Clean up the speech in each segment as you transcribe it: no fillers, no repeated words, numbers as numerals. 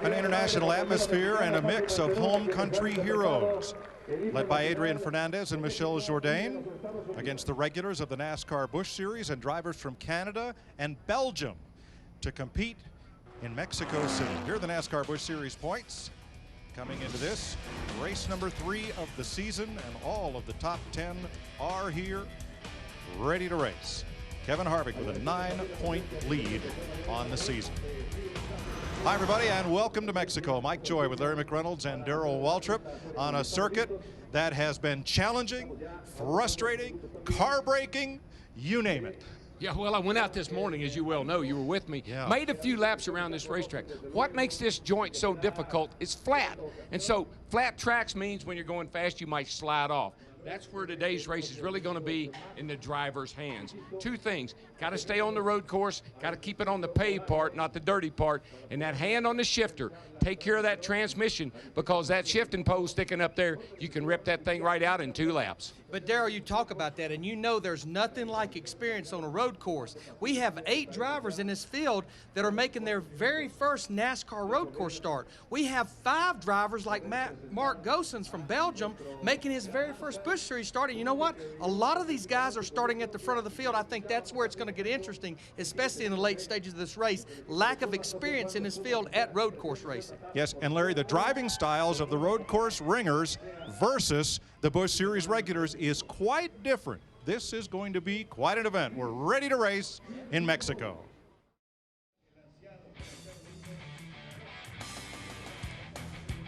An international atmosphere and a mix of home country heroes. Led by Adrian Fernandez and Michelle Jourdain against the regulars of the NASCAR Busch Series and drivers from Canada and Belgium to compete in Mexico City. Here are the NASCAR Busch Series points coming into this race number 3 of the season, and all of the top 10 are here ready to race. Kevin Harvick with a 9-point lead on the season. Hi everybody and welcome to Mexico. Mike Joy with Larry McReynolds and Darrell Waltrip on a circuit that has been challenging, frustrating, car breaking, you name it. Yeah, well, I went out this morning, as you well know, you were with me, made a few laps around this racetrack. What makes this joint so difficult is flat. And so flat tracks means when you're going fast, you might slide off. That's where today's race is really going to be in the driver's hands. Two things, got to stay on the road course, got to keep it on the paved part, not the dirty part, and that hand on the shifter, take care of that transmission, because that shifting pole sticking up there, you can rip that thing right out in 2 laps. But Darrell, you talk about that, and you know there's nothing like experience on a road course. We have 8 drivers in this field that are making their very first NASCAR road course start. We have 5 drivers like Mark Goossens from Belgium making his very first Busch Series start. And you know what? A lot of these guys are starting at the front of the field. I think that's where it's going to get interesting, especially in the late stages of this race. Lack of experience in this field at road course racing. Yes, and Larry, the driving styles of the road course ringers versus the Busch Series regulars is quite different. This is going to be quite an event. We're ready to race in Mexico.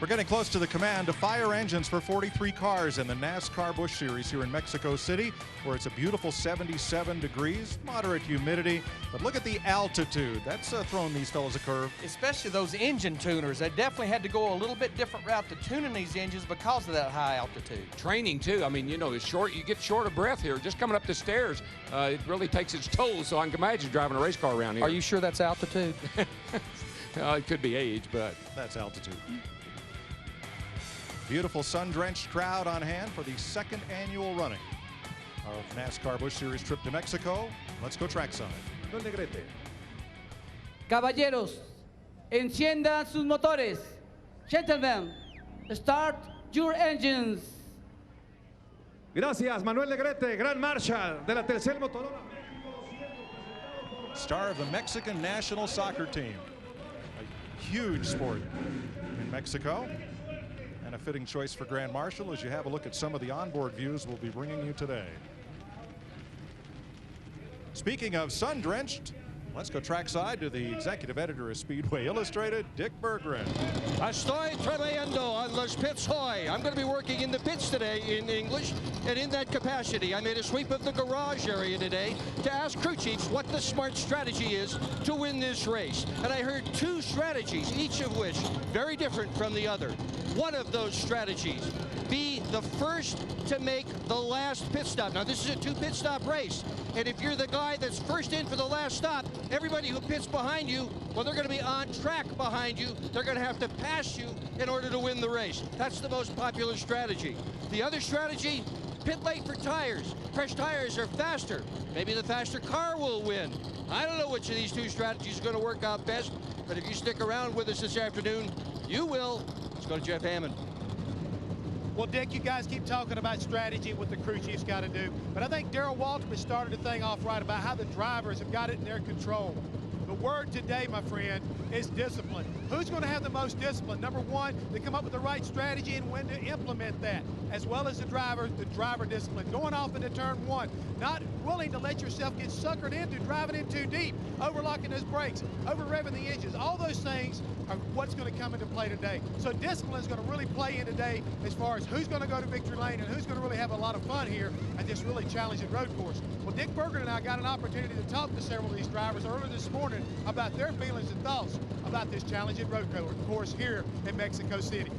We're getting close to the command of fire engines for 43 cars in the NASCAR Busch Series here in Mexico City, where it's a beautiful 77 degrees, moderate humidity. But look at the altitude. That's thrown these fellas a curve. Especially those engine tuners. They definitely had to go a little bit different route to tuning these engines because of that high altitude. Training, too. I mean, you know, you get short of breath here. Just coming up the stairs, it really takes its toll, so I can imagine driving a race car around here. Are you sure that's altitude? It could be age, but that's altitude. Beautiful sun-drenched crowd on hand for the 2nd annual running of NASCAR Busch Series trip to Mexico. Let's go trackside. Caballeros, enciendan sus motores. Gentlemen, start your engines. Gracias, Manuel Negrete, Gran Marcha de la Telcel-Motorola. Star of the Mexican national soccer team. A huge sport in Mexico. And a fitting choice for Grand Marshal as you have a look at some of the onboard views we'll be bringing you today. Speaking of sun-drenched, let's go trackside to the executive editor of Speedway Illustrated, Dick Berggren. Estoy trabajando on los pits hoy. I'm going to be working in the pits today in English, and in that capacity, I made a sweep of the garage area today to ask crew chiefs what the smart strategy is to win this race. And I heard 2 strategies, each of which very different from the other. One of those strategies, be the first to make the last pit stop. Now, this is a 2 pit stop race, and if you're the guy that's first in for the last stop, everybody who pits behind you, well, they're going to be on track behind you. They're going to have to pass you in order to win the race. That's the most popular strategy. The other strategy, pit late for tires. Fresh tires are faster. Maybe the faster car will win. I don't know which of these 2 strategies is going to work out best, but if you stick around with us this afternoon, you will. Let's go to Jeff Hammond. Well, Dick, you guys keep talking about strategy and what the crew chief's got to do, but I think Darrell Waltrip has started the thing off right about how the drivers have got it in their control. The word today, my friend, is discipline. Who's going to have the most discipline? Number 1, to come up with the right strategy and when to implement that, as well as the driver discipline. Going off into turn 1, not willing to let yourself get suckered into driving in too deep, overlocking those brakes, over-revving the engines. All those things are what's going to come into play today. So discipline is going to really play in today as far as who's going to go to victory lane and who's going to really have a lot of fun here at this really challenging road course. Well, Dick Berggren and I got an opportunity to talk to several of these drivers earlier this morning about their feelings and thoughts about this challenging road course here in Mexico City.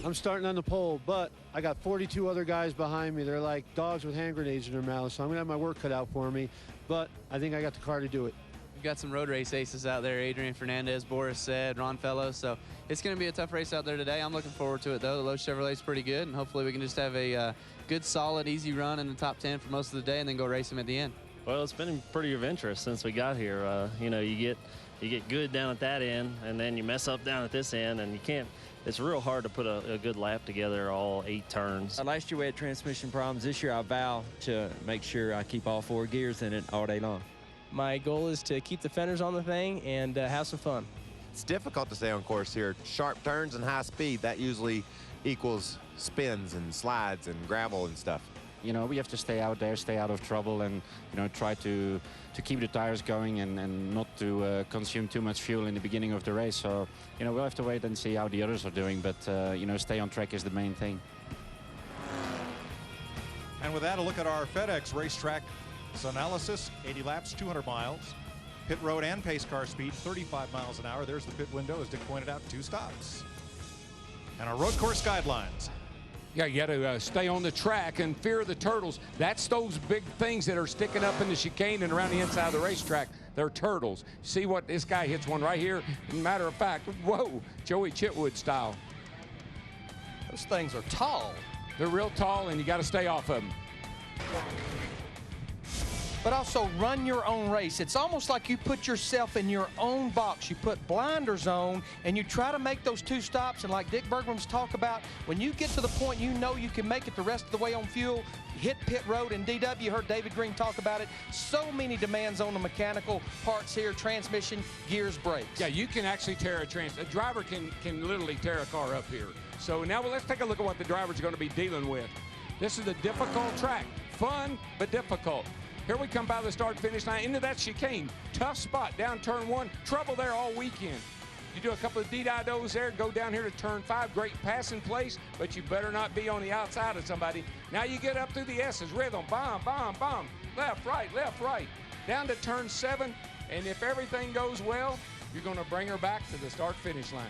I'm starting on the pole, but I got 42 other guys behind me. They're like dogs with hand grenades in their mouths, so I'm gonna have my work cut out for me, but I think I got the car to do it. We've got some road race aces out there, Adrian Fernandez, Boris said, Ron Fellows, so it's going to be a tough race out there today. I'm looking forward to it, though. The Lowe's Chevrolet's pretty good, and hopefully we can just have a good, solid, easy run in the top 10 for most of the day and then go race them at the end. Well, it's been pretty adventurous since we got here. You know, you get you get good down at that end, and then you mess up down at this end, and you can't. It's real hard to put a good lap together all 8 turns. Last year we had transmission problems. This year I vow to make sure I keep all 4 gears in it all day long. My goal is to keep the fenders on the thing and have some fun. It's difficult to stay on course here. Sharp turns and high speed, that usually equals spins and slides and gravel and stuff. You know, we have to stay out there, stay out of trouble, and, you know, try to keep the tires going and not to consume too much fuel in the beginning of the race. So, you know, we'll have to wait and see how the others are doing, but, you know, stay on track is the main thing. And with that, a look at our FedEx racetrack analysis. 80 laps, 200 miles. Pit road and pace car speed, 35 miles an hour. There's the pit window, as Dick pointed out, 2 stops. And our road course guidelines. Yeah, you got to stay on the track and fear the turtles. That's those big things that are sticking up in the chicane and around the inside of the racetrack. They're turtles. See what this guy hits one right here. Matter of fact, whoa, Joey Chitwood style. Those things are tall. They're real tall, and you got to stay off of them. But also run your own race. It's almost like you put yourself in your own box. You put blinders on and you try to make those 2 stops. And like Dick Bergman's talk about, when you get to the point you know you can make it the rest of the way on fuel, hit pit road and DW. You heard David Green talk about it. So many demands on the mechanical parts here, transmission, gears, brakes. Yeah, you can actually tear a driver can literally tear a car up here. So now let's take a look at what the drivers are going to be dealing with. This is a difficult track. Fun, but difficult. Here we come by the start-finish line into that chicane. Tough spot down turn 1. Trouble there all weekend. You do a couple of D-didos there, go down here to turn 5. Great passing place, but you better not be on the outside of somebody. Now you get up through the S's. Rhythm, bomb, bomb, bomb. Left, right, left, right. Down to turn 7, and if everything goes well, you're going to bring her back to the start-finish line.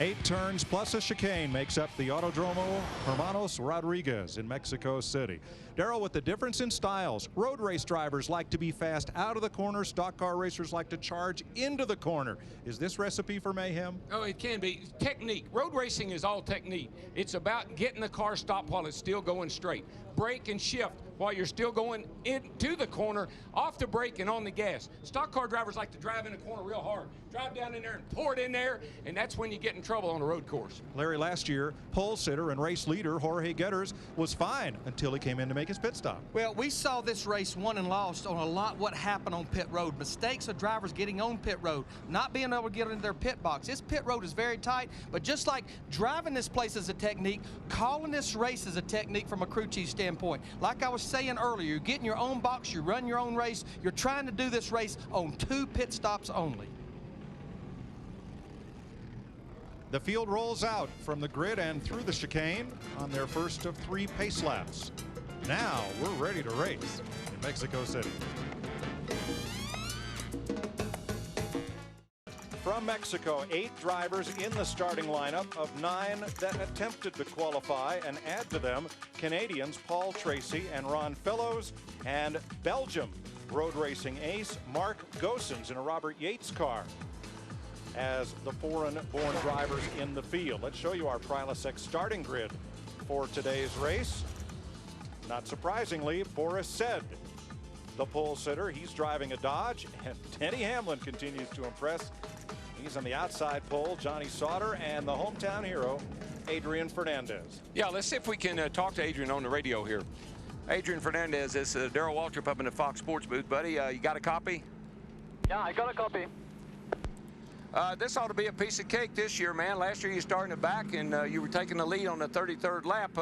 8 turns plus a chicane makes up the Autodromo Hermanos Rodriguez in Mexico City. Darrell, with the difference in styles, road race drivers like to be fast out of the corner. Stock car racers like to charge into the corner. Is this recipe for mayhem? Oh, it can be. Technique. Road racing is all technique. It's about getting the car stopped while it's still going straight. Brake and shift while you're still going into the corner, off the brake and on the gas. Stock car drivers like to drive in the corner real hard. Drive down in there and pour it in there, and that's when you get in trouble on a road course. Larry, last year, pole sitter and race leader Jorge Getters was fine until he came in to make his pit stop. Well, we saw this race won and lost on a lot what happened on pit road. Mistakes of drivers getting on pit road, not being able to get into their pit box. This pit road is very tight, but just like driving this place is a technique, calling this race is a technique from a crew chief standpoint. Like I was saying earlier, you get in your own box, you run your own race, you're trying to do this race on 2 pit stops only. The field rolls out from the grid and through the chicane on their first of 3 pace laps. Now we're ready to race in Mexico City. From Mexico, 8 drivers in the starting lineup of 9 that attempted to qualify, and add to them Canadians Paul Tracy and Ron Fellows, and Belgium road racing ace Mark Goossens in a Robert Yates car as the foreign-born drivers in the field. Let's show you our Prilosec starting grid for today's race. Not surprisingly, Boris Said, the pole sitter. He's driving a Dodge, and Denny Hamlin continues to impress. He's on the outside pole, Johnny Sauter, and the hometown hero, Adrian Fernandez. Yeah, let's see if we can talk to Adrian on the radio here. Adrian Fernandez, this is Darrell Waltrip up in the Fox Sports booth, buddy. You got a copy? Yeah, I got a copy. This ought to be a piece of cake this year, man. Last year you started in the back, and you were taking the lead on the 33rd lap.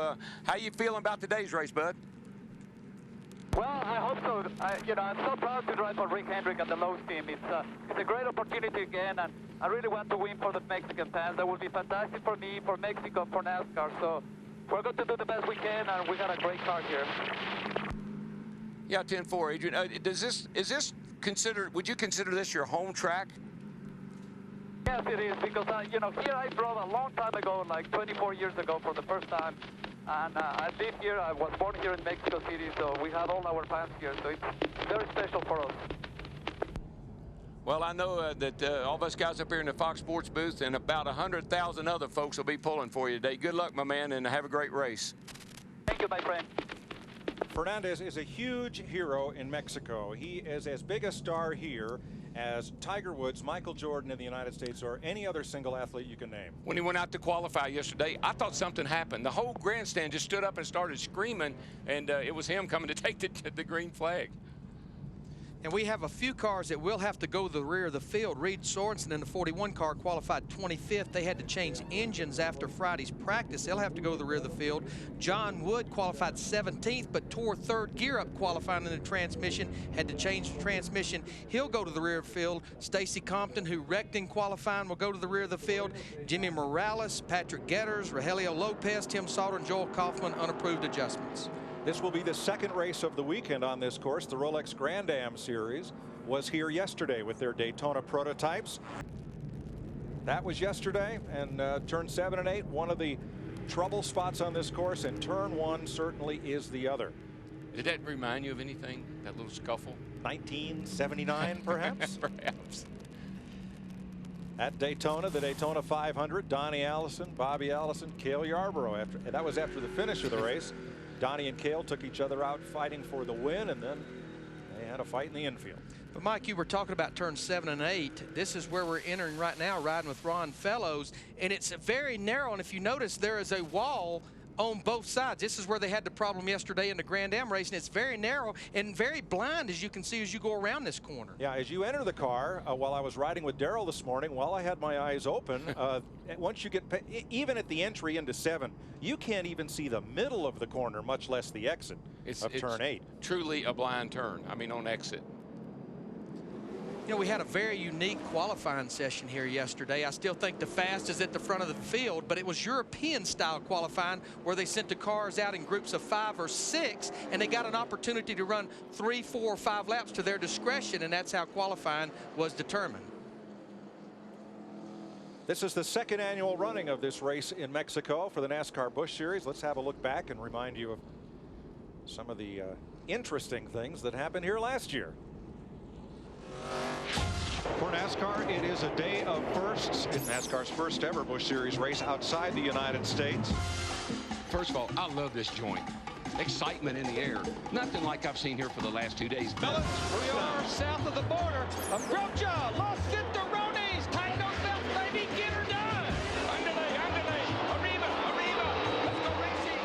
How you feeling about today's race, bud? Well, I hope so. I'm so proud to drive for Rick Hendrick and the Lowe's team. It's a great opportunity again, and I really want to win for the Mexican fans. That would be fantastic for me, for Mexico, for NASCAR. So we're going to do the best we can, and we got a great car here. Yeah, 10-4, Adrian. Would you consider this your home track? Yes, it is, because here I drove a long time ago, like 24 years ago for the first time. And I live here. I was born here in Mexico City, so we have all our fans here. So it's very special for us. Well, I know that all of us guys up here in the Fox Sports booth and about 100,000 other folks will be pulling for you today. Good luck, my man, and have a great race. Thank you, my friend. Fernandez is a huge hero in Mexico. He is as big a star here as Tiger Woods, Michael Jordan in the United States, or any other single athlete you can name. When he went out to qualify yesterday, I thought something happened. The whole grandstand just stood up and started screaming, and it was him coming to take the green flag. And we have a few cars that will have to go to the rear of the field. Reed Sorensen in the 41 car qualified 25th. They had to change engines after Friday's practice. They'll have to go to the rear of the field. John Wood qualified 17th, but tore third gear up qualifying in the transmission. Had to change the transmission. He'll go to the rear of the field. Stacy Compton, who wrecked in qualifying, will go to the rear of the field. Jimmy Morales, Patrick Getters, Rogelio Lopez, Tim Sauter, and Joel Kaufman, unapproved adjustments. This will be the second race of the weekend on this course. The Rolex Grand Am Series was here yesterday with their Daytona prototypes. That was yesterday, and turn 7 and 8, one of the trouble spots on this course, and turn 1 certainly is the other. Did that remind you of anything, that little scuffle? 1979, perhaps? Perhaps. At Daytona, the Daytona 500, Donnie Allison, Bobby Allison, Cale Yarborough. That was after the finish of the race. Donnie and Cale took each other out fighting for the win, and then they had a fight in the infield. But Mike, you were talking about turn 7 and 8. This is where we're entering right now, riding with Ron Fellows, and it's very narrow. And if you notice, there is a wall on both sides. This is where they had the problem yesterday in the Grand Am race, and it's very narrow and very blind, as you can see as you go around this corner. Yeah, as you enter the car, while I was riding with Darrell this morning, while I had my eyes open, once you get, even at the entry into 7, you can't even see the middle of the corner, much less the exit of turn 8. Truly a blind turn, I mean on exit. You know, we had a very unique qualifying session here yesterday. I still think the fast is at the front of the field, but it was European-style qualifying where they sent the cars out in groups of 5 or 6, and they got an opportunity to run 3, 4, or 5 laps to their discretion, and that's how qualifying was determined. This is the second annual running of this race in Mexico for the NASCAR Busch Series. Let's have a look back and remind you of some of the interesting things that happened here last year. For NASCAR, it is a day of firsts. It's NASCAR's first ever Busch Series race outside the United States. First of all, I love this joint. Excitement in the air. Nothing like I've seen here for the last 2 days. Fellas, we are south of the border. Approacha, Los Cinturones, tighten those belts, baby, get her done. Underlay, arriba, let's go racing.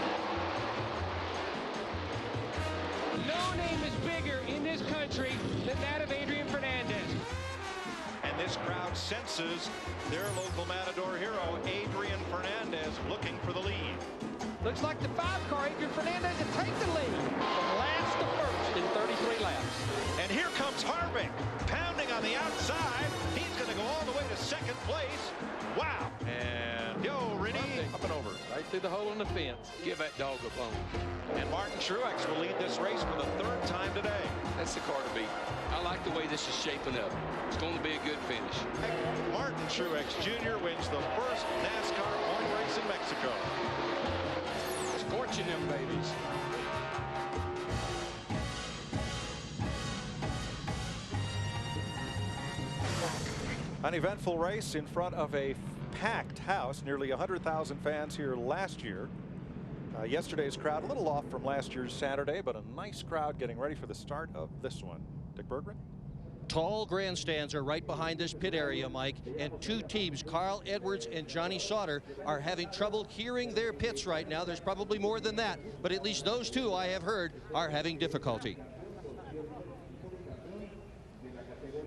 No name is bigger in this country than that of Adrian Fernandez. And this crowd senses their local Matador hero, Adrian Fernandez, looking for the lead. Looks like the 5-car, Adrian Fernandez, will take the lead from last to first in 33 laps. And here comes Harvick, pounding on the outside. He's going to go all the way to second place. Wow. And yo, Rennie, up and over. Right through the hole in the fence. Give that dog a bone. And Martin Truex will lead this race for the 3rd time today. That's the car to beat. I like the way this is shaping up. It's going to be a good finish. Martin Truex Jr. wins the first NASCAR point race in Mexico. Scorching them babies. An eventful race in front of a packed house. Nearly 100,000 fans here last year. Yesterday's crowd a little off from last year's Saturday, but a nice crowd getting ready for the start of this one. Dick Bergman? Tall grandstands are right behind this pit area, Mike, and 2 teams, Carl Edwards and Johnny Sauter, are having trouble hearing their pits right now. There's probably more than that, but at least those 2 I have heard are having difficulty.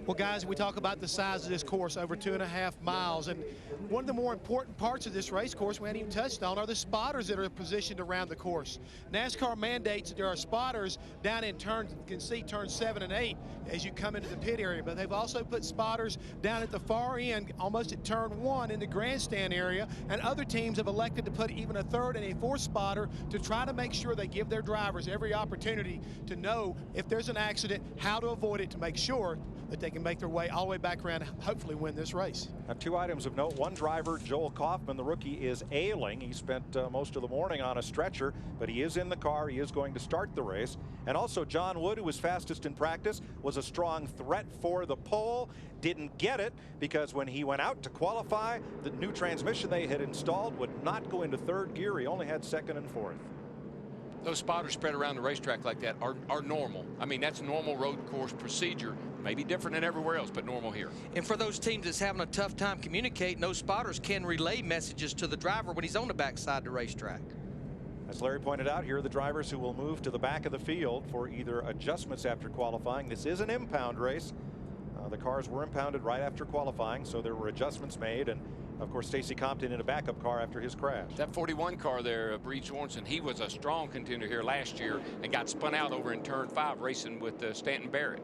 Well, guys, we talk about the size of this course, over 2.5 miles. And one of the more important parts of this race course we hadn't even touched on are the spotters that are positioned around the course. NASCAR mandates that there are spotters down in turns, you can see turns 7 and 8 as you come into the pit area. But they've also put spotters down at the far end, almost at turn 1 in the grandstand area. And other teams have elected to put even a 3rd and a 4th spotter to try to make sure they give their drivers every opportunity to know if there's an accident, how to avoid it, to make sure that they can make their way all the way back around and hopefully win this race. Now, 2 items of note. One driver, Joel Kaufman, the rookie, is ailing. He spent most of the morning on a stretcher, but he is in the car. He is going to start the race. And also John Wood, who was fastest in practice, was a strong threat for the pole. Didn't get it because when he went out to qualify, the new transmission they had installed would not go into 3rd gear. He only had 2nd and 4th. Those spotters spread around the racetrack like that are normal. I mean, that's normal road course procedure. Maybe different than everywhere else, but normal here. And for those teams that's having a tough time communicating, those spotters can relay messages to the driver when he's on the backside of the racetrack. As Larry pointed out, here are the drivers who will move to the back of the field for either adjustments after qualifying. This is an impound race. The cars were impounded right after qualifying, so there were adjustments made. And of course, Stacy Compton in a backup car after his crash. That 41 car there, Breed Swanson, he was a strong contender here last year and got spun out over in turn 5 racing with Stanton Barrett.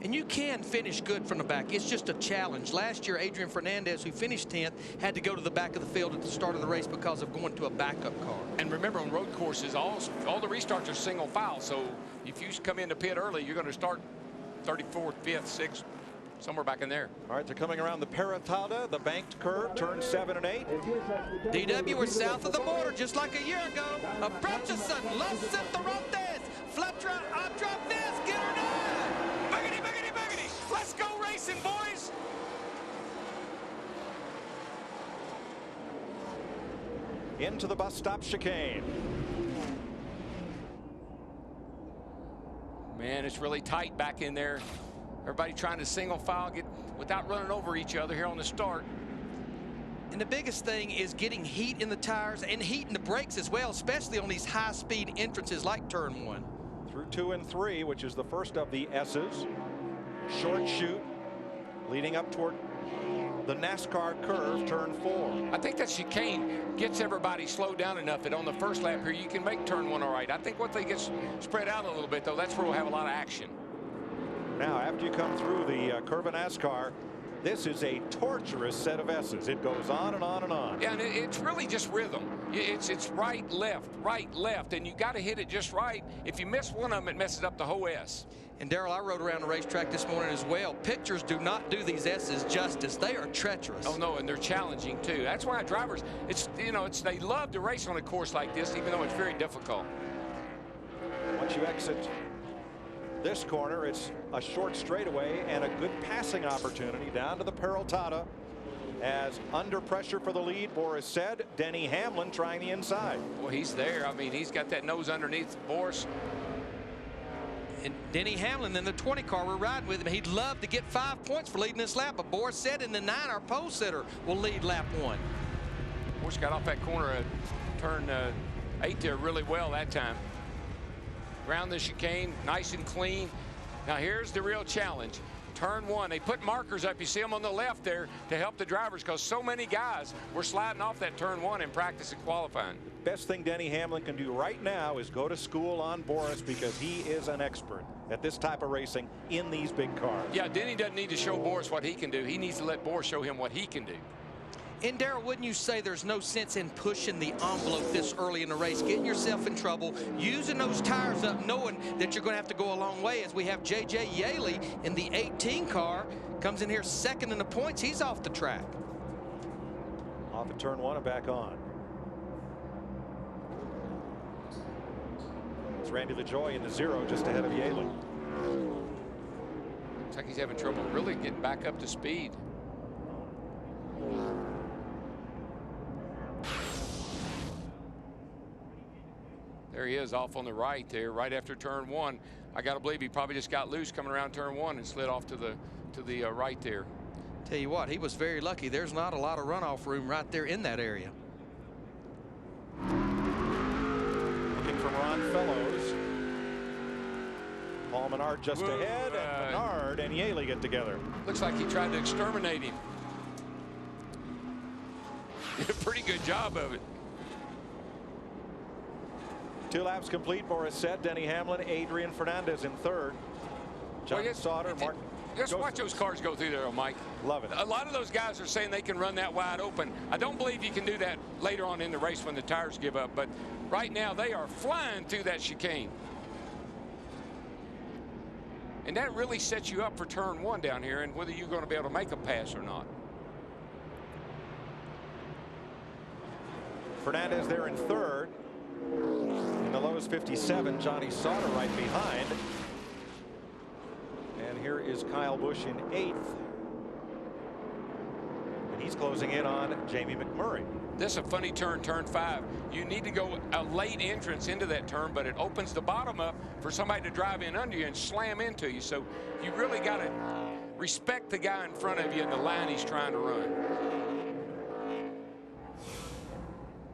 And you can finish good from the back. It's just a challenge. Last year, Adrian Fernandez, who finished 10th, had to go to the back of the field at the start of the race because of going to a backup car. And remember, on road courses, all the restarts are single file. So if you come in the pit early, you're going to start 34th, 5th, 6th, somewhere back in there. All right, they're coming around the Perotada, the banked curve, turns 7 and 8. DW, we're south of the border, just like a year ago. Approacheson, Los Centrotes, Fletra, Atraves, get her done! Boogity, boogity, boogity! Let's go racing, boys! Into the bus stop chicane. Man, it's really tight back in there. Everybody trying to single file, get without running over each other here on the start. And the biggest thing is getting heat in the tires and heat in the brakes as well, especially on these high-speed entrances like turn 1. Through 2 and 3, which is the first of the S's. Short chute leading up toward the NASCAR curve, turn 4. I think that chicane gets everybody slowed down enough that on the first lap here you can make turn 1 all right. I think once they get spread out a little bit, though, that's where we'll have a lot of action. Now, after you come through the curve of NASCAR, this is a torturous set of S's. It goes on and on and on. Yeah, and it's really just rhythm. It's right, left, and you got to hit it just right. If you miss one of them, it messes up the whole S. And Darrell, I rode around the racetrack this morning as well. Pictures do not do these S's justice. They are treacherous. Oh no, and they're challenging too. That's why drivers, they love to race on a course like this, even though it's very difficult. Once you exit this corner, it's a short straightaway and a good passing opportunity down to the Perotada. As under pressure for the lead, Boris said, Denny Hamlin trying the inside. Well, he's there. I mean, he's got that nose underneath Boris. And Denny Hamlin in the 20 car, we're riding with him. He'd love to get 5 points for leading this lap, but Boris said in the 9, our pole sitter will lead lap 1. Boris got off that corner at turn 8 there really well that time. Around the chicane, nice and clean. Now here's the real challenge. Turn 1, they put markers up. You see them on the left there to help the drivers because so many guys were sliding off that turn 1 in practice and qualifying. Best thing Denny Hamlin can do right now is go to school on Boris because he is an expert at this type of racing in these big cars. Yeah, Denny doesn't need to show Boris what he can do. He needs to let Boris show him what he can do. And Darrell, wouldn't you say there's no sense in pushing the envelope this early in the race, getting yourself in trouble, using those tires up, knowing that you're going to have to go a long way, as we have J.J. Yaley in the 18 car, comes in here second in the points. He's off the track. Off at turn 1 and back on. It's Randy LaJoie in the 0 just ahead of Yaley. Looks like he's having trouble really getting back up to speed. There he is off on the right there, right after turn 1. I got to believe he probably just got loose coming around turn 1 and slid off to the right there. Tell you what, he was very lucky. There's not a lot of runoff room right there in that area. Looking for Ron Fellows. Paul Menard just ahead, and Menard and Yaley get together. Looks like he tried to exterminate him. Did a pretty good job of it. 2 laps complete, Boris said. Denny Hamlin, Adrian Fernandez in 3rd. John Sauter, Mark. Just watch those cars go through there, Mike. Love it. A lot of those guys are saying they can run that wide open. I don't believe you can do that later on in the race when the tires give up, but right now they are flying through that chicane. And that really sets you up for turn 1 down here and whether you're going to be able to make a pass or not. Fernandez there in 3rd. In the lowest 57, Johnny Sauter right behind. And here is Kyle Busch in 8th. And He's closing in on Jamie McMurray. This is a funny turn, turn 5. You need to go a late entrance into that turn, but it opens the bottom up for somebody to drive in under you and slam into you. So you really got to respect the guy in front of you and the line he's trying to run.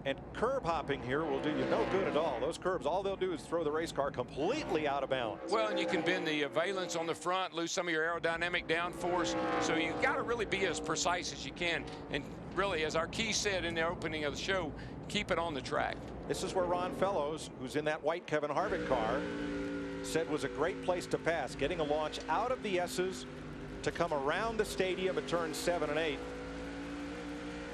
And curb hopping here will do you no good at all. Those curbs, all they'll do is throw the race car completely out of bounds. Well, and you can bend the valence on the front, lose some of your aerodynamic downforce. So you got to really be as precise as you can. And really, as our key said in the opening of the show, keep it on the track. This is where Ron Fellows, who's in that white Kevin Harvick car, said was a great place to pass, getting a launch out of the S's to come around the stadium at turns 7 and 8.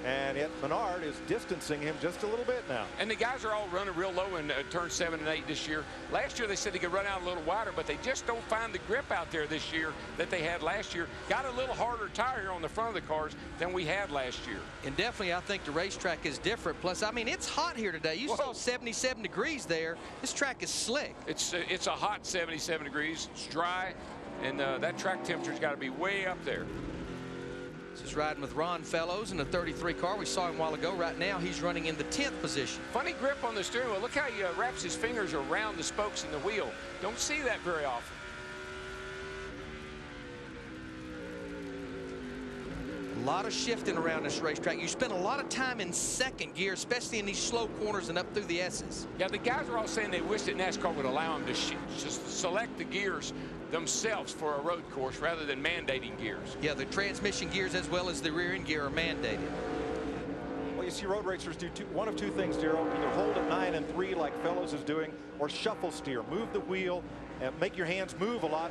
And Menard is distancing him just a little bit now. And the guys are all running real low in turn 7 and 8 this year. Last year they said they could run out a little wider, but they just don't find the grip out there this year that they had last year. Got a little harder tire on the front of the cars than we had last year. And definitely I think the racetrack is different. Plus, I mean, it's hot here today. You saw 77 degrees there. This track is slick. It's a hot 77 degrees. It's dry, and that track temperature's got to be way up there. This is riding with Ron Fellows in the 33 car. We saw him a while ago. Right now, he's running in the 10th position. Funny grip on the steering wheel. Look how he wraps his fingers around the spokes in the wheel. Don't see that very often. A lot of shifting around this racetrack. You spend a lot of time in second gear, especially in these slow corners and up through the S's. Yeah, the guys are all saying they wish that NASCAR would allow them to just select the gears themselves for a road course rather than mandating gears. Yeah, the transmission gears as well as the rear end gear are mandated. Well, you see road racers do one of two things, Darrell. Either hold at 9 and 3 like Fellows is doing, or shuffle steer. Move the wheel and make your hands move a lot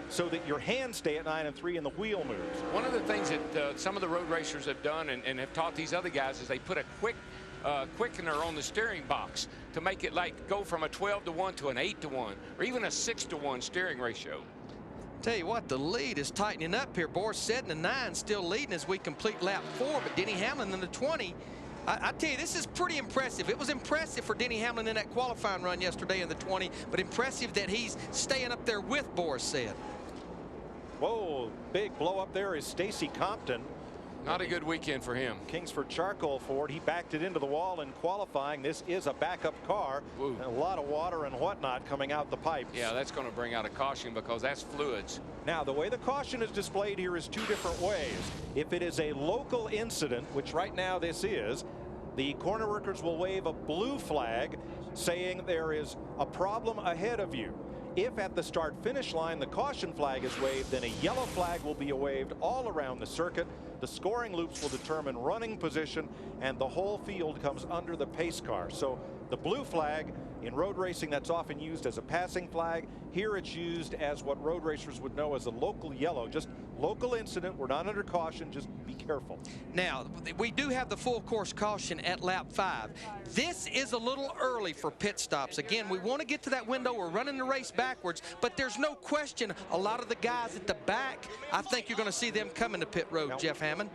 so that your hands stay at 9 and 3 and the wheel moves. One of the things that some of the road racers have done and have taught these other guys is they put a quickener on the steering box to make it like go from a 12-to-1 to an 8-to-1 or even a 6-to-1 steering ratio. Tell you what, the lead is tightening up here. Boris said in the 9 still leading as we complete lap 4, but Denny Hamlin in the 20. I tell you, this is pretty impressive. It was impressive for Denny Hamlin in that qualifying run yesterday in the 20, but impressive that he's staying up there with Boris said. Whoa, big blow up there is Stacy Compton. Not a good weekend for him. Kingsford Charcoal Ford. He backed it into the wall in qualifying. This is a backup car. And a lot of water and whatnot coming out the pipes. Yeah, that's going to bring out a caution because that's fluids. Now, the way the caution is displayed here is two different ways. If it is a local incident, which right now this is, the corner workers will wave a blue flag saying there is a problem ahead of you. If at the start-finish line the caution flag is waved, then a yellow flag will be waved all around the circuit. The scoring loops will determine running position, and the whole field comes under the pace car. So the blue flag in road racing, that's often used as a passing flag. Here it's used as what road racers would know as a local yellow. Just local incident. We're not under caution. Just be careful. Now, we do have the full course caution at lap 5. This is a little early for pit stops. Again, we want to get to that window. We're running the race backwards, but there's no question a lot of the guys at the back, I think you're going to see them coming to pit road, Jeff Hammond.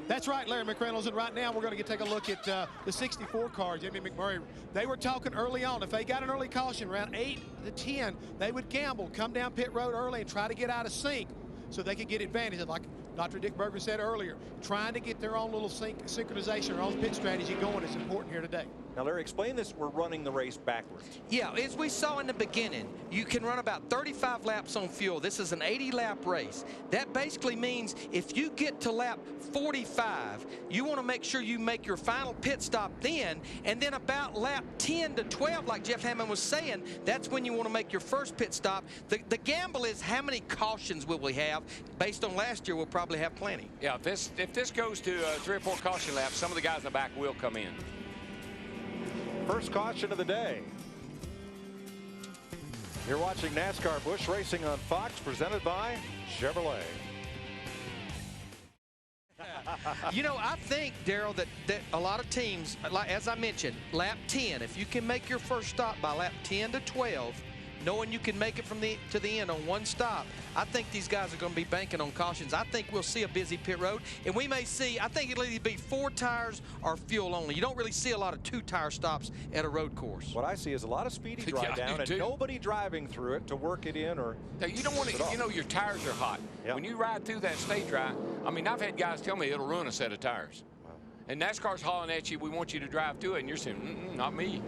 That's right, Larry McReynolds, and right now we're going to take a look at the 64 car, Jimmy McMurray. They were talking early on. If they got an early caution around 8 to 10, they would gamble, come down pit road early and try to get out of sync so they could get advantage. Like Dr. Dick Berger said earlier, trying to get their own little synchronization, their own pit strategy going is important here today. Now, Larry, explain this. We're running the race backwards. Yeah, as we saw in the beginning, you can run about 35 laps on fuel. This is an 80-lap race. That basically means if you get to lap 45, you want to make sure you make your final pit stop then, and then about lap 10 to 12, like Jeff Hammond was saying, that's when you want to make your first pit stop. The gamble is how many cautions will we have? Based on last year, we'll probably have plenty. Yeah, if this goes to 3 or 4 caution laps, some of the guys in the back will come in. First caution of the day. You're watching NASCAR Busch Racing on Fox, presented by Chevrolet. You know, I think, Darrell, that a lot of teams, like as I mentioned, lap 10, if you can make your first stop by lap 10 to 12, knowing you can make it to the end on one stop, I think these guys are going to be banking on cautions. I think we'll see a busy pit road, and we may see, I think it'll either be 4 tires or fuel only. You don't really see a lot of 2-tire stops at a road course. What I see is a lot of speedy dry down and nobody driving through it to work it in or. Now, you don't want to, you know, your tires are hot. Yep. When you ride through that stay dry, I mean, I've had guys tell me it'll ruin a set of tires. Wow. And NASCAR's hollering at you, we want you to drive through it, and you're saying, not me.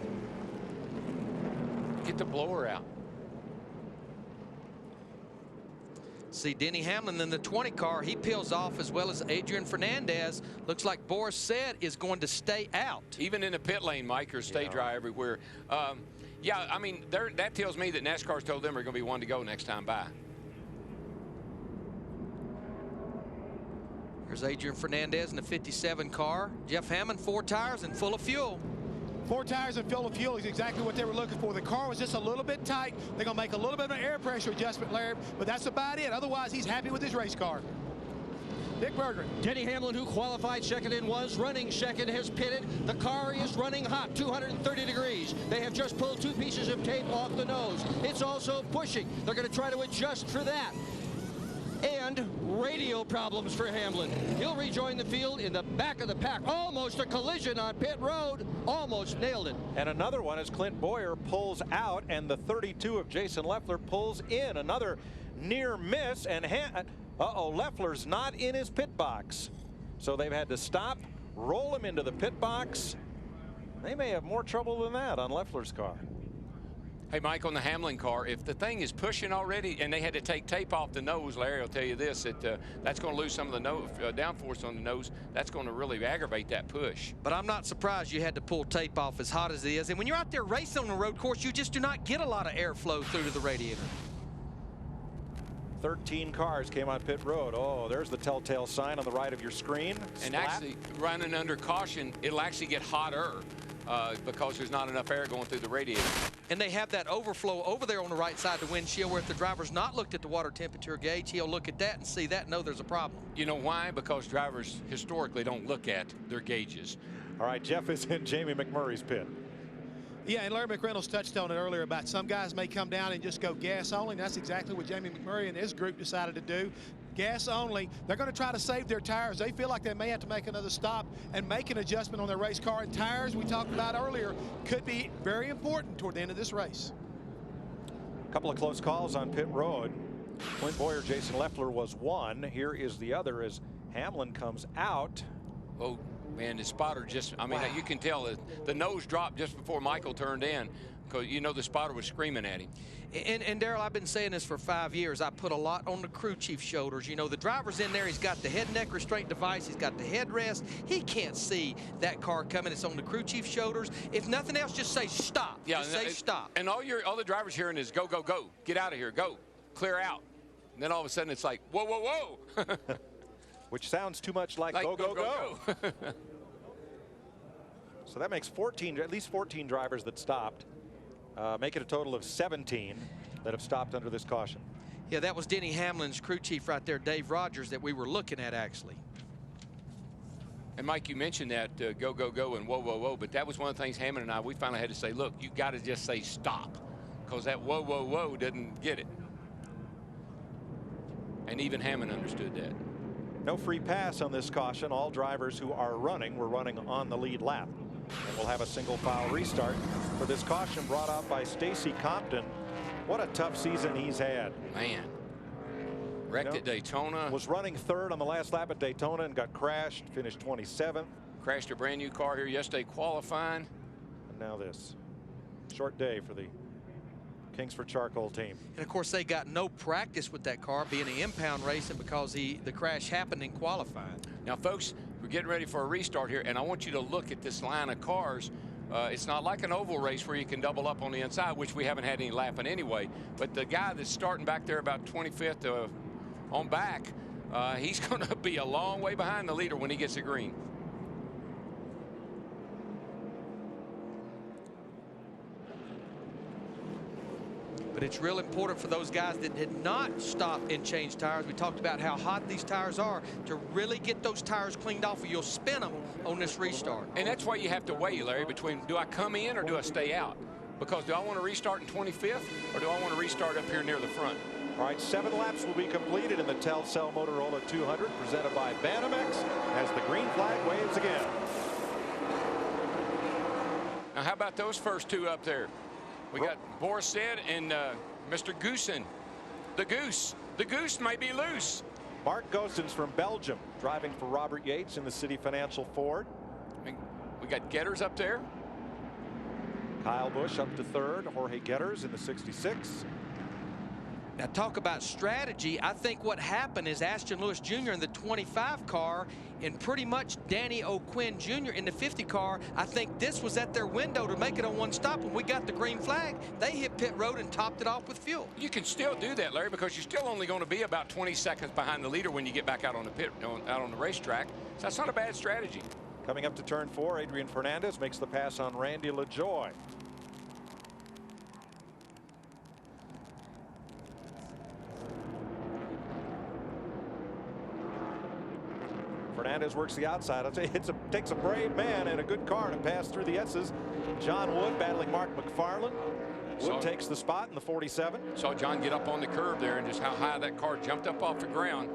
Get the blower out. See Denny Hamlin in the 20 car. He peels off as well as Adrian Fernandez. Looks like Boris said is going to stay out. Even in the pit lane, Mike, or stay dry everywhere. Yeah, I mean, that tells me that NASCAR's told them they're going to be one to go next time by. There's Adrian Fernandez in the 57 car. Jeff Hammond, 4 tires and full of fuel. 4 tires and full of fuel is exactly what they were looking for. The car was just a little bit tight. They're going to make a little bit of an air pressure adjustment, Larry, but that's about it. Otherwise, he's happy with his race car. Dick Berger. Denny Hamlin, who qualified second and was running second, has pitted. The car is running hot, 230 degrees. They have just pulled 2 pieces of tape off the nose. It's also pushing. They're going to try to adjust for that. And radio problems for Hamlin. He'll rejoin the field in the back of the pack. Almost a collision on pit road. Almost nailed it. And another one as Clint Boyer pulls out and the 32 of Jason Leffler pulls in. Another near miss, and Leffler's not in his pit box. So they've had to stop, roll him into the pit box. They may have more trouble than that on Leffler's car. Hey, Mike, on the Hamlin car, if the thing is pushing already and they had to take tape off the nose, Larry will tell you this, that that's going to lose some of the downforce on the nose. That's going to really aggravate that push. But I'm not surprised you had to pull tape off as hot as it is. And when you're out there racing on a road course, you just do not get a lot of airflow through to the radiator. 13 cars came on pit road. Oh, there's the telltale sign on the right of your screen. And actually, running under caution, it'll actually get hotter. Because there's not enough air going through the radiator. And they have that overflow over there on the right side of the windshield where if the driver's not looked at the water temperature gauge, he'll look at that and see that and know there's a problem. You know why? Because drivers historically don't look at their gauges. All right, Jeff is in Jamie McMurray's pit. Yeah, and Larry McReynolds touched on it earlier about some guys may come down and just go gas only. And that's exactly what Jamie McMurray and his group decided to do. Gas only. They're going to try to save their tires. They feel like they may have to make another stop and make an adjustment on their race car. And tires, we talked about earlier, could be very important toward the end of this race. A couple of close calls on pit road. Clint Boyer, Jason Leffler was one. Here is the other as Hamlin comes out. Oh, man, the spotter just, I mean, you can tell the nose dropped just before Michael turned in. Because you know the spotter was screaming at him. And Darrell, I've been saying this for 5 years. I put a lot on the crew chief's shoulders. You know, the driver's in there. He's got the head neck restraint device. He's got the headrest. He can't see that car coming. It's on the crew chief's shoulders. If nothing else, just say stop. Yeah, just say stop. And all the drivers hearing is go, go, go. Get out of here. Go. Clear out. And then all of a sudden it's like, whoa, whoa, whoa. Which sounds too much like go, go, go. So that makes 14, at least 14 drivers that stopped. Make it a total of 17 that have stopped under this caution. Yeah, that was Denny Hamlin's crew chief right there, Dave Rogers, that we were looking at actually. And Mike, you mentioned that go, go, go and whoa, whoa, whoa, but that was one of the things Hammond and I, we finally had to say, look, you got to just say stop, because that whoa, whoa, whoa didn't get it. And even Hammond understood that. No free pass on this caution. All drivers who are running were running on the lead lap. And we'll have a single file restart for this caution brought out by Stacy Compton. What a tough season he's had. Man. Wrecked at Daytona. Was running third on the last lap at Daytona and got crashed, finished 27th. Crashed a brand new car here yesterday qualifying. And now this. Short day for the Kingsford Charcoal team. And of course they got no practice with that car being an impound racing because the crash happened in qualifying. Now folks, we're getting ready for a restart here, and I want you to look at this line of cars. It's not like an oval race where you can double up on the inside, which we haven't had any lapping anyway. But the guy that's starting back there about 25th on back, he's going to be a long way behind the leader when he gets the green. But it's real important for those guys that did not stop and change tires. We talked about how hot these tires are to really get those tires cleaned off or you'll spin them on this restart. And that's why you have to weigh, Larry, between do I come in or do I stay out? because do I want to restart in 25th or do I want to restart up here near the front? All right, 7 laps will be completed in the Telcel-Motorola 200 presented by Banamex as the green flag waves again. Now, how about those first two up there? We got Boris Said and Mr. Goosen. The Goose. The Goose may be loose. Mark Goosen's from Belgium, driving for Robert Yates in the City Financial Ford. We got Getters up there. Kyle Busch up to 3rd. Jorge Getters in the 66. Now, talk about strategy. I think what happened is Ashton Lewis Jr. in the 25 car and pretty much Danny O'Quinn Jr. in the 50 car. I think this was at their window to make it a one stop. When we got the green flag, they hit pit road and topped it off with fuel. You can still do that, Larry, because you're still only going to be about 20 seconds behind the leader when you get back out on the out on the racetrack. So that's not a bad strategy. Coming up to turn 4, Adrian Fernandez makes the pass on Randy LaJoie. Fernandez works the outside. I'll tell you, it takes a brave man and a good car to pass through the S's. John Wood battling Mark McFarland. Wood takes the spot in the 47. Saw John get up on the curb there and just how high that car jumped up off the ground.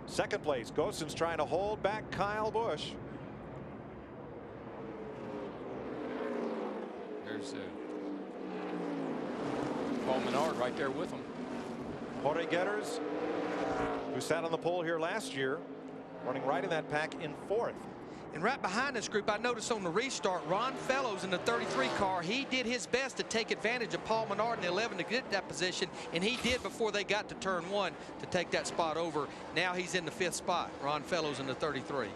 Second place, Goosen's trying to hold back Kyle Busch. There's Paul Menard right there with him. Jorge Getters, who sat on the pole here last year, running right in that pack in 4th. And right behind this group, I noticed on the restart, Ron Fellows in the 33 car, he did his best to take advantage of Paul Menard in the 11 to get that position, and he did before they got to turn 1 to take that spot over. Now he's in the 5th spot, Ron Fellows in the 33.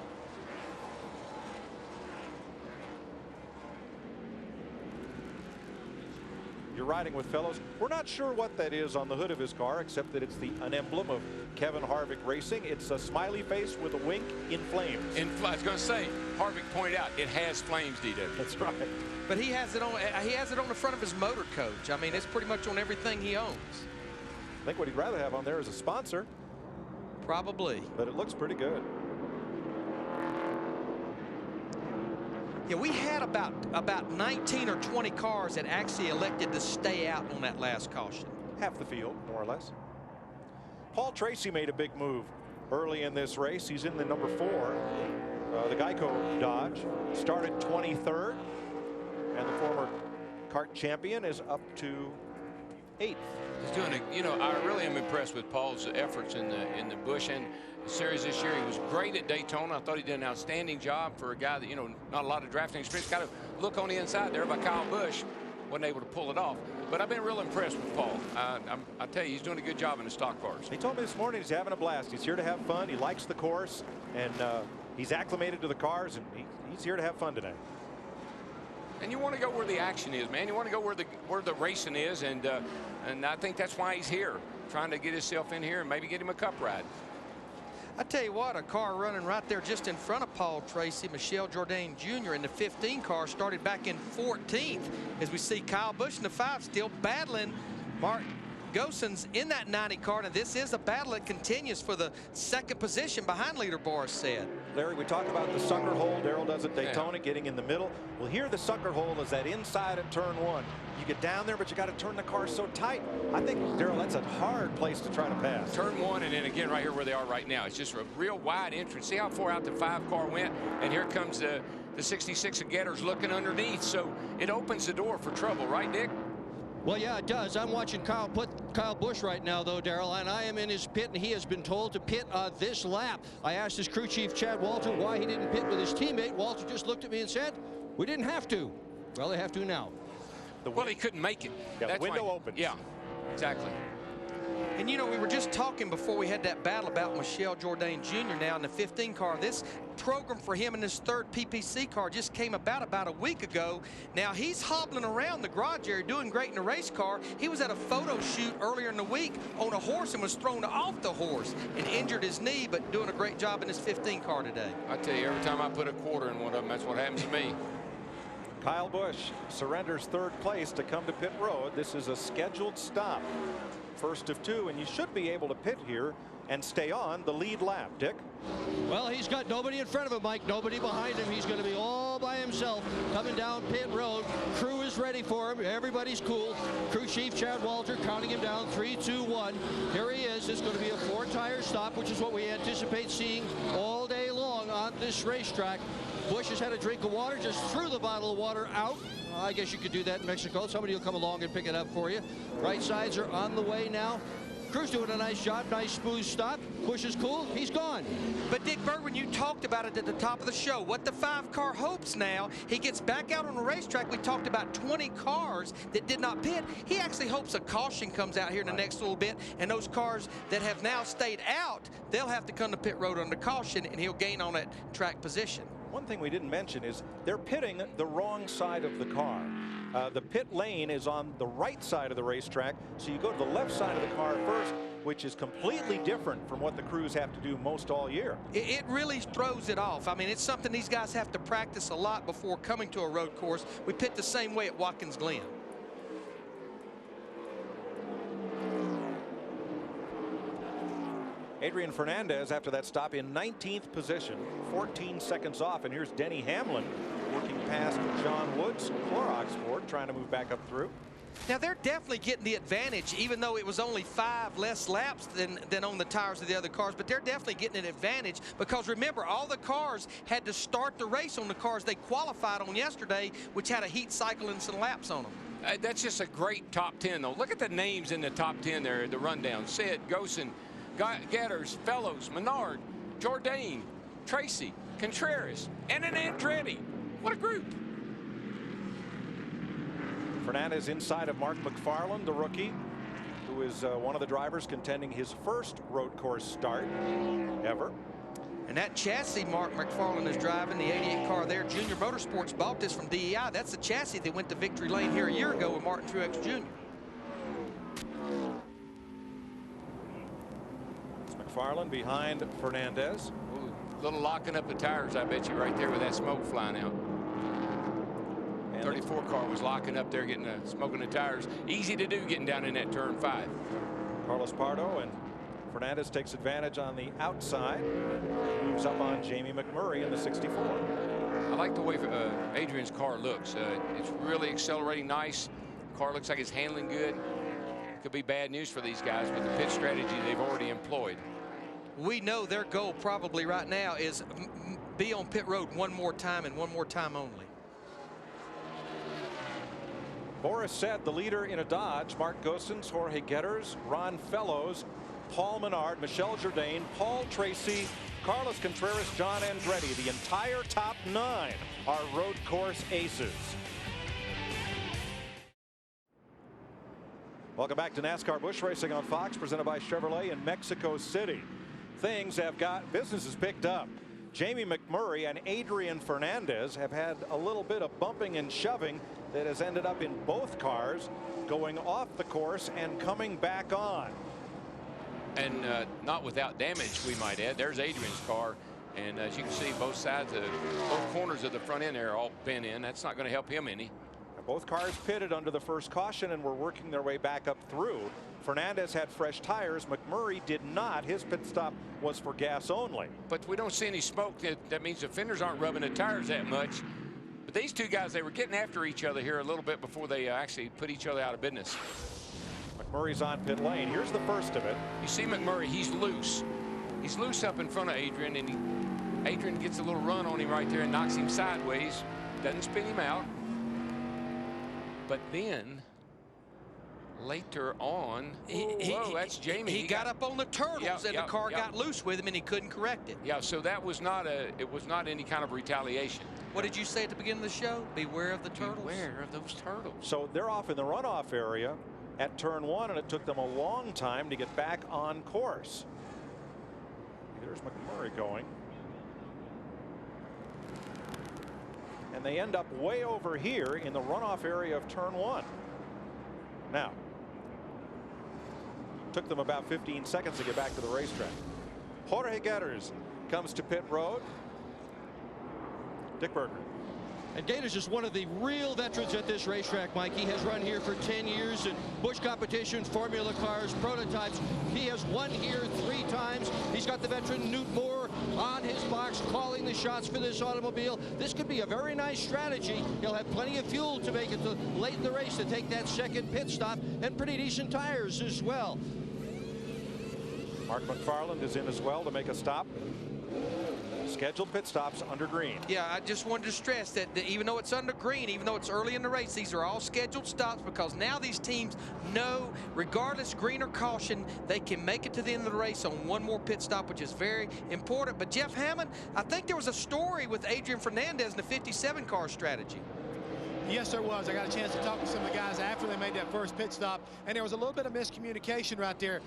You're riding with Fellows. We're not sure what that is on the hood of his car, except that it's an emblem of Kevin Harvick Racing. It's a smiley face with a wink in flames. I was going to say, Harvick pointed out it has flames, DW. That's right. But he has it on. He has it on the front of his motor coach. I mean, it's pretty much on everything he owns. I think what he'd rather have on there is a sponsor. Probably. But it looks pretty good. Yeah, we had about 19 or 20 cars that actually elected to stay out on that last caution. Half the field, more or less. Paul Tracy made a big move early in this race. He's in the number 4, the Geico Dodge. Started 23rd, and the former kart champion is up to 8th. He's doing it. You know, I really am impressed with Paul's efforts in the Busch and the series this year. He was great at Daytona. I thought he did an outstanding job for a guy that, you know, not a lot of drafting experience. Got to look on the inside there by Kyle Busch. Wasn't able to pull it off. But I've been real impressed with Paul. I tell you, he's doing a good job in the stock cars. He told me this morning he's having a blast. He's here to have fun. He likes the course, and he's acclimated to the cars, and he's here to have fun today. And you want to go where the action is, man. You want to go where the racing is, and I think that's why he's here, trying to get himself in here and maybe get him a cup ride. I tell you what, a car running right there just in front of Paul Tracy, Michel Jourdain Jr. in the 15 car started back in 14th, as we see Kyle Busch in the 5 still battling Mark Goosen's in that 90 car. And this is a battle that continues for the 2nd position behind leader Boris Said. Larry, we talk about the sucker hole Darrell does at Daytona, getting in the middle. Well, here the sucker hole is that inside at turn 1. You get down there, but you got to turn the car so tight. I think, Darrell, that's a hard place to try to pass. Turn 1, and then again right here where they are right now. It's just a real wide entrance. See how far out the 5 car went? And here comes the 66 of Getters looking underneath. So it opens the door for trouble, right, Dick? Well, yeah, it does. I'm watching Kyle Busch right now, though, Darrell, and I am in his pit, and he has been told to pit this lap. I asked his crew chief, Chad Walter, why he didn't pit with his teammate. Walter just looked at me and said, we didn't have to. Well, they have to now. Well, he couldn't make it. Yeah, the window opens. Yeah, exactly. And, you know, we were just talking before we had that battle about Michel Jourdain Jr. now in the 15 car. This program for him in his 3rd PPC car just came about a week ago. Now he's hobbling around the garage area doing great in the race car. He was at a photo shoot earlier in the week on a horse and was thrown off the horse and injured his knee, but doing a great job in his 15 car today. I tell you, every time I put a quarter in one of them, that's what happens to me. Kyle Busch surrenders 3rd place to come to pit road. This is a scheduled stop. First of 2, and you should be able to pit here and stay on the lead lap. Dick? Well, he's got nobody in front of him, Mike, nobody behind him. He's going to be all by himself coming down pit road. Crew is ready for him. Everybody's cool. Crew chief Chad Walter counting him down. 3, 2, 1. Here he is. It's going to be a 4-tire stop, which is what we anticipate seeing all day long on this racetrack. Busch has had a drink of water, just threw the bottle of water out. I guess you could do that in Mexico. Somebody will come along and pick it up for you. Right sides are on the way now. Crew's doing a nice job, nice smooth stop. Busch is cool, he's gone. But Dick Bergman, you talked about it at the top of the show. What the 5-car hopes now, he gets back out on the racetrack. We talked about 20 cars that did not pit. He actually hopes a caution comes out here in the next little bit, and those cars that have now stayed out, they'll have to come to pit road under caution, and he'll gain on that track position. One thing we didn't mention is they're pitting the wrong side of the car. The pit lane is on the right side of the racetrack, so you go to the left side of the car first, which is completely different from what the crews have to do most all year. It really throws it off. I mean, it's something these guys have to practice a lot before coming to a road course. We pit the same way at Watkins Glen. Adrian Fernandez, after that stop, in 19th position, 14 seconds off. And here's Denny Hamlin working past John Woods, Clorox Ford, trying to move back up through. Now, they're definitely getting the advantage, even though it was only 5 less laps than on the tires of the other cars. But they're definitely getting an advantage because, remember, all the cars had to start the race on the cars they qualified on yesterday, which had a heat cycle and some laps on them. That's just a great top 10, though. Look at the names in the top 10 there, the rundown. Sid, Gosen, Getters, Fellows, Menard, Jourdain, Tracy, Contreras, and an Andretti. What a group. Fernandez inside of Mark McFarland, the rookie, who is one of the drivers contending his first road course start ever. And that chassis Mark McFarland is driving, the 88 car there, Junior Motorsports bought this from DEI. That's the chassis that went to Victory Lane here a year ago with Martin Truex Jr. McFarland behind Fernandez. Ooh, little locking up the tires, I bet you, right there with that smoke flying out. And 34 car was locking up there, getting smoking the tires. Easy to do getting down in that turn 5. Carlos Pardo, and Fernandez takes advantage on the outside. Moves up on Jamie McMurray in the 64. I like the way Adrian's car looks. It's really accelerating nice. Car looks like it's handling good. Could be bad news for these guys with the pit strategy they've already employed. We know their goal probably right now is be on pit road one more time and one more time only. Boris said the leader in a Dodge, Mark Gosens, Jorge Getters, Ron Fellows, Paul Menard, Michelle Jourdain, Paul Tracy, Carlos Contreras, John Andretti. The entire top 9 are road course aces. Welcome back to NASCAR Busch Racing on Fox, presented by Chevrolet in Mexico City. Business has picked up. Jamie McMurray and Adrian Fernandez have had a little bit of bumping and shoving that has ended up in both cars going off the course and coming back on. And not without damage, we might add. There's Adrian's car. And as you can see, both corners of the front end there are all bent in. That's not going to help him any. Both cars pitted under the first caution and were working their way back up through. Fernandez had fresh tires. McMurray did not. His pit stop was for gas only. But we don't see any smoke. That means the fenders aren't rubbing the tires that much. But these two guys, they were getting after each other here a little bit before they actually put each other out of business. McMurray's on pit lane. Here's the first of it. You see McMurray, he's loose. He's loose up in front of Adrian, and Adrian gets a little run on him right there and knocks him sideways. Doesn't spin him out. But then later on, that's Jamie. He got up on the turtles, and the car got loose with him, and he couldn't correct it. Yeah, so that was not any kind of retaliation. What did you say at the beginning of the show? Beware of the turtles. Beware of those turtles. So they're off in the runoff area at turn 1, and it took them a long time to get back on course. There's McMurray going. And they end up way over here in the runoff area of turn 1. Now, took them about 15 seconds to get back to the racetrack. Jorge Getters comes to pit road. Dick Berger. And Gator's just one of the real veterans at this racetrack, Mike. He has run here for 10 years in Busch competitions, Formula cars, prototypes. He has won here 3 times. He's got the veteran Newt Moore on his box calling the shots for this automobile. This could be a very nice strategy. He'll have plenty of fuel to make it to late in the race to take that second pit stop, and pretty decent tires as well. Mark McFarland is in as well to make a stop. Scheduled pit stops under green. Yeah, I just wanted to stress that even though it's under green, even though it's early in the race, these are all scheduled stops, because now these teams know, regardless green or caution, they can make it to the end of the race on one more pit stop, which is very important. But Jeff Hammond, I think there was a story with Adrian Fernandez in the 57 car strategy. Yes, there was. I got a chance to talk to some of the guys after they made that first pit stop, and there was a little bit of miscommunication right there.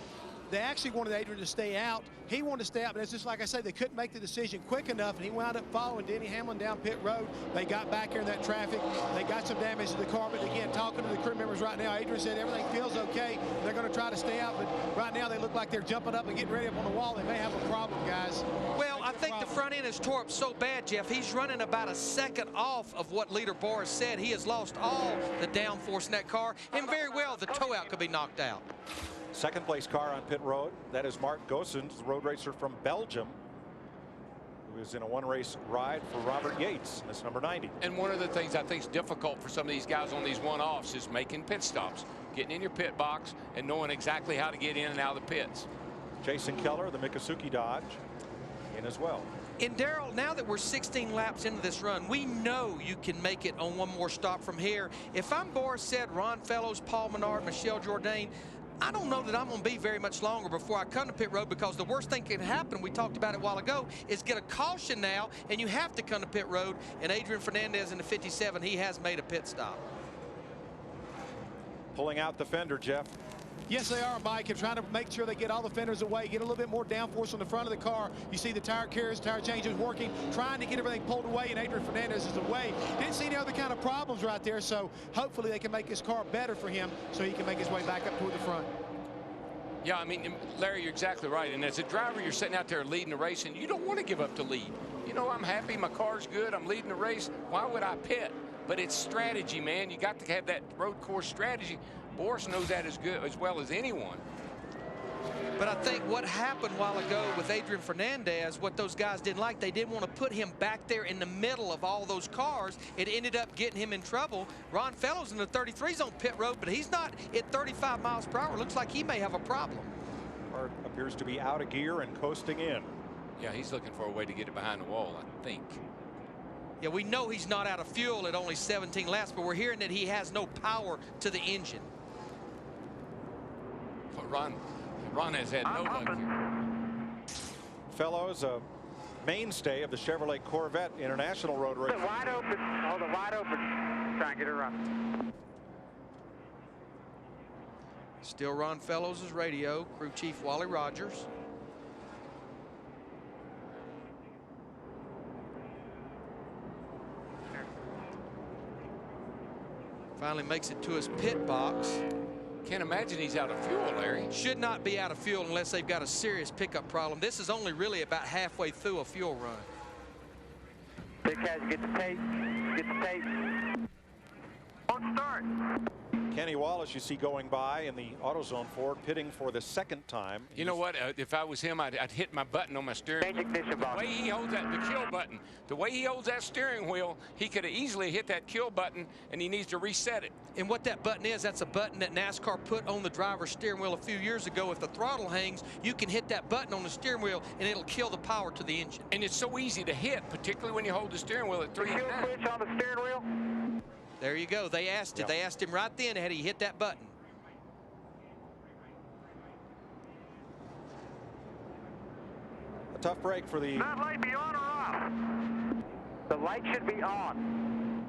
They actually wanted Adrian to stay out. He wanted to stay out, but it's just like I say, they couldn't make the decision quick enough, and he wound up following Denny Hamlin down pit road. They got back here in that traffic. They got some damage to the car, but again, talking to the crew members right now, Adrian said everything feels okay. They're going to try to stay out, but right now they look like they're jumping up and getting ready up on the wall. They may have a problem, guys. Well, I think the front end is tore up so bad, Jeff. He's running about a second off of what leader Boris said. He has lost all the downforce in that car, and very well the tow out could be knocked out. Second place car on pit road. That is Mark Goossens, the road racer from Belgium, who is in a one-race ride for Robert Yates. That's number 90. And one of the things I think is difficult for some of these guys on these one-offs is making pit stops, getting in your pit box and knowing exactly how to get in and out of the pits. Jason Keller, the Mikosuki Dodge, in as well. And Darrell, now that we're 16 laps into this run, we know you can make it on one more stop from here. If I'm Boris Said, Ron Fellows, Paul Menard, Michelle Jourdain, I don't know that I'm going to be very much longer before I come to pit road, because the worst thing can happen, we talked about it a while ago, is get a caution now, and you have to come to pit road. And Adrian Fernandez in the 57, he has made a pit stop. Pulling out the fender, Jeff. Yes, they are, Mike, and trying to make sure they get all the fenders away, get a little bit more downforce on the front of the car. You see the tire carriers, tire changes working, trying to get everything pulled away, and Adrian Fernandez is away. Didn't see any other kind of problems right there, so hopefully they can make this car better for him so he can make his way back up toward the front. Yeah, I mean, Larry, you're exactly right. And as a driver, you're sitting out there leading the race, and you don't want to give up the lead. You know, I'm happy, my car's good, I'm leading the race. Why would I pit? But it's strategy, man. You got to have that road course strategy. Boris knows that as well as anyone. But I think what happened a while ago with Adrian Fernandez, what those guys didn't like, they didn't want to put him back there in the middle of all those cars. It ended up getting him in trouble. Ron Fellows in the 33's on pit road, but he's not at 35 miles per hour. Looks like he may have a problem. Car appears to be out of gear and coasting in. Yeah, he's looking for a way to get it behind the wall, I think. Yeah, we know he's not out of fuel at only 17 laps, but we're hearing that he has no power to the engine. But Ron has had no luck here. Fellows, a mainstay of the Chevrolet Corvette International Road Race. Wide open. Hold it wide open. Try and get it around. Still Ron Fellows' radio, crew chief Wally Rogers. Finally makes it to his pit box. Can't imagine he's out of fuel, Larry. Should not be out of fuel unless they've got a serious pickup problem. This is only really about halfway through a fuel run. Big guys, get the tape. Get the tape. On start. Kenny Wallace, you see going by in the AutoZone Ford, pitting for the second time. You know what? If I was him, I'd hit my button on my steering wheel. The way he holds that, the kill button, the way he holds that steering wheel, he could have easily hit that kill button, and he needs to reset it. And what that button is, that's a button that NASCAR put on the driver's steering wheel a few years ago. If the throttle hangs, you can hit that button on the steering wheel, and it'll kill the power to the engine. And it's so easy to hit, particularly when you hold the steering wheel at 3 and 9. Switch on the steering wheel. There you go. They asked it. They asked him right then, had he hit that button. A tough break for the... That light be on or off? The light should be on.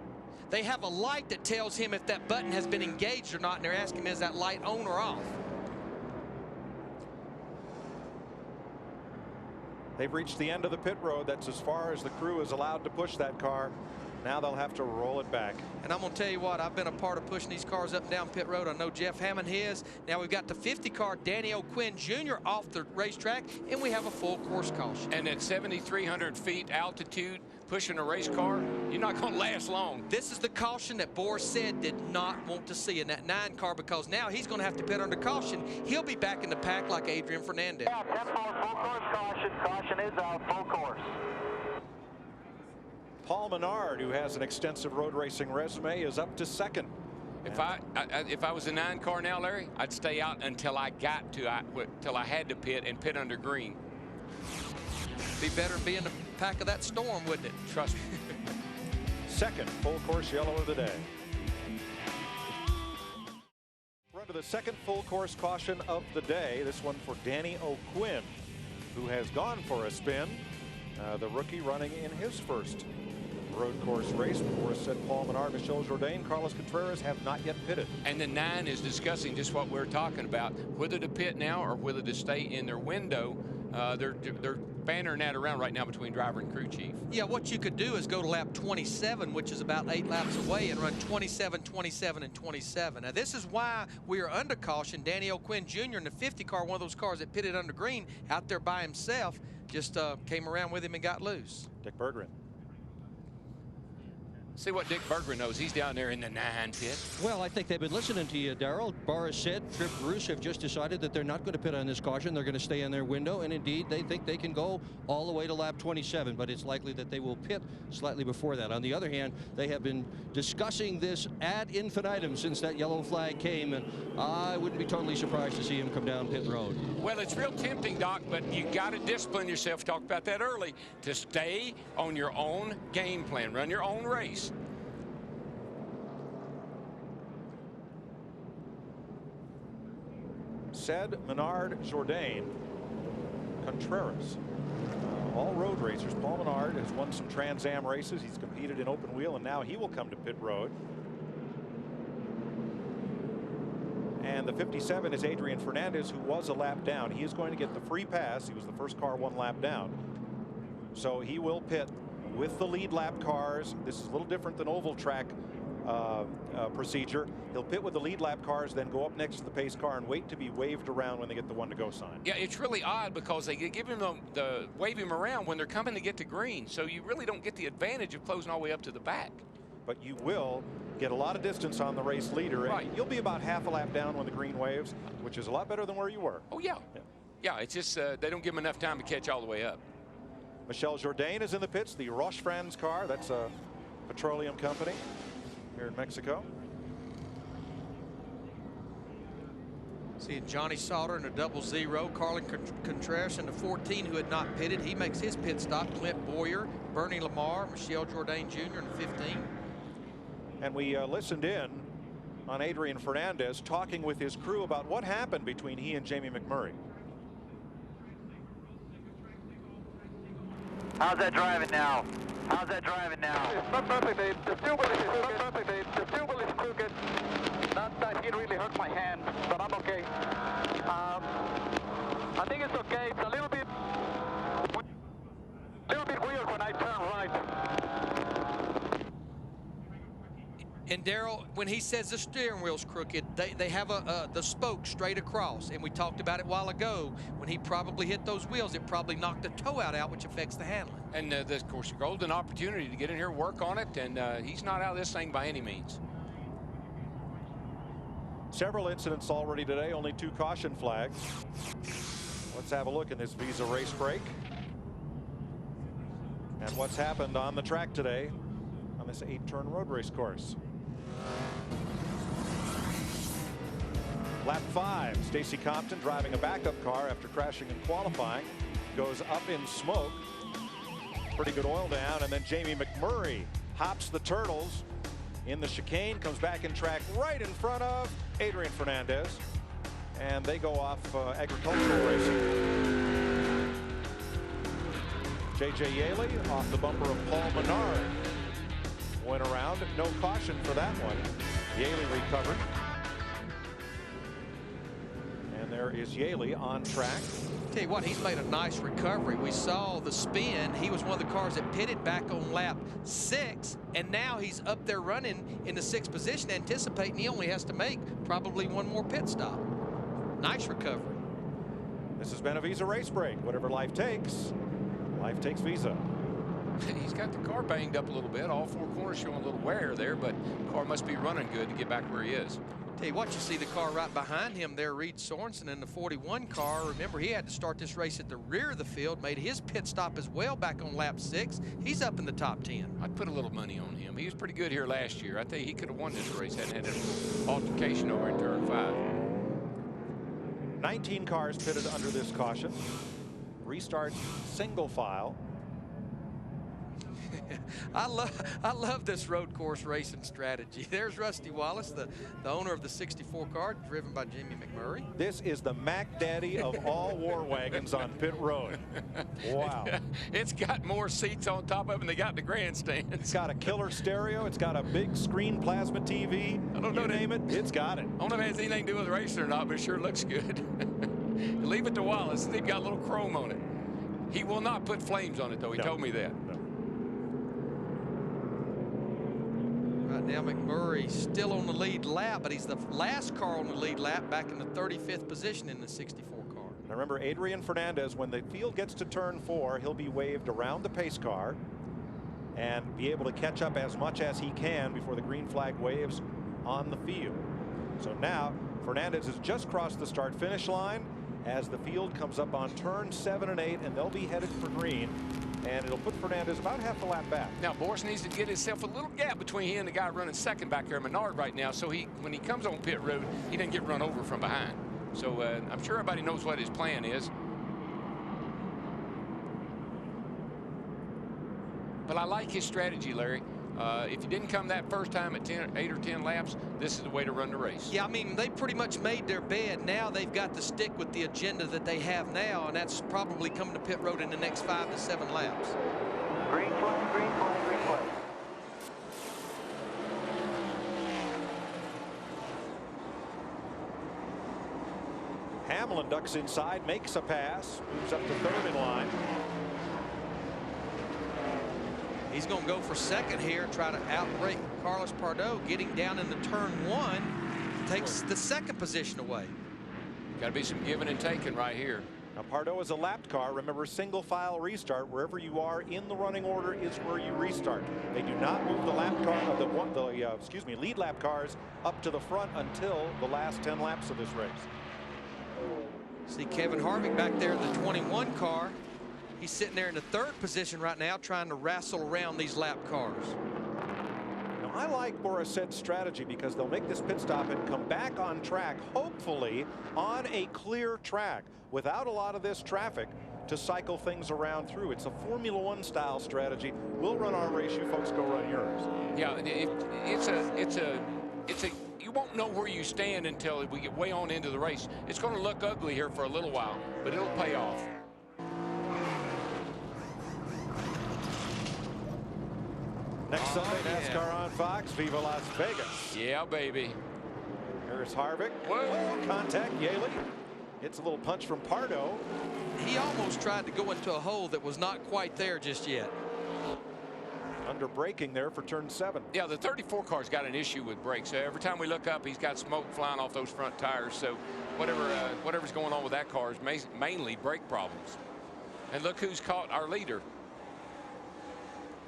They have a light that tells him if that button has been engaged or not, and they're asking him, is that light on or off? They've reached the end of the pit road. That's as far as the crew is allowed to push that car. Now they'll have to roll it back. And I'm going to tell you what, I've been a part of pushing these cars up and down pit road. I know Jeff Hammond is. Now we've got the 50 car, Danny O'Quinn Jr. off the racetrack, and we have a full course caution. And at 7,300 feet altitude, pushing a race car, you're not going to last long. This is the caution that Boris said did not want to see in that 9 car, because now he's going to have to pit under caution. He'll be back in the pack like Adrian Fernandez. Yeah, 10-4, full course caution. Caution is out, full course. Paul Menard, who has an extensive road racing resume, is up to second. If I was a 9 car now, Larry, I'd stay out until I got to, till I had to pit and pit under green. Be better than be in the pack of that storm, wouldn't it? Trust me. Second full course yellow of the day. We're under the second full course caution of the day. This one for Danny O'Quinn, who has gone for a spin. The rookie running in his first road course race. Before said Paul Menard, Michel Jourdain, Carlos Contreras have not yet pitted. And the 9 is discussing just what we're talking about, whether to pit now or whether to stay in their window. They're bantering that around right now between driver and crew chief. Yeah, what you could do is go to lap 27, which is about 8 laps away, and run 27, 27, and 27. Now, this is why we are under caution. Danny O'Quinn Jr. in the 50 car, one of those cars that pitted under green, out there by himself, just came around with him and got loose. Dick Berggren. See what Dick Berggren knows. He's down there in the 9 pit. Well, I think they've been listening to you, Darrell. Boris said Tripp Bruce have just decided that they're not going to pit on this caution. They're going to stay in their window, and indeed, they think they can go all the way to lap 27, but it's likely that they will pit slightly before that. On the other hand, they have been discussing this ad infinitum since that yellow flag came, and I wouldn't be totally surprised to see him come down pit road. Well, it's real tempting, Doc, but you got to discipline yourself. Talked about that early, to stay on your own game plan, run your own race. Said Menard, Jourdain, Contreras. All road racers. Paul Menard has won some Trans Am races. He's competed in open wheel, and now he will come to pit road. And the 57 is Adrian Fernandez, who was a lap down. He is going to get the free pass. He was the first car 1 lap down. So he will pit with the lead lap cars. This is a little different than oval track procedure. He'll pit with the lead lap cars, then go up next to the pace car and wait to be waved around when they get the 1 to go sign. Yeah, it's really odd because they give him the wave him around when they're coming to get to green. So you really don't get the advantage of closing all the way up to the back. But you will get a lot of distance on the race leader. Right. And you'll be about half a lap down when the green waves, which is a lot better than where you were. Oh, yeah. Yeah, it's just they don't give him enough time to catch all the way up. Michel Jourdain is in the pits, the Roche-Franz car. That's a petroleum company here in Mexico. See Johnny Sauter in a 00, Carlin Contreras in the 14, who had not pitted. He makes his pit stop. Clint Boyer, Bernie Lamar, Michel Jourdain Jr. in the 15. And we listened in on Adrian Fernandez talking with his crew about what happened between he and Jamie McMurray. How's that driving now? How's that driving now? It's not perfect, Dave. The fuel wheel is not perfect, Dave. The fuel wheel is crooked. That did really hurt my hand, but I'm okay. I think it's okay. It's a little bit weird when I turn right. And Darrell, when he says the steering wheel's crooked, they have the spoke straight across. And we talked about it a while ago. When he probably hit those wheels, it probably knocked the toe out, which affects the handling. And of course, a golden opportunity to get in here and work on it. And he's not out of this thing by any means. Several incidents already today, only 2 caution flags. Let's have a look in this Visa race break. And what's happened on the track today on this 8-turn road race course. Lap 5, Stacy Compton driving a backup car after crashing in qualifying, goes up in smoke. Pretty good oil down, and then Jamie McMurray hops the turtles in the chicane, comes back in track right in front of Adrian Fernandez, and they go off agricultural racing. J.J. Yaley off the bumper of Paul Menard. Went around, no caution for that one. Yaley recovered. And there is Yaley on track. Tell you what, he's made a nice recovery. We saw the spin. He was one of the cars that pitted back on lap 6, and now he's up there running in the 6th position, anticipating he only has to make probably one more pit stop. Nice recovery. This has been a Visa Race Break. Whatever life takes Visa. He's got the car banged up a little bit. All 4 corners showing a little wear there, but the car must be running good to get back where he is. Tell you what, you see the car right behind him there, Reed Sorensen in the 41 car. Remember, he had to start this race at the rear of the field, made his pit stop as well back on lap 6. He's up in the top 10. I'd put a little money on him. He was pretty good here last year. I think he could have won this race, hadn't had an altercation over in turn 5. 19 cars pitted under this caution. Restart single file. I love this road course racing strategy. There's Rusty Wallace, the owner of the 64 car, driven by Jimmy McMurray. This is the Mac Daddy of all war wagons on pit road. Wow. It's got more seats on top of it than they got in the grandstand. It's got a killer stereo. It's got a big screen plasma TV. I don't know, you name it, it's got it. I don't know if it has anything to do with racing or not, but it sure looks good. Leave it to Wallace. They've got a little chrome on it. He will not put flames on it, though. He told me that. No. Right now, McMurray still on the lead lap, but he's the last car on the lead lap, back in the 35th position in the 64 car. Now remember, Adrian Fernandez, when the field gets to turn 4, he'll be waved around the pace car and be able to catch up as much as he can before the green flag waves on the field. So now Fernandez has just crossed the start-finish line as the field comes up on turn 7 and 8, and they'll be headed for green. And it'll put Fernandez about half a lap back. Now, Boris needs to get himself a little gap between he and the guy running second back there, Menard, right now, so when he comes on pit road, he doesn't get run over from behind. So I'm sure everybody knows what his plan is. But I like his strategy, Larry. If you didn't come that first time at 8 or 10 laps, this is the way to run the race. Yeah, I mean, they pretty much made their bed. Now they've got to stick with the agenda that they have now, and that's probably coming to pit road in the next 5 to 7 laps. Green flag, green flag, green flag. Hamlin ducks inside, makes a pass, moves up to 3rd in line. He's going to go for second here, try to outbrake Carlos Pardo, getting down into turn 1, takes the 2nd position away. Got to be some giving and taking right here. Now Pardo is a lapped car. Remember, single file restart. Wherever you are in the running order is where you restart. They do not move the lap car of the lead lap cars up to the front until the last 10 laps of this race. See Kevin Harvick back there in the 21 car. He's sitting there in the 3rd position right now, trying to wrestle around these lap cars. Now, I like Borisset's strategy because they'll make this pit stop and come back on track, hopefully on a clear track without a lot of this traffic to cycle things around through. It's a Formula One style strategy. We'll run our race, you folks go run yours. Yeah, you won't know where you stand until we get way on into the race. It's going to look ugly here for a little while, but it'll pay off. Next Sunday, NASCAR on Fox, Viva Las Vegas. Yeah, baby. Here's Harvick. Whoa, contact, Yaley. It's a little punch from Pardo. He almost tried to go into a hole that was not quite there just yet. Under braking there for turn 7. Yeah, the 34 car's got an issue with brakes. Every time we look up, he's got smoke flying off those front tires. So whatever's going on with that car is mainly brake problems. And look who's caught our leader.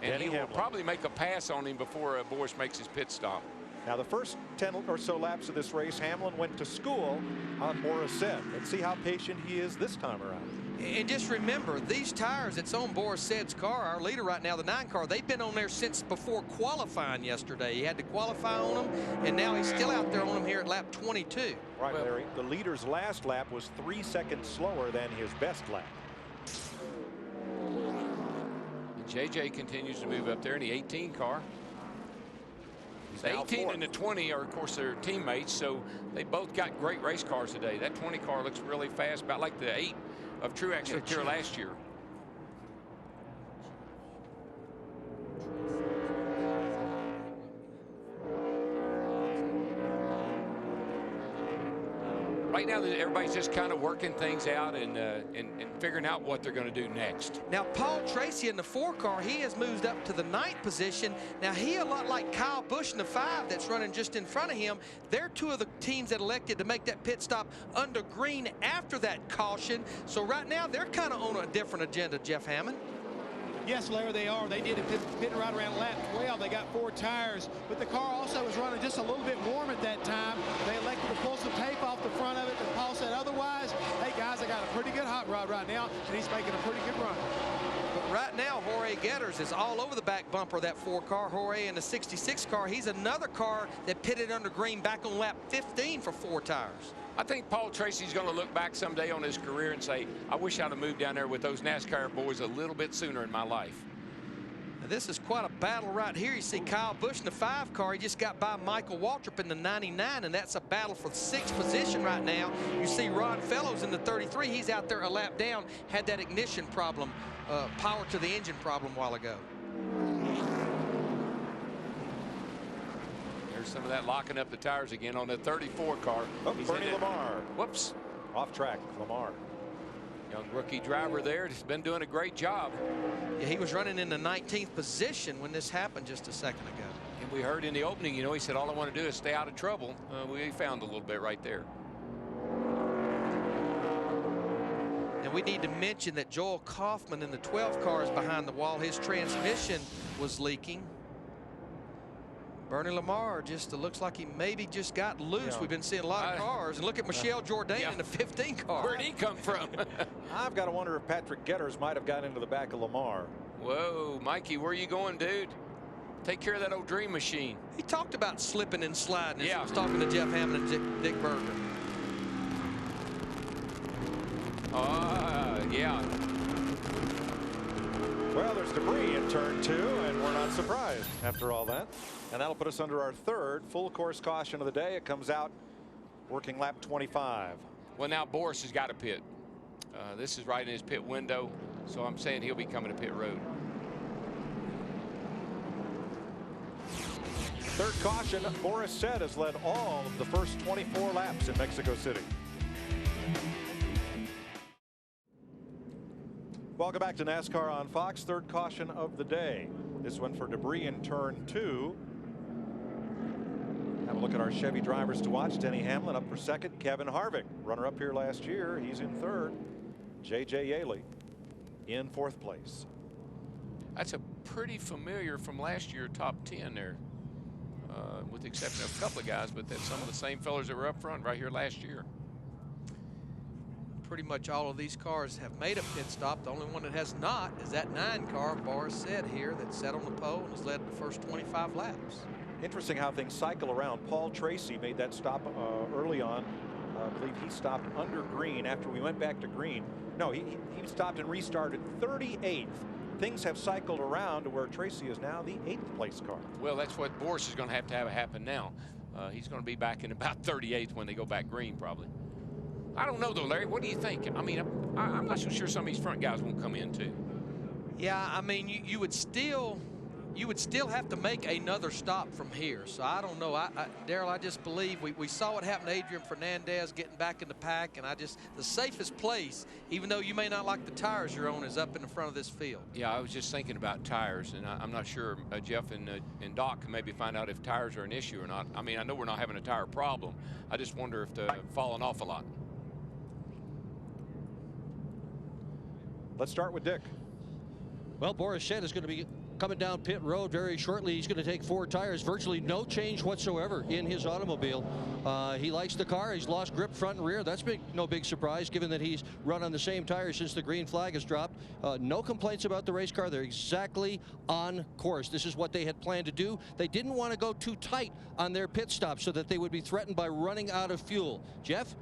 And he will probably make a pass on him before Boris makes his pit stop. Now, the first 10 or so laps of this race, Hamlin went to school on Borisset. Let's see how patient he is this time around. And just remember, these tires that's on Borisset's car, our leader right now, the 9 car, they've been on there since before qualifying yesterday. He had to qualify on them, and now he's still out there on them here at lap 22. Right, Larry. The leader's last lap was 3 seconds slower than his best lap. JJ continues to move up there in the 18 car. The 18 and the 20 are, of course, their teammates, so they both got great race cars today. That 20 car looks really fast, about like the 8 of Truex looked here last year. right now everybody's just kind of working things out and figuring out what they're going to do next. Now, Paul Tracy in the 4 car, he has moved up to the 9th position. Now, he, a lot like Kyle Busch in the 5 that's running just in front of him, they're 2 of the teams that elected to make that pit stop under green after that caution. So right now, they're kind of on a different agenda, Jeff Hammond. Yes, Larry, they are. They did it pitting right around lap 12. They got 4 tires, but the car also was running just a little bit warm at that time. They elected to pull some tape off the front of it, and Paul said otherwise. Hey, guys, I got a pretty good hot rod right now, and he's making a pretty good run. But right now, Jorge Getters is all over the back bumper of that 4 car. Jorge in the 66 car, he's another car that pitted under green back on lap 15 for 4 tires. I think Paul Tracy's going to look back someday on his career and say, I wish I'd have moved down there with those NASCAR boys a little bit sooner in my life. Now, this is quite a battle right here. You see Kyle Busch in the 5 car. He just got by Michael Waltrip in the 99, and that's a battle for the 6th position right now. You see Ron Fellows in the 33. He's out there a lap down, had that ignition problem, power to the engine problem a while ago. Some of that locking up the tires again on the 34 car. Oh, Bernie Lamar. Whoops. Off track, Lamar. Young rookie driver there. Has been doing a great job. Yeah, he was running in the 19th position when this happened just a second ago. And we heard in the opening, you know, he said, all I want to do is stay out of trouble. We found a little bit right there. And we need to mention that Joel Kaufman in the 12 car is behind the wall. His transmission was leaking. Bernie Lamar just looks like he maybe just got loose. Yeah. We've been seeing a lot of cars. And look at Michelle Jourdain in the 15 car. Where'd he come from? I've got to wonder if Patrick Getters might have got into the back of Lamar. Whoa, Mikey, where are you going, dude? Take care of that old dream machine. He talked about slipping and sliding as he was talking to Jeff Hammond and Dick Berger. Yeah. Well, there's debris in turn 2, and we're not surprised after all that. And that'll put us under our 3rd full course caution of the day. It comes out working lap 25. Well, now Boris has got to pit. This is right in his pit window, so I'm saying he'll be coming to pit road. 3rd caution, Boris Said has led all of the first 24 laps in Mexico City. Welcome back to NASCAR on Fox. 3rd caution of the day. This one for debris in turn 2. Have a look at our Chevy drivers to watch. Denny Hamlin up for 2nd. Kevin Harvick, runner up here last year. He's in 3rd. J.J. Yaley in 4th place. That's a pretty familiar from last year top 10 there, with the exception of a couple of guys, but that's some of the same fellas that were up front right here last year. Pretty much all of these cars have made a pit stop. The only one that has not is that 9 car, Boris Said here, that sat on the pole and has led the first 25 laps. Interesting how things cycle around. Paul Tracy made that stop early on. I believe he stopped under green after we went back to green. No, he stopped and restarted 38th. Things have cycled around to where Tracy is now the 8th place car. Well, that's what Boris is going to have happen now. He's going to be back in about 38th when they go back green, probably. I don't know, though, Larry. What do you think? I mean, I'm not so sure some of these front guys won't come in, too. Yeah, I mean, you would still have to make another stop from here. So I don't know. Darrell, I just believe we saw what happened to Adrian Fernandez getting back in the pack, and the safest place, even though you may not like the tires you're on, is up in the front of this field. Yeah, I was just thinking about tires, and I'm not sure Jeff and Doc can maybe find out if tires are an issue or not. I mean, I know we're not having a tire problem. I just wonder if they're falling off a lot. Let's start with Dick. Well, Boris Said is going to be coming down pit road very shortly. He's going to take 4 tires, virtually no change whatsoever in his automobile. He likes the car. He's lost grip front and rear. That's no big surprise, given that he's run on the same tires since the green flag has dropped. No complaints about the race car. They're exactly on course. This is what they had planned to do. They didn't want to go too tight on their pit stop so that they would be threatened by running out of fuel. Jeff?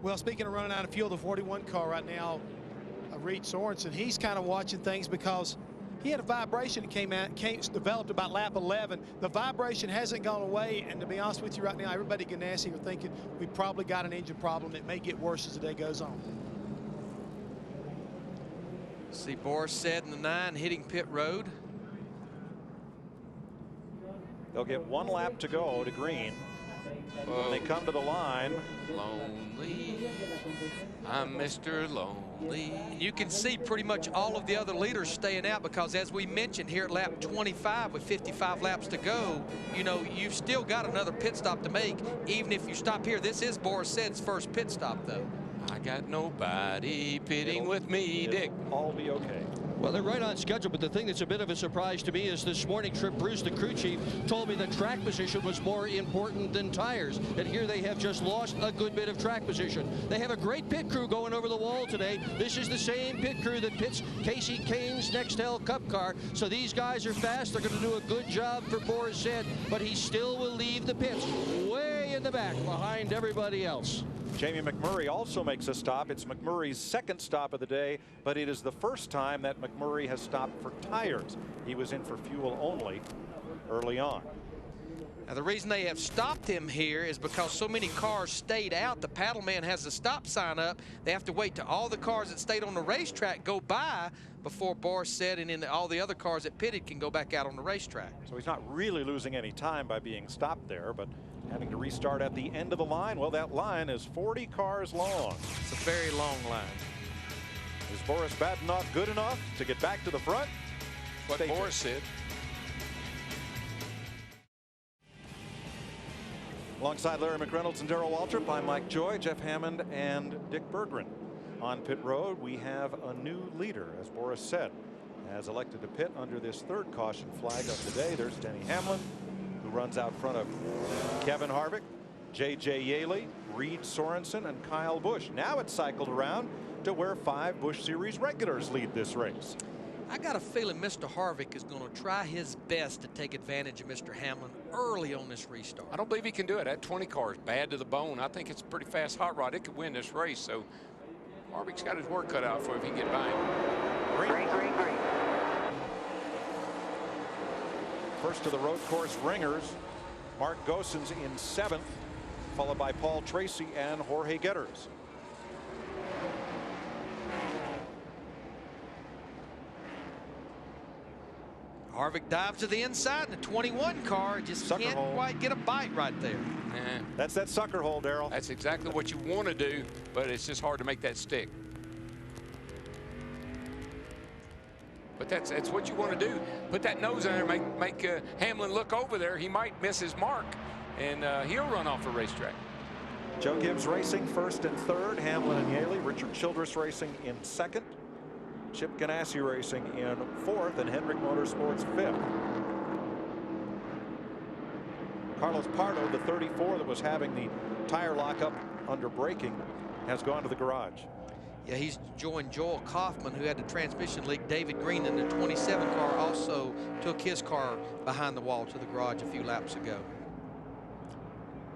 Well, speaking of running out of fuel, the 41 car right now, Reed Sorensen, he's kind of watching things because he had a vibration that developed about lap 11. The vibration hasn't gone away, and to be honest with you right now, everybody at Ganassi are thinking we probably got an engine problem that may get worse as the day goes on. See Boris Said in the 9 hitting pit road. They'll get 1 lap to go to green. When they come to the line. Lonely. I'm Mr. Lonely. And you can see pretty much all of the other leaders staying out because, as we mentioned, here at lap 25 with 55 laps to go, you know, you've still got another pit stop to make, even if you stop here. This is Boris Said's first pit stop, though. I got nobody pitting with me, Dick. All be okay. Well, they're right on schedule, but the thing that's a bit of a surprise to me is this morning Trip Bruce, the crew chief, told me that track position was more important than tires. And here they have just lost a good bit of track position. They have a great pit crew going over the wall today. This is the same pit crew that pits Casey Kane's Nextel Cup car. So these guys are fast. They're going to do a good job for Boris Said, but he still will leave the pits way in the back behind everybody else. Jamie McMurray also makes a stop. It's McMurray's second stop of the day, but it is the first time that McMurray has stopped for tires. He was in for fuel only early on. Now, the reason they have stopped him here is because so many cars stayed out. The paddle man has the stop sign up. They have to wait till all the cars that stayed on the racetrack go by before Boris Said and all the other cars that pitted can go back out on the racetrack. So he's not really losing any time by being stopped there, but having to restart at the end of the line. Well, that line is 40 cars long. It's a very long line. Is Boris Badenoch good enough to get back to the front? What Boris said. Alongside Larry McReynolds and Darrell Waltrip, I'm Mike Joy, Jeff Hammond, and Dick Berggren. On pit road, we have a new leader, as Boris Said, has elected to pit under this third caution flag of the day. There's Denny Hamlin, who runs out front of Kevin Harvick, J.J. Yaley, Reed Sorensen, and Kyle Busch. Now it's cycled around to where 5 Busch Series regulars lead this race. I got a feeling Mr. Harvick is going to try his best to take advantage of Mr. Hamlin early on this restart. I don't believe he can do it. That 20 car is bad to the bone. I think it's a pretty fast hot rod. It could win this race. So Harvick's got his work cut out for him if he can get by him. Green. First to the road course ringers, Mark Gosens in 7th, followed by Paul Tracy and Jorge Getters. Harvick dives to the inside in the 21 car. Just can't quite get a bite right there. That's that sucker hole, Darrell. That's exactly what you want to do, but it's just hard to make that stick. But that's what you want to do. Put that nose in there, make Hamlin look over there. He might miss his mark, and he'll run off the racetrack. Joe Gibbs Racing 1st and 3rd, Hamlin and Yaley. Richard Childress Racing in 2nd. Chip Ganassi Racing in 4th, and Hendrick Motorsports 5th. Carlos Pardo, the 34 that was having the tire lockup under braking, has gone to the garage. Yeah, he's joined Joel Kaufman, who had the transmission leak. David Green in the 27 car also took his car behind the wall to the garage a few laps ago.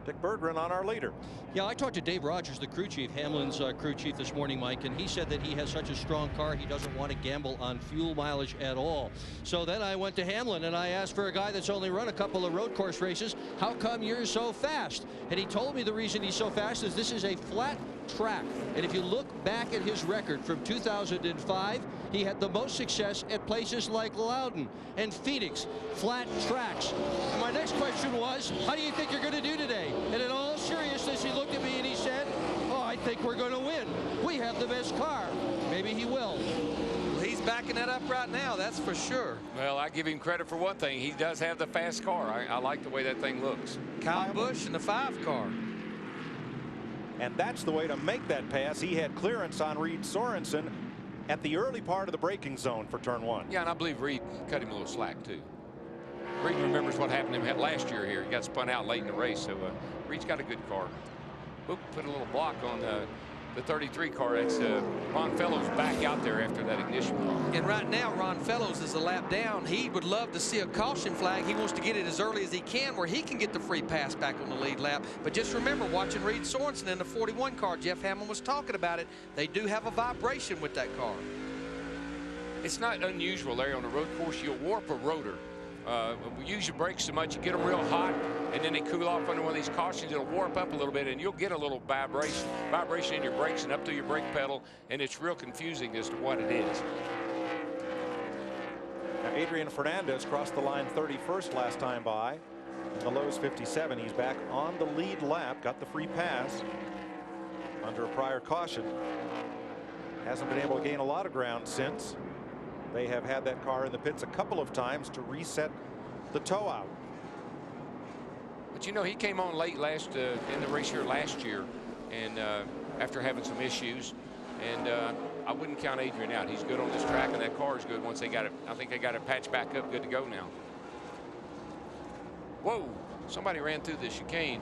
Dick Berggren on our leader. Yeah, I talked to Dave Rogers, the crew chief, Hamlin's crew chief this morning, Mike, and he said that he has such a strong car he doesn't want to gamble on fuel mileage at all. So then I went to Hamlin and I asked for a guy that's only run a couple of road course races, how come you're so fast? And he told me the reason he's so fast is this is a flat track. And if you look back at his record from 2005, he had the most success at places like Loudon and Phoenix, flat tracks. And my next question was, how do you think you're going to do today? And in all seriousness, he looked at me and he said, oh, I think we're going to win. We have the best car. Maybe he will. Well, he's backing that up right now, that's for sure. Well, I give him credit for one thing. He does have the fast car. I like the way that thing looks. Kyle Busch in the 5 car. And that's the way to make that pass. He had clearance on Reed Sorensen at the early part of the braking zone for turn 1. Yeah, and I believe Reed cut him a little slack, too. Reed remembers what happened to him last year here. He got spun out late in the race, so Reed's got a good car. We'll put a little block on the 33 car. That's Ron Fellows back out there after that ignition block. And right now, Ron Fellows is a lap down. He would love to see a caution flag. He wants to get it as early as he can where he can get the free pass back on the lead lap. But just remember, watching Reed Sorensen in the 41 car, Jeff Hammond was talking about it, they do have a vibration with that car. It's not unusual, Larry, on a road course. You'll warp a rotor. We use your brakes so much, you get them real hot, and then they cool off under one of these cautions. It'll warp up a little bit, and you'll get a little vibration in your brakes and up through your brake pedal, and it's real confusing as to what it is. Now, Adrian Fernandez crossed the line 31st last time by. in the lows 57. He's back on the lead lap, got the free pass under a prior caution. Hasn't been able to gain a lot of ground since. They have had that car in the pits a couple of times to reset the tow out. But you know, he came on late in the race here last year, and after having some issues, and I wouldn't count Adrian out. He's good on this track, and that car is good once they got it. I think they got it patched back up, good to go now. Whoa! Somebody ran through the chicane.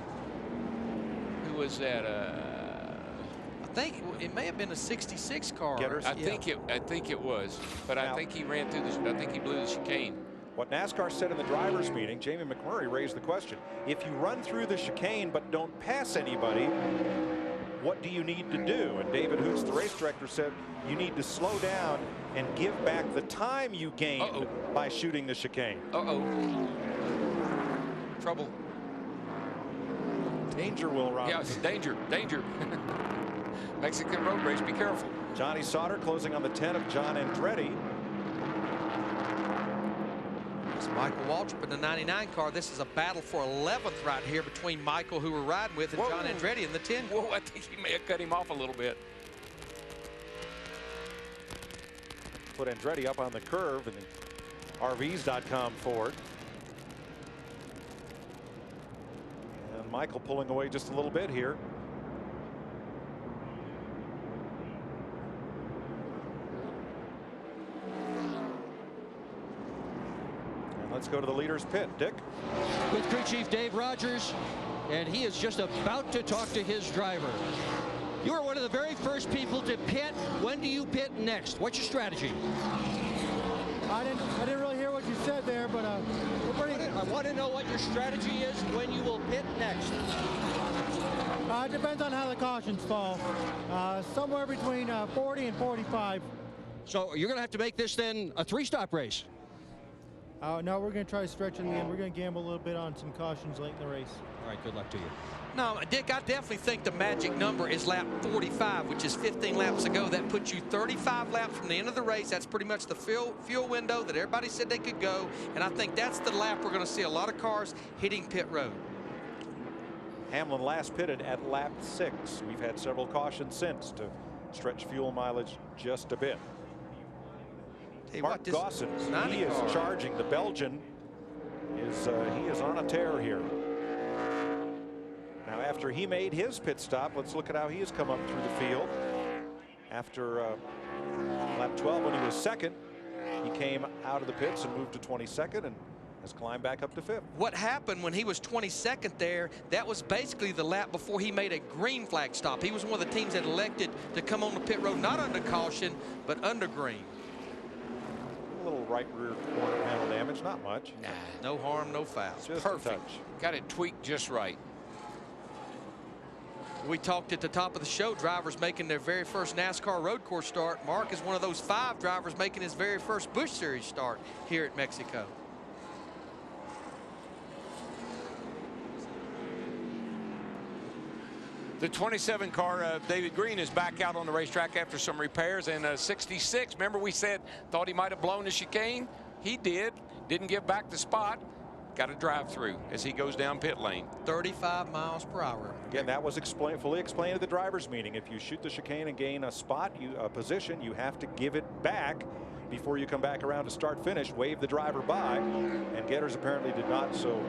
Who was that? I think it may have been a 66 car. I think it was, but now, I think he ran through this. I think he blew the chicane. What NASCAR said in the drivers' meeting, Jamie McMurray raised the question: if you run through the chicane but don't pass anybody, what do you need to do? And David Hoots, the race director, said you need to slow down and give back the time you gained by shooting the chicane. Trouble. Danger, Will Robinson. Yes, danger, danger. Mexican road race, be careful. Johnny Sauter closing on the 10 of John Andretti. It's Michael Waltrip in the 99 car. This is a battle for 11th right here between Michael, who we're riding with, and John Andretti in the 10. Whoa, I think he may have cut him off a little bit. Put Andretti up on the curve in the RVs.com Ford. And Michael pulling away just a little bit here. Let's go to the leader's pit. Dick? With crew chief Dave Rogers, and he is just about to talk to his driver. You are one of the very first people to pit. When do you pit next? What's your strategy? I didn't really hear what you said there, but we're pretty. I want to know what your strategy is when you will pit next. It depends on how the cautions fall. Somewhere between 40 and 45. So you're going to have to make this then a 3-stop race. No, we're going to try to stretch it again. We're going to gamble a little bit on some cautions late in the race. All right, good luck to you. No, Dick, I definitely think the magic number is lap 45, which is 15 laps ago. That puts you 35 laps from the end of the race. That's pretty much the fuel window that everybody said they could go. And I think that's the lap we're going to see a lot of cars hitting pit road. Hamlin last pitted at lap 6. We've had several cautions since to stretch fuel mileage just a bit. Mark Gosson, he is charging. The Belgian is he is on a tear here. Now, after he made his pit stop, let's look at how he has come up through the field. After lap 12, when he was second, he came out of the pits and moved to 22nd and has climbed back up to 5th. What happened when he was 22nd there, that was basically the lap before he made a green flag stop. He was one of the teams that elected to come on the pit road, not under caution, but under green. A little right rear corner panel damage, not much. Nah, no harm, no foul. Just perfect. Got it tweaked just right. We talked at the top of the show, drivers making their very first NASCAR road course start. Mark is one of those 5 drivers making his very first Busch Series start here at Mexico. The 27 car, David Green, is back out on the racetrack after some repairs. And 66, remember we said, thought he might have blown the chicane? He did. Didn't give back the spot. Got a drive through as he goes down pit lane. 35 miles per hour. Again, that was fully explained at the drivers' meeting. If you shoot the chicane and gain a spot, a position, you have to give it back before you come back around to start finish. Wave the driver by, and Getters apparently did not, so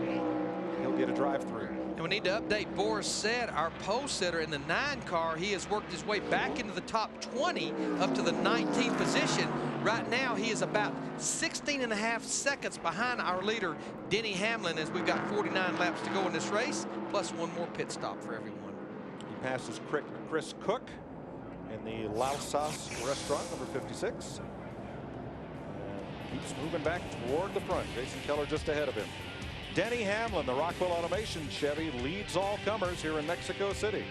he'll get a drive through. And we need to update Boris Said, our pole sitter in the 9 car. He has worked his way back into the top 20 up to the 19th position. Right now, he is about 16.5 seconds behind our leader, Denny Hamlin, as we've got 49 laps to go in this race, plus 1 more pit stop for everyone. He passes Chris Cook in the Lausas restaurant, number 56. And keeps moving back toward the front. Jason Keller just ahead of him. Denny Hamlin, the Rockwell Automation Chevy, leads all comers here in Mexico City.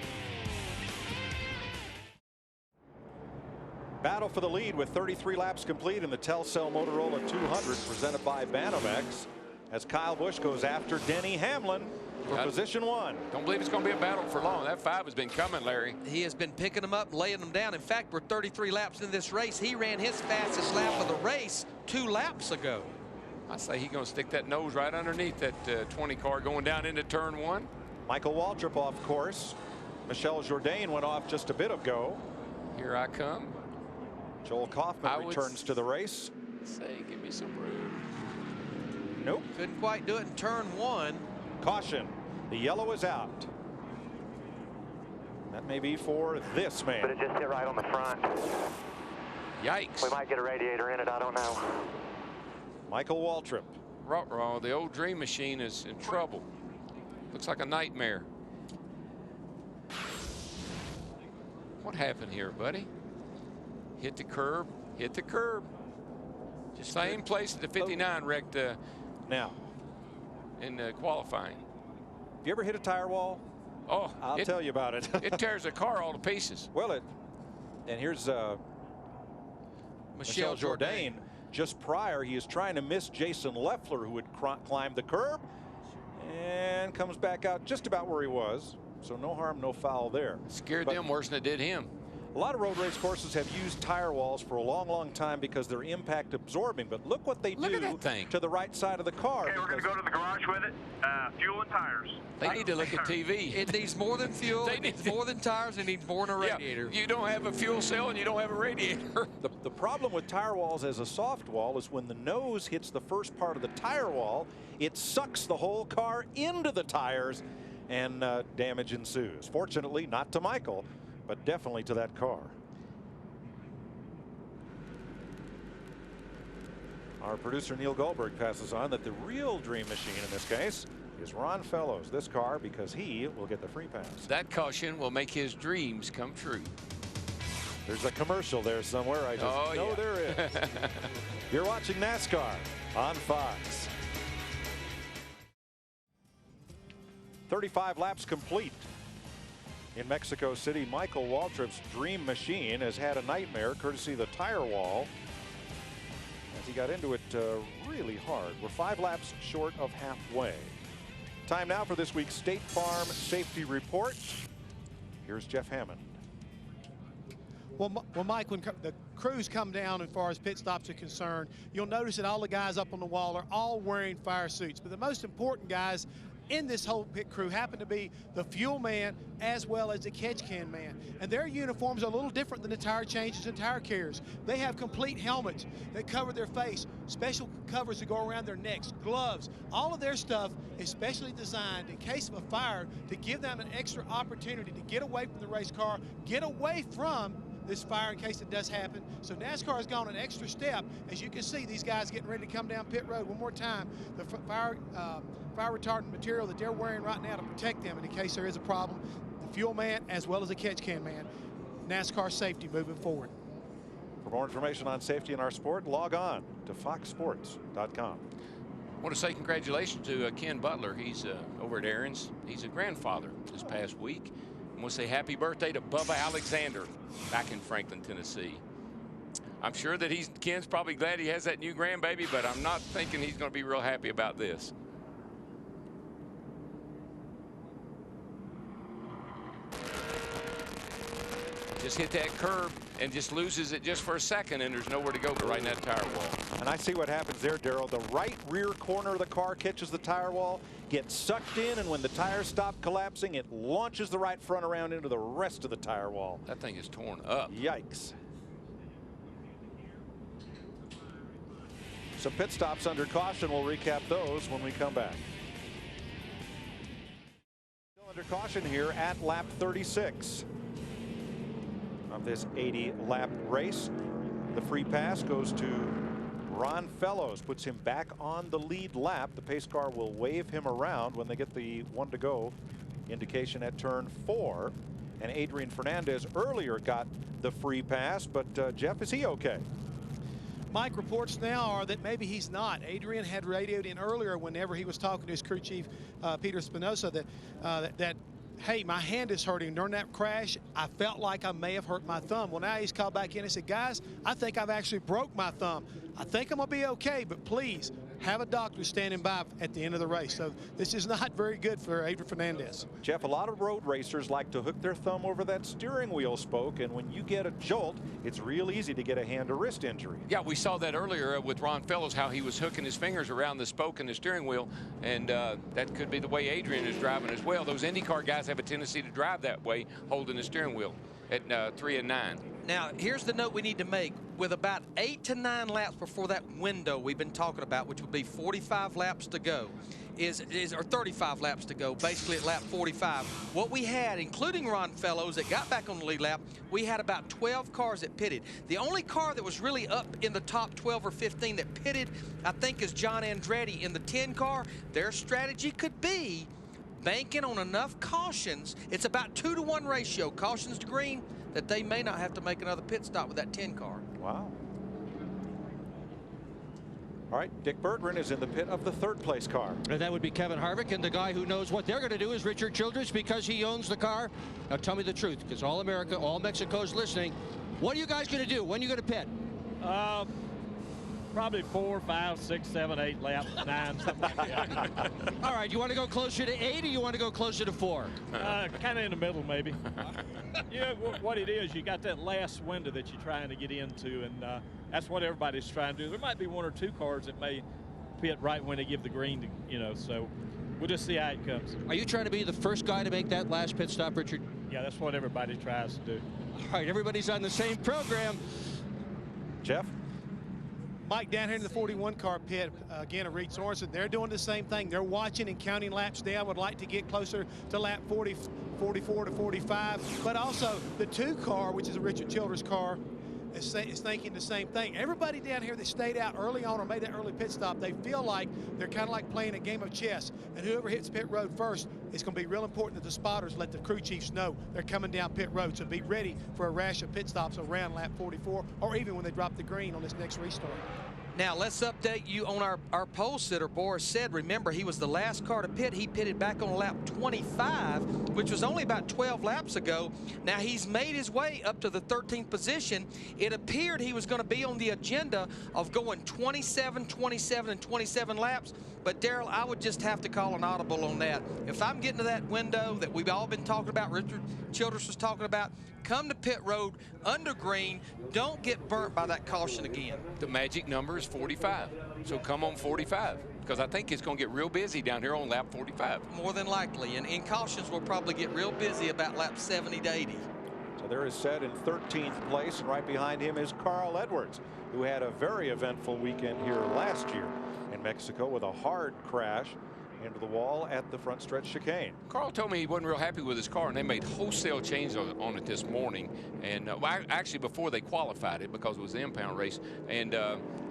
Battle for the lead with 33 laps complete in the Telcel-Motorola 200 presented by Banamex as Kyle Busch goes after Denny Hamlin for position 1. Don't believe it's going to be a battle for long. That 5 has been coming, Larry. He has been picking them up, laying them down. In fact, we're 33 laps into this race. He ran his fastest lap of the race 2 laps ago. I say he's going to stick that nose right underneath that 20 car going down into turn 1. Michael Waltrip off course. Michel Jourdain went off just a bit ago. Here I come. Joel Kaufman returns to the race. Say, give me some room. Nope. Couldn't quite do it in turn 1. Caution. The yellow is out. That may be for this man. But it just hit right on the front. Yikes. We might get a radiator in it, I don't know. Michael Waltrip. Ruh-roh, the old Dream Machine is in trouble. Looks like a nightmare. What happened here, buddy? Hit the curb, hit the curb. Just same place that the 59 wrecked now in qualifying. Have you ever hit a tire wall? Oh, I'll tell you about it. It tears a car all to pieces. Well, and here's Michel Jourdain. Just prior, he is trying to miss Jason Leffler, who had climbed the curb and comes back out just about where he was. So no harm, no foul there. Scared them worse than it did him. A lot of road race courses have used tire walls for a long time because they're impact absorbing. But look what they do to the right side of the car. Okay, we're going to go to the garage with it. Fuel and tires. They need to look at TV. It needs more than fuel. It needs more than tires. It needs more than a radiator. You don't have a fuel cell and you don't have a radiator. The problem with tire walls as a soft wall is when the nose hits the first part of the tire wall, it sucks the whole car into the tires and damage ensues. Fortunately, not to Michael, but definitely to that car. Our producer Neil Goldberg passes on that the real Dream Machine in this case is Ron Fellows, this car, because he will get the free pass. That caution will make his dreams come true. There's a commercial there somewhere. I just know there is. You're watching NASCAR on Fox. 35 laps complete. In Mexico City, Michael Waltrip's Dream Machine has had a nightmare courtesy of the tire wall as he got into it really hard. We're 5 laps short of halfway. Time now for this week's State Farm Safety Report. Here's Jeff Hammond. Well, Mike, when the crews come down as far as pit stops are concerned, you'll notice that all the guys up on the wall are all wearing fire suits. But the most important guys in this whole pit crew happen to be the fuel man as well as the catch can man. And their uniforms are a little different than the tire changes and tire carriers. They have complete helmets that cover their face, special covers that go around their necks, gloves. All of their stuff is specially designed in case of a fire to give them an extra opportunity to get away from the race car, get away from this fire in case it does happen. So NASCAR has gone an extra step. As you can see, these guys getting ready to come down pit road one more time. The fire retardant material that they're wearing right now to protect them in case there is a problem. The fuel man as well as the catch can man. NASCAR safety moving forward. For more information on safety in our sport, log on to foxsports.com. I want to say congratulations to Ken Butler. He's over at Aaron's. He's a grandfather this past week. I want to say happy birthday to Bubba Alexander back in Franklin, Tennessee. I'm sure that Ken's probably glad he has that new grandbaby, but I'm not thinking he's going to be real happy about this. Just hit that curb and just loses it just for a second, and there's nowhere to go but right in that tire wall. And I see what happens there, Darrell. The right rear corner of the car catches the tire wall, gets sucked in, and when the tires stop collapsing, it launches the right front around into the rest of the tire wall. That thing is torn up. Yikes. So pit stops under caution. We'll recap those when we come back. Still under caution here at lap 36 of this 80-lap race. The free pass goes to Ron Fellows, puts him back on the lead lap. The pace car will wave him around when they get the 1 to go indication at turn 4. And Adrian Fernandez earlier got the free pass, but Jeff, is he okay? Mike, reports now are that maybe he's not. Adrian had radioed in earlier whenever he was talking to his crew chief, Peter Spinoza, that hey, my hand is hurting. During that crash, I felt like I may have hurt my thumb. Well, now he's called back in and said, guys, I think I've actually broke my thumb. I think I'm going to be okay, but please have a doctor standing by at the end of the race. So this is not very good for Adrian Fernandez. Jeff, a lot of road racers like to hook their thumb over that steering wheel spoke, and when you get a jolt, it's real easy to get a hand or wrist injury. Yeah, we saw that earlier with Ron Fellows, how he was hooking his fingers around the spoke and the steering wheel, and that could be the way Adrian is driving as well. Those IndyCar guys have a tendency to drive that way, holding the steering wheel at 3 and 9. Now, here's the note we need to make. With about 8 to 9 laps before that window we've been talking about, which would be 45 laps to go, or 35 laps to go, basically at lap 45. What we had, including Ron Fellows that got back on the lead lap, we had about 12 cars that pitted. The only car that was really up in the top 12 or 15 that pitted, I think, is John Andretti in the 10 car. Their strategy could be banking on enough cautions. It's about 2-to-1 ratio, cautions to green, that they may not have to make another pit stop with that 10 car. Wow. All right, Dick Berggren is in the pit of the third place car. And that would be Kevin Harvick, and the guy who knows what they're going to do is Richard Childress, because he owns the car. Now tell me the truth, because all America, all Mexico's listening. What are you guys going to do? When are you going to pit? Probably 4, 5, 6, 7, 8 laps, 9, something like that. All right, you want to go closer to 8 or you want to go closer to 4? Kind of in the middle, maybe. Yeah, what it is, you got that last window that you're trying to get into, and that's what everybody's trying to do. There might be 1 or 2 cars that may pit right when they give the green, so we'll just see how it comes. Are you trying to be the first guy to make that last pit stop, Richard? Yeah, that's what everybody tries to do. All right, everybody's on the same program. Jeff? Mike, down here in the 41 car pit, again, of Reed Sorensen, they're doing the same thing. They're watching and counting laps down. Would like to get closer to lap 40, 44 to 45. But also the 2 car, which is a Richard Childress car, is thinking the same thing. Everybody down here that stayed out early on or made that early pit stop, they feel like they're kind of like playing a game of chess. And whoever hits pit road first, it's going to be real important that the spotters let the crew chiefs know they're coming down pit road. So be ready for a rash of pit stops around lap 44 or even when they drop the green on this next restart. Now, let's update you on our pole sitter, Boris Said. Remember, he was the last car to pit. He pitted back on lap 25, which was only about 12 laps ago. Now, he's made his way up to the 13th position. It appeared he was going to be on the agenda of going 27, 27, and 27 laps. But, Darrell, I would just have to call an audible on that. If I'm getting to that window that we've all been talking about, Richard Childress was talking about, come to pit road under green. Don't get burnt by that caution again. The magic number is 45. So come on 45, because I think it's going to get real busy down here on lap 45. More than likely. And cautions will probably get real busy about lap 70 to 80. So there is Said in 13th place, and right behind him is Carl Edwards, who had a very eventful weekend here last year in Mexico with a hard crash into the wall at the front stretch chicane. Carl told me he wasn't real happy with his car, and they made wholesale changes on it this morning. And actually before they qualified it, because it was the impound race, and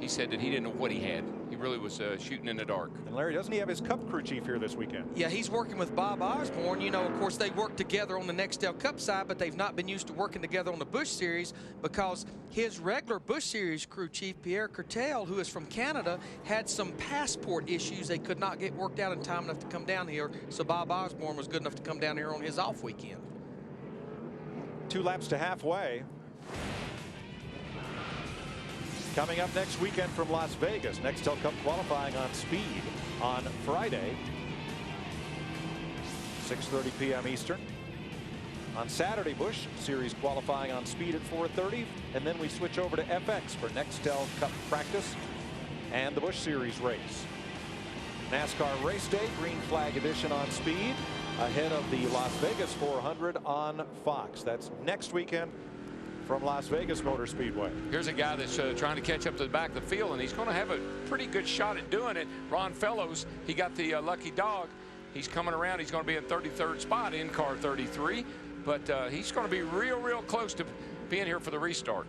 he said that he didn't know what he had. He really was shooting in the dark. And Larry, doesn't he have his Cup crew chief here this weekend? Yeah, he's working with Bob Osborne. You know, of course, they work together on the Nextel Cup side, but they've not been used to working together on the Busch Series because his regular Busch Series crew chief, Pierre Curtel, who is from Canada, had some passport issues. They could not get worked out in time enough to come down here, so Bob Osborne was good enough to come down here on his off weekend. 2 laps to halfway. Coming up next weekend from Las Vegas, Nextel Cup qualifying on speed on Friday, 6:30 p.m. Eastern. On Saturday, Busch Series qualifying on speed at 4:30, and then we switch over to FX for Nextel Cup practice and the Busch Series race. NASCAR race day, green flag edition on speed, ahead of the Las Vegas 400 on Fox. That's next weekend from Las Vegas Motor Speedway. Here's a guy that's trying to catch up to the back of the field, and he's going to have a pretty good shot at doing it. Ron Fellows, he got the lucky dog. He's coming around. He's going to be in 33rd spot in car 33, but he's going to be real close to being here for the restart.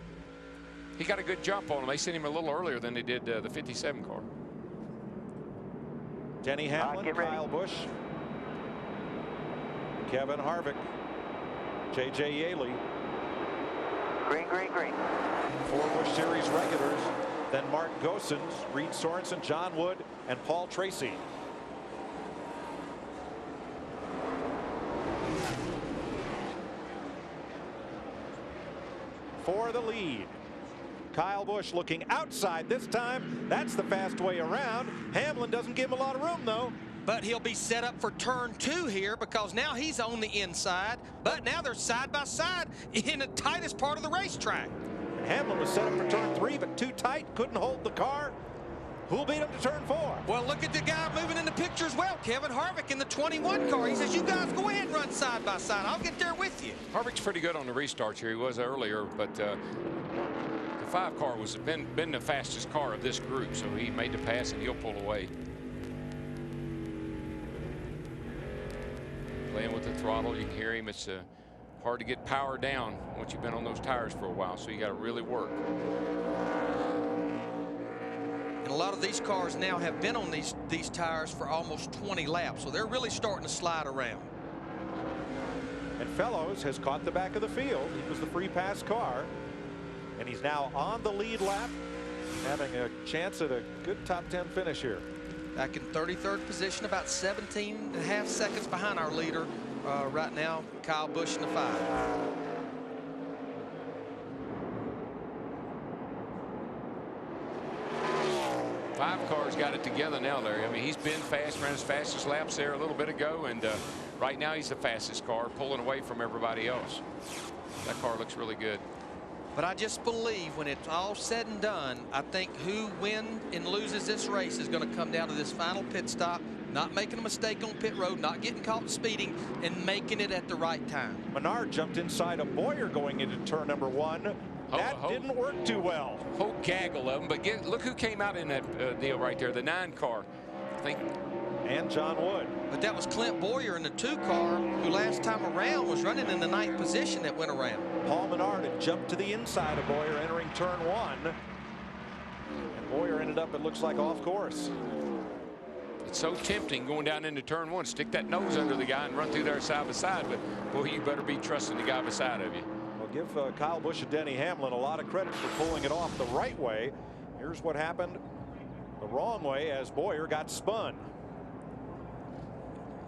He got a good jump on him. They sent him a little earlier than they did the 57 car. Denny Hamlin, Kyle Busch, Kevin Harvick, J.J. Yaley. Green, green, green. 4 Busch Series regulars, then Mark Gosens, Reed Sorensen, John Wood, and Paul Tracy. For the lead, Kyle Busch looking outside this time. That's the fast way around. Hamlin doesn't give him a lot of room, though. But he'll be set up for turn 2 here because now he's on the inside. But now they're side by side in the tightest part of the racetrack. And Hamlin was set up for turn 3, but too tight, couldn't hold the car. Who'll beat him to turn 4? Well, look at the guy moving in the picture as well, Kevin Harvick in the 21 car. He says, you guys go ahead and run side by side. I'll get there with you. Harvick's pretty good on the restarts here. He was earlier, but the 5 car was been the fastest car of this group, so he made the pass and he'll pull away. Playing with the throttle, you can hear him. It's hard to get power down once you've been on those tires for a while, so you got to really work. And a lot of these cars now have been on these tires for almost 20 laps, so they're really starting to slide around. And Fellows has caught the back of the field. He was the free pass car, and he's now on the lead lap, having a chance at a good top 10 finish here. Back in 33rd position, about 17.5 seconds behind our leader right now, Kyle Busch in the 5. Five cars got it together now, Larry. I mean, he's been fast, ran his fastest laps there a little bit ago, and right now he's the fastest car, pulling away from everybody else. That car looks really good. But I just believe when it's all said and done, I think who wins and loses this race is going to come down to this final pit stop, not making a mistake on pit road, not getting caught speeding, and making it at the right time. Menard jumped inside of Boyer going into turn number 1. That didn't work too well. Whole gaggle of them, but look who came out in that deal right there, the 9 car. I think. And John Wood. But that was Clint Boyer in the 2 car, who last time around was running in the 9th position that went around. Paul Menard had jumped to the inside of Boyer entering turn 1. And Boyer ended up, it looks like, off course. It's so tempting going down into turn 1. Stick that nose under the guy and run through there side by side, but boy, you better be trusting the guy beside of you. Well, give Kyle Busch and Denny Hamlin a lot of credit for pulling it off the right way. Here's what happened the wrong way as Boyer got spun.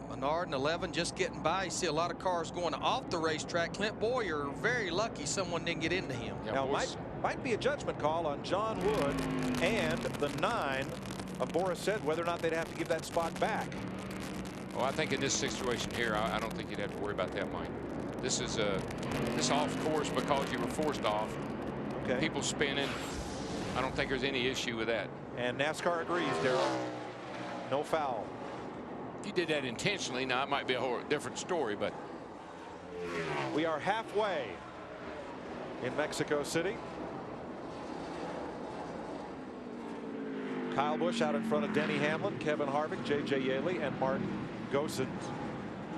Menard and 11 just getting by. You see a lot of cars going off the racetrack. Clint Boyer, very lucky someone didn't get into him. Yeah, now, might be a judgment call on John Wood and the 9 of Boris said whether or not they'd have to give that spot back. Oh, I think in this situation here, I don't think you'd have to worry about that, Mike. This is this off course because you were forced off. Okay. People spinning. I don't think there's any issue with that. And NASCAR agrees, Darrell. No foul. If you did that intentionally, now it might be a whole different story, but we are halfway in Mexico City. Kyle Busch out in front of Denny Hamlin, Kevin Harvick, J.J. Yaley, and Martin Gosens.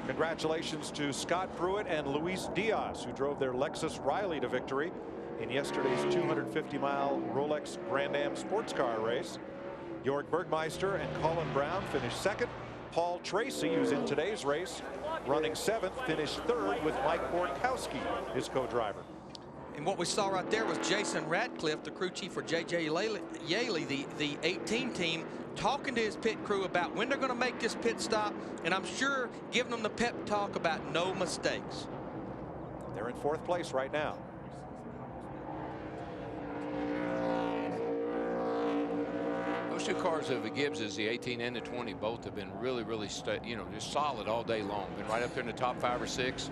Congratulations to Scott Pruitt and Luis Diaz, who drove their Lexus Riley to victory in yesterday's 250-mile Rolex Grand Am sports car race. Jorg Bergmeister and Colin Brown finished second. Paul Tracy, who's in today's race, running 7th, finished 3rd with Mike Borkowski, his co-driver. And what we saw right there was Jason Ratcliffe, the crew chief for J.J. Yaley, the 18 team, talking to his pit crew about when they're going to make this pit stop, and I'm sure giving them the pep talk about no mistakes. They're in 4th place right now. Those 2 cars of the Gibbses, the 18 and the 20, both have been really just solid all day long. Been right up there in the top 5 or 6.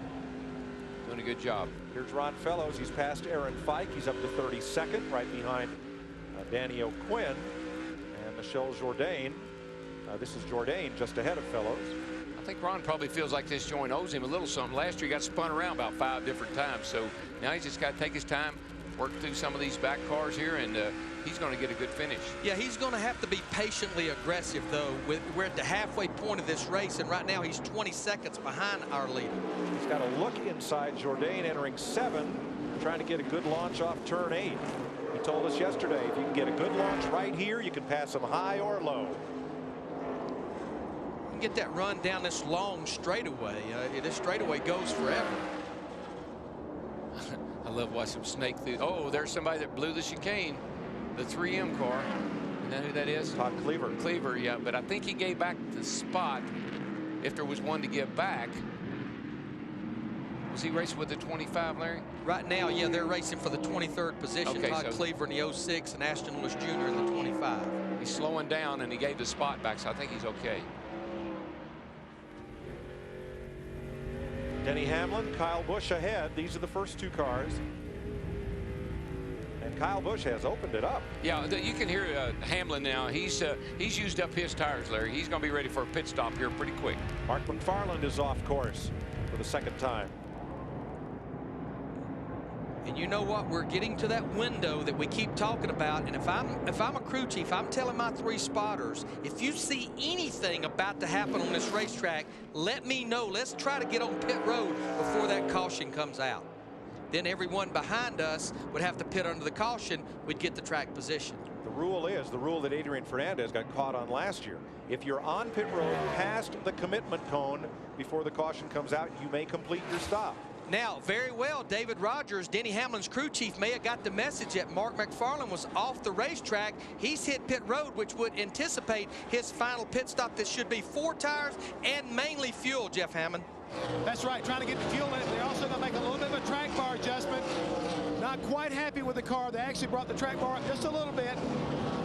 Doing a good job. Here's Ron Fellows. He's passed Aaron Fike. He's up to 32nd, right behind Danny O'Quinn and Michelle Jourdain. This is Jourdain just ahead of Fellows. I think Ron probably feels like this joint owes him a little something. Last year he got spun around about 5 different times, so now he's just got to take his time, work through some of these back cars here, and he's going to get a good finish. Yeah, he's going to have to be patiently aggressive, though. We're at the halfway point of this race, and right now he's 20 seconds behind our leader. He's got a look inside. Jourdain entering 7, trying to get a good launch off turn 8. He told us yesterday, if you can get a good launch right here, you can pass them high or low. You can get that run down this long straightaway. This straightaway goes forever. I love watching him snake through. Oh, there's somebody that blew the chicane. The 3M car. You know who that is? Todd Cleaver. Cleaver, yeah. But I think he gave back the spot if there was one to give back. Was he racing with the 25, Larry? Right now, yeah, they're racing for the 23rd position. Okay, Todd so Cleaver in the 06 and Ashton Lewis Jr. in the 25. he's slowing down, and he gave the spot back, so I think he's okay. Denny Hamlin, Kyle Busch ahead. These are the first two cars. And Kyle Busch has opened it up. Yeah, you can hear Hamlin now. He's used up his tires, Larry. He's going to be ready for a pit stop here pretty quick. Mark McFarland is off course for the second time. And you know what? We're getting to that window that we keep talking about. And if I'm a crew chief, I'm telling my 3 spotters, if you see anything about to happen on this racetrack, let me know. Let's try to get on pit road before that caution comes out. Then everyone behind us would have to pit under the caution. We'd get the track position. The rule is the rule that Adrian Fernandez got caught on last year. If you're on pit road past the commitment cone before the caution comes out, you may complete your stop. Now, very well, David Rogers, Denny Hamlin's crew chief, may have got the message that Mark McFarland was off the racetrack. He's hit pit road, which would anticipate his final pit stop. That should be 4 tires and mainly fuel, Jeff Hammond. That's right, trying to get the fuel in. They're also going to make a little bit of a track bar adjustment. Not quite happy with the car. They actually brought the track bar up just a little bit.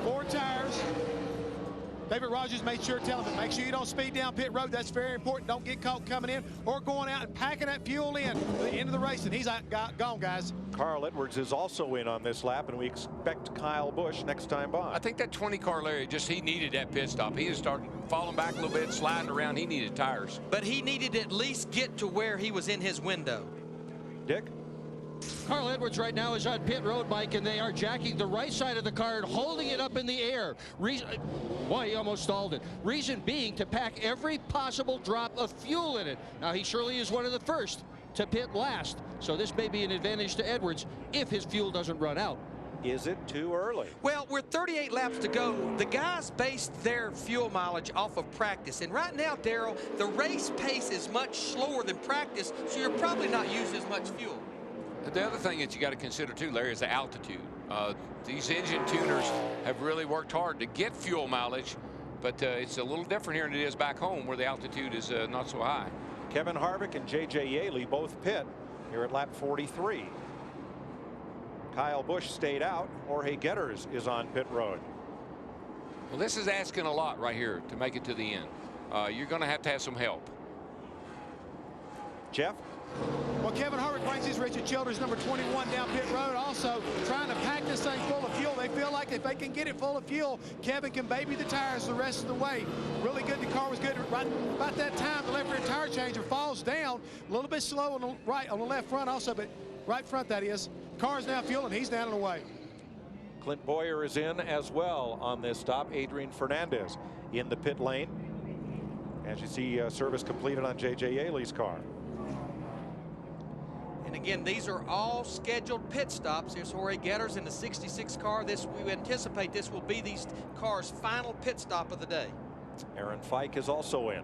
4 tires. David Rogers made sure to tell him, make sure you don't speed down pit road. That's very important. Don't get caught coming in or going out and packing that fuel in to the end of the race. And he's gone, guys. Carl Edwards is also in on this lap, and we expect Kyle Busch next time by. I think that 20 car, Larry, he needed that pit stop. He was starting falling back a little bit, sliding around. He needed tires. But he needed to at least get to where he was in his window. Dick? Carl Edwards right now is on pit road, Mike, and they are jacking the right side of the car and holding it up in the air. Boy, he almost stalled it. Reason being to pack every possible drop of fuel in it. Now, he surely is one of the first to pit last, so this may be an advantage to Edwards if his fuel doesn't run out. Is it too early? Well, we're 38 laps to go. The guys based their fuel mileage off of practice. And right now, Darrell, the race pace is much slower than practice, so you're probably not using as much fuel. The other thing that you got to consider too, Larry, is the altitude. These engine tuners have really worked hard to get fuel mileage, but it's a little different here than it is back home where the altitude is not so high. Kevin Harvick and J.J. Yaley both pit here at lap 43. Kyle Busch stayed out. Jorge Getters is on pit road. Well, this is asking a lot right here to make it to the end. You're going to have some help. Jeff? Well, Kevin Harvick brings his Richard Childers, number 21, down pit road, also trying to pack this thing full of fuel. They feel like if they can get it full of fuel, Kevin can baby the tires the rest of the way. Really good. The car was good. Right about that time, the left rear tire changer falls down. A little bit slow on the right, on the left front also, but right front, that is. Car's now fueling. He's down and away. Clint Boyer is in as well on this stop. Adrian Fernandez in the pit lane. As you see, service completed on J.J. Yaley's car. And again, these are all scheduled pit stops. Here's Jorge Getters in the 66 car. We anticipate this will be these cars' final pit stop of the day. Aaron Fike is also in.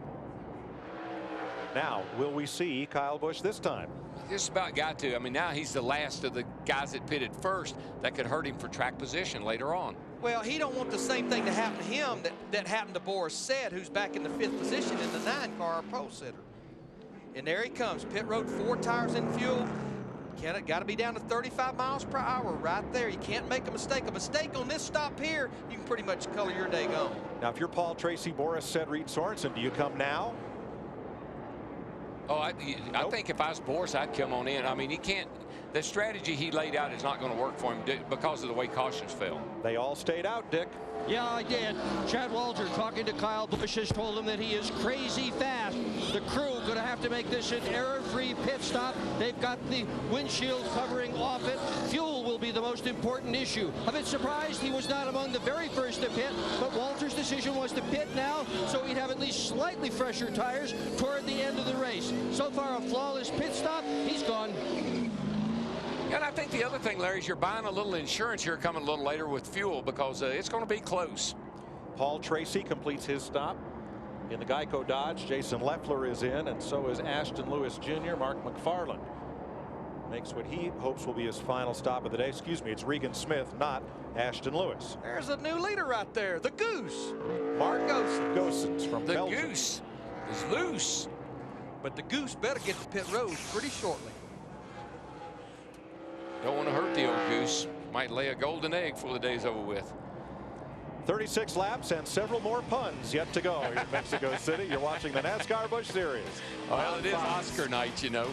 Now, will we see Kyle Busch this time? Just about got to. I mean, now he's the last of the guys that pitted first. That could hurt him for track position later on. Well, he don't want the same thing to happen to him that happened to Boris Said, who's back in the 5th position in the 9 car pro sitter. And there he comes. Pit road, 4 tires in fuel. Got to be down to 35 miles per hour right there. You can't make a mistake. A mistake on this stop here, you can pretty much color your day gone. Now, if you're Paul Tracy, Boris Said, Reed Sorensen, do you come now? Oh, I think if I was Boris, I'd come on in. I mean, he can't. The strategy he laid out is not going to work for him because of the way cautions fell. They all stayed out, Dick. Yeah, I did. Chad Walter talking to Kyle Busch has told him that he is crazy fast. The crew going to have to make this an error-free pit stop. They've got the windshield covering off it. Fuel will be the most important issue. A bit surprised he was not among the very first to pit, but Walter's decision was to pit now so he'd have at least slightly fresher tires toward the end of the race. So far, a flawless pit stop. He's gone. And I think the other thing, Larry, is you're buying a little insurance here coming a little later with fuel because it's going to be close. Paul Tracy completes his stop in the Geico Dodge. Jason Leffler is in, and so is Ashton Lewis Jr. Mark McFarland makes what he hopes will be his final stop of the day. Excuse me, it's Regan Smith, not Ashton Lewis. There's a new leader right there, the Goose. Mark Goossens from the Belgium. Goose is loose. But the Goose better get to pit road pretty shortly. Don't want to hurt the old Goose. Might lay a golden egg before the day's over with. 36 laps and several more puns yet to go here in Mexico City. You're watching the NASCAR Busch Series. Well, it is Oscar night, you know.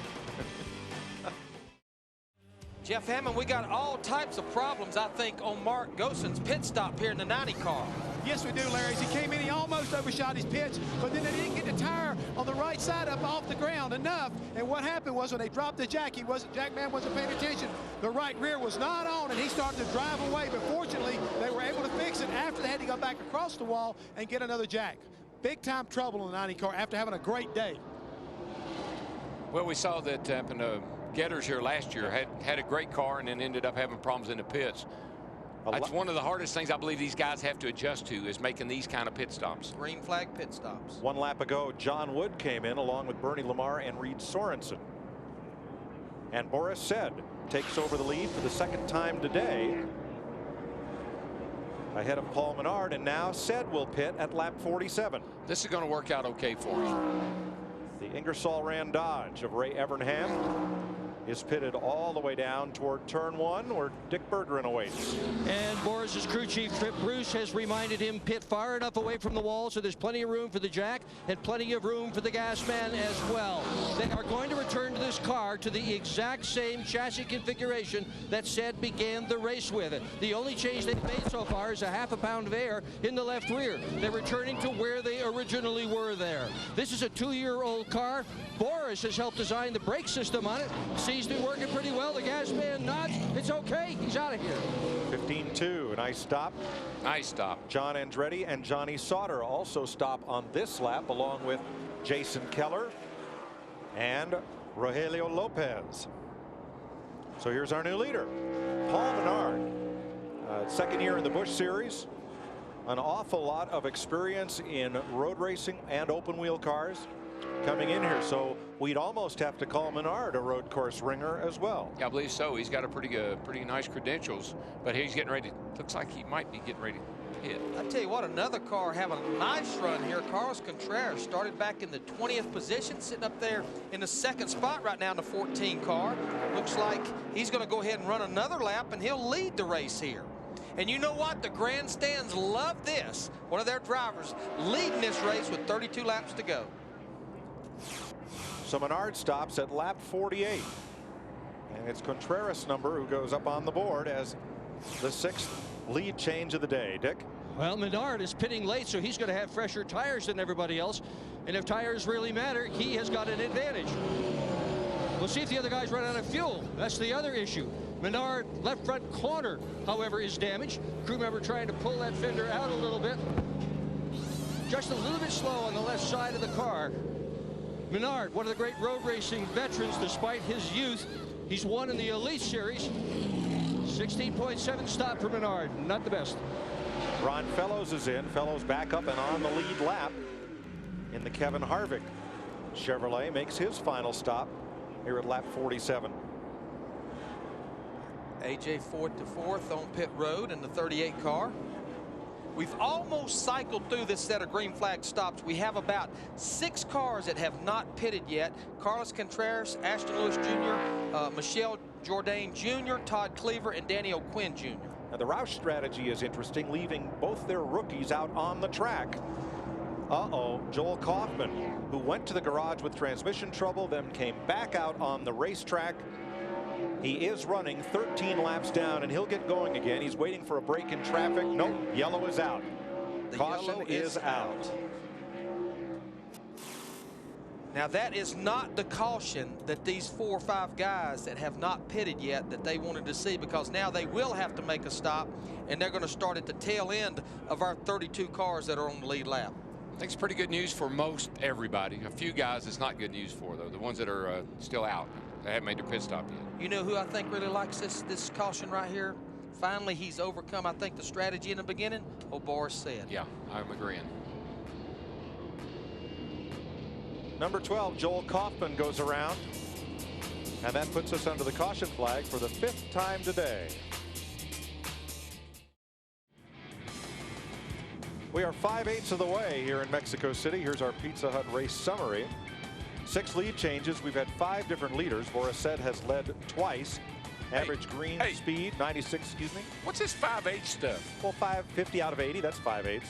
Jeff Hammond, we got all types of problems, I think, on Mark Gossen's pit stop here in the 90 car. Yes, we do, Larry. As he came in, he almost overshot his pitch, but then they didn't get the tire on the right side up off the ground enough. And what happened was when they dropped the jack, Jackman wasn't paying attention. The right rear was not on, and he started to drive away. But fortunately, they were able to fix it after they had to go back across the wall and get another jack. Big time trouble in the 90 car after having a great day. Well, we saw that happen to Getters here last year. Had a great car and then ended up having problems in the pits. That's one of the hardest things I believe these guys have to adjust to, is making these kind of pit stops. Green flag pit stops. 1 lap ago, John Wood came in along with Bernie Lamar and Reed Sorensen. And Boris Said takes over the lead for the 2nd time today, ahead of Paul Menard, and now Said will pit at lap 47. This is going to work out okay for him. The Ingersoll Rand Dodge of Ray Evernham is pitted all the way down toward turn 1, where Dick Berggren awaits. And Boris's crew chief, Trip Bruce, has reminded him pit far enough away from the wall so there's plenty of room for the jack and plenty of room for the gas man as well. They are going to return to this car to the exact same chassis configuration that Said began the race with. The only change they've made so far is a half a pound of air in the left rear. They're returning to where they originally were there. This is a 2-year-old car. Boris has helped design the brake system on it. He's been working pretty well. The gas man nods. It's okay. He's out of here. 15-2. Nice stop. Nice stop. John Andretti and Johnny Sauter also stop on this lap, along with Jason Keller and Rogelio Lopez. So here's our new leader, Paul Menard. 2nd year in the Busch Series. An awful lot of experience in road racing and open wheel cars coming in here, so we'd almost have to call Menard a road course ringer as well. Yeah, I believe so. He's got a pretty nice credentials, but he's getting ready. Looks like he might be getting ready to pit. I tell you what, another car having a nice run here. Carlos Contreras started back in the 20th position, sitting up there in the 2nd spot right now in the 14 car. Looks like he's going to go ahead and run another lap, and he'll lead the race here. And you know what? The grandstands love this. One of their drivers leading this race with 32 laps to go. So Menard stops at lap 48. And it's Contreras' number who goes up on the board as the 6th lead change of the day. Dick? Well, Menard is pitting late, so he's going to have fresher tires than everybody else. And if tires really matter, he has got an advantage. We'll see if the other guys run out of fuel. That's the other issue. Menard left front corner, however, is damaged. Crew member trying to pull that fender out a little bit. Just a little bit slow on the left side of the car. Menard, one of the great road racing veterans, despite his youth. He's won in the Elite Series. 16.7 stop for Menard. Not the best. Ron Fellows is in. Fellows back up and on the lead lap in the Kevin Harvick Chevrolet. Makes his final stop here at lap 47. AJ 4th to 4th on pit road in the 38 car. We've almost cycled through this set of green flag stops. We have about 6 cars that have not pitted yet. Carlos Contreras, Ashton Lewis Jr., Michelle Jourdain Jr., Todd Cleaver, and Danny O'Quinn Jr. Now the Roush strategy is interesting, leaving both their rookies out on the track. Joel Kaufman, who went to the garage with transmission trouble, then came back out on the racetrack. He is running 13 laps down, and he'll get going again. He's waiting for a break in traffic. Nope, yellow is out. The Caution yellow is out. Now that is not the caution that these 4 or 5 guys that have not pitted yet that they wanted to see, because now they will have to make a stop, and they're going to start at the tail end of our 32 cars that are on the lead lap. I think it's pretty good news for most everybody. A few guys it's not good news for, though. The ones that are still out. They haven't made their pit stop yet. You know who I think really likes this caution right here? Finally, he's overcome, I think, the strategy in the beginning. Boris Said. Yeah, I'm agreeing. Number 12, Joel Kaufman, goes around. And that puts us under the caution flag for the 5th time today. We are 5/8 of the way here in Mexico City. Here's our Pizza Hut race summary. 6 lead changes. We've had 5 different leaders. Borisset has led twice. Average green speed, 96, excuse me. What's this 5/8 stuff? Well, 550 out of 80, that's 5/8.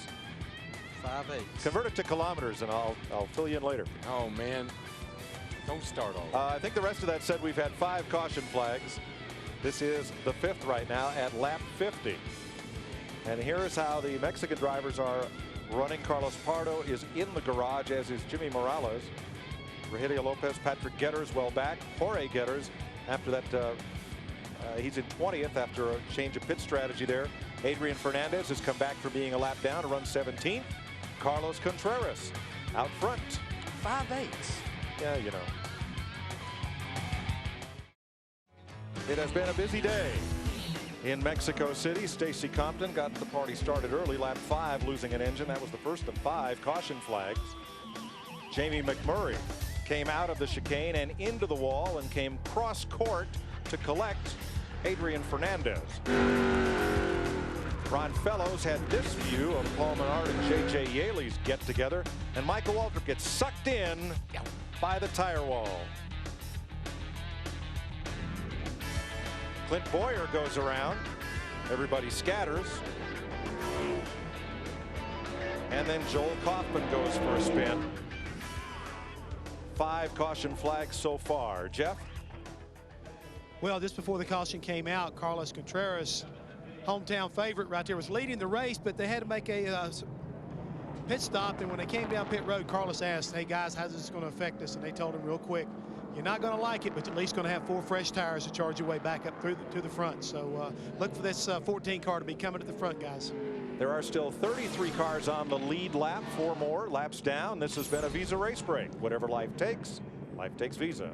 5/8. Convert it to kilometers and I'll fill you in later. Oh, man. Don't start all. I think the rest of that said we've had 5 caution flags. This is the 5th right now at lap 50. And here is how the Mexican drivers are running. Carlos Pardo is in the garage, as is Jimmy Morales. Rogelio Lopez, Patrick Getters well back. Jorge Getters, after that, he's in 20th after a change of pit strategy there. Adrian Fernandez has come back from being a lap down to run 17th. Carlos Contreras out front. 5/8. Yeah, you know. It has been a busy day in Mexico City. Stacy Compton got the party started early, lap 5, losing an engine. That was the first of 5 caution flags. Jamie McMurray came out of the chicane and into the wall and came cross court to collect Adrian Fernandez. Ron Fellows had this view of Paul Menard and J.J. Yaley's get together, and Michael Waltrip gets sucked in by the tire wall. Clint Boyer goes around. Everybody scatters. And then Joel Kaufman goes for a spin. 5 caution flags so far. Jeff? Well, just before the caution came out, Carlos Contreras, hometown favorite right there, was leading the race, but they had to make a pit stop. And when they came down pit road, Carlos asked, hey guys, how's this going to affect us? And they told him real quick, you're not going to like it, but you're at least going to have 4 fresh tires to charge your way back up through to the front. So look for this 14 car to be coming to the front, guys. There are still 33 cars on the lead lap. 4 more laps down. This has been a Visa race break. Whatever life takes Visa.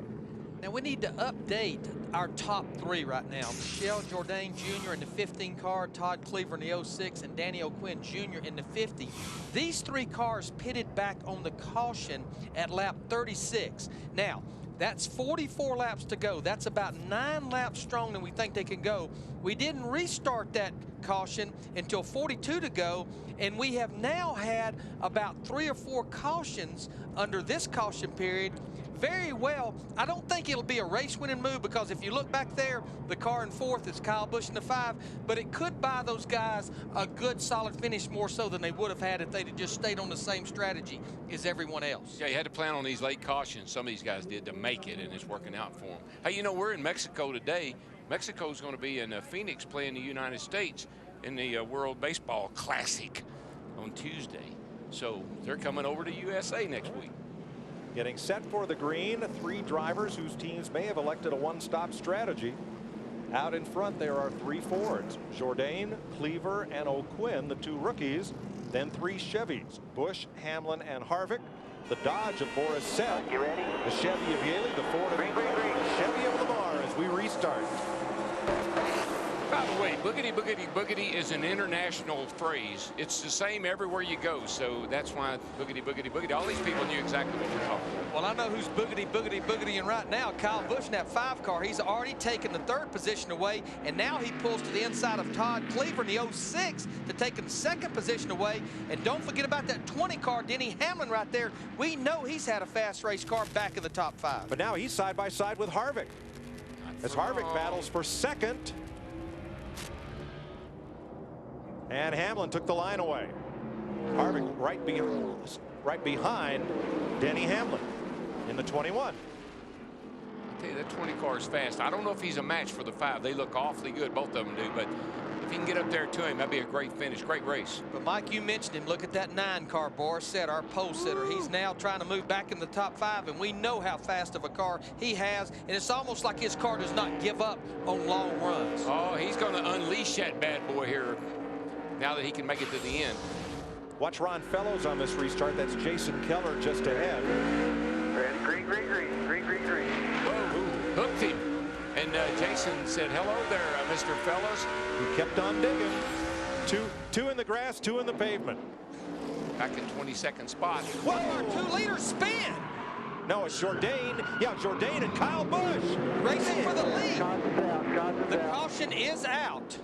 Now we need to update our top 3 right now. Michelle Jourdain Jr. in the 15 car, Todd Cleaver in the 06, and Danny O'Quinn Jr. in the 50. These 3 cars pitted back on the caution at lap 36. Now, that's 44 laps to go. That's about 9 laps strong than we think they can go. We didn't restart that caution until 42 to go, and we have now had about 3 or 4 cautions under this caution period. Very well, I don't think it'll be a race-winning move, because if you look back there, the car in 4th is Kyle Busch in the 5, but it could buy those guys a good, solid finish, more so than they would have had if they'd have just stayed on the same strategy as everyone else. Yeah, you had to plan on these late cautions. Some of these guys did to make it, and it's working out for them. Hey, you know, we're in Mexico today. Mexico's going to be in Phoenix playing the United States in the World Baseball Classic on Tuesday. So they're coming over to USA next week. Getting set for the green, 3 drivers whose teams may have elected a one-stop strategy. Out in front, there are 3 Fords: Jourdain, Cleaver, and O'Quinn, the 2 rookies. Then 3 Chevys: Busch, Hamlin, and Harvick. The Dodge of Borisset. You ready? The Chevy of Yaley, the Ford of the Chevy of Lamar as we restart. By the way, boogity, boogity, boogity is an international phrase. It's the same everywhere you go, so that's why boogity, boogity, boogity. All these people knew exactly what you're talking about. Well, I know who's boogity, boogity, boogity, and right now, Kyle Busch in that 5 car. He's already taken the 3rd position away, and now he pulls to the inside of Todd Cleaver in the 06 to take the 2nd position away. And don't forget about that 20 car, Denny Hamlin right there. We know he's had a fast race car back in the top 5. But now he's side by side with Harvick as Harvick battles for 2nd. And Hamlin took the line away. Harvick right behind Denny Hamlin in the 21. I tell you, that 20 car is fast. I don't know if he's a match for the 5. They look awfully good, both of them do, but if he can get up there to him, that'd be a great finish, great race. But Mike, you mentioned him. Look at that 9 car, Borisset, our pole sitter. He's now trying to move back in the top 5, and we know how fast of a car he has, and it's almost like his car does not give up on long runs. Oh, he's going to unleash that bad boy here now that he can make it to the end. Watch Ron Fellows on this restart. That's Jason Keller just ahead. Ready, green, green, green, green, green, green. Whoa, hooked him. And Jason said, hello there, Mr. Fellows. He kept on digging. Two in the grass, 2 in the pavement. Back in 22nd spot. Whoa, our 2-liter spin. No, it's Jourdain. Yeah, Jourdain and Kyle Busch. Racing for the lead. The caution is out.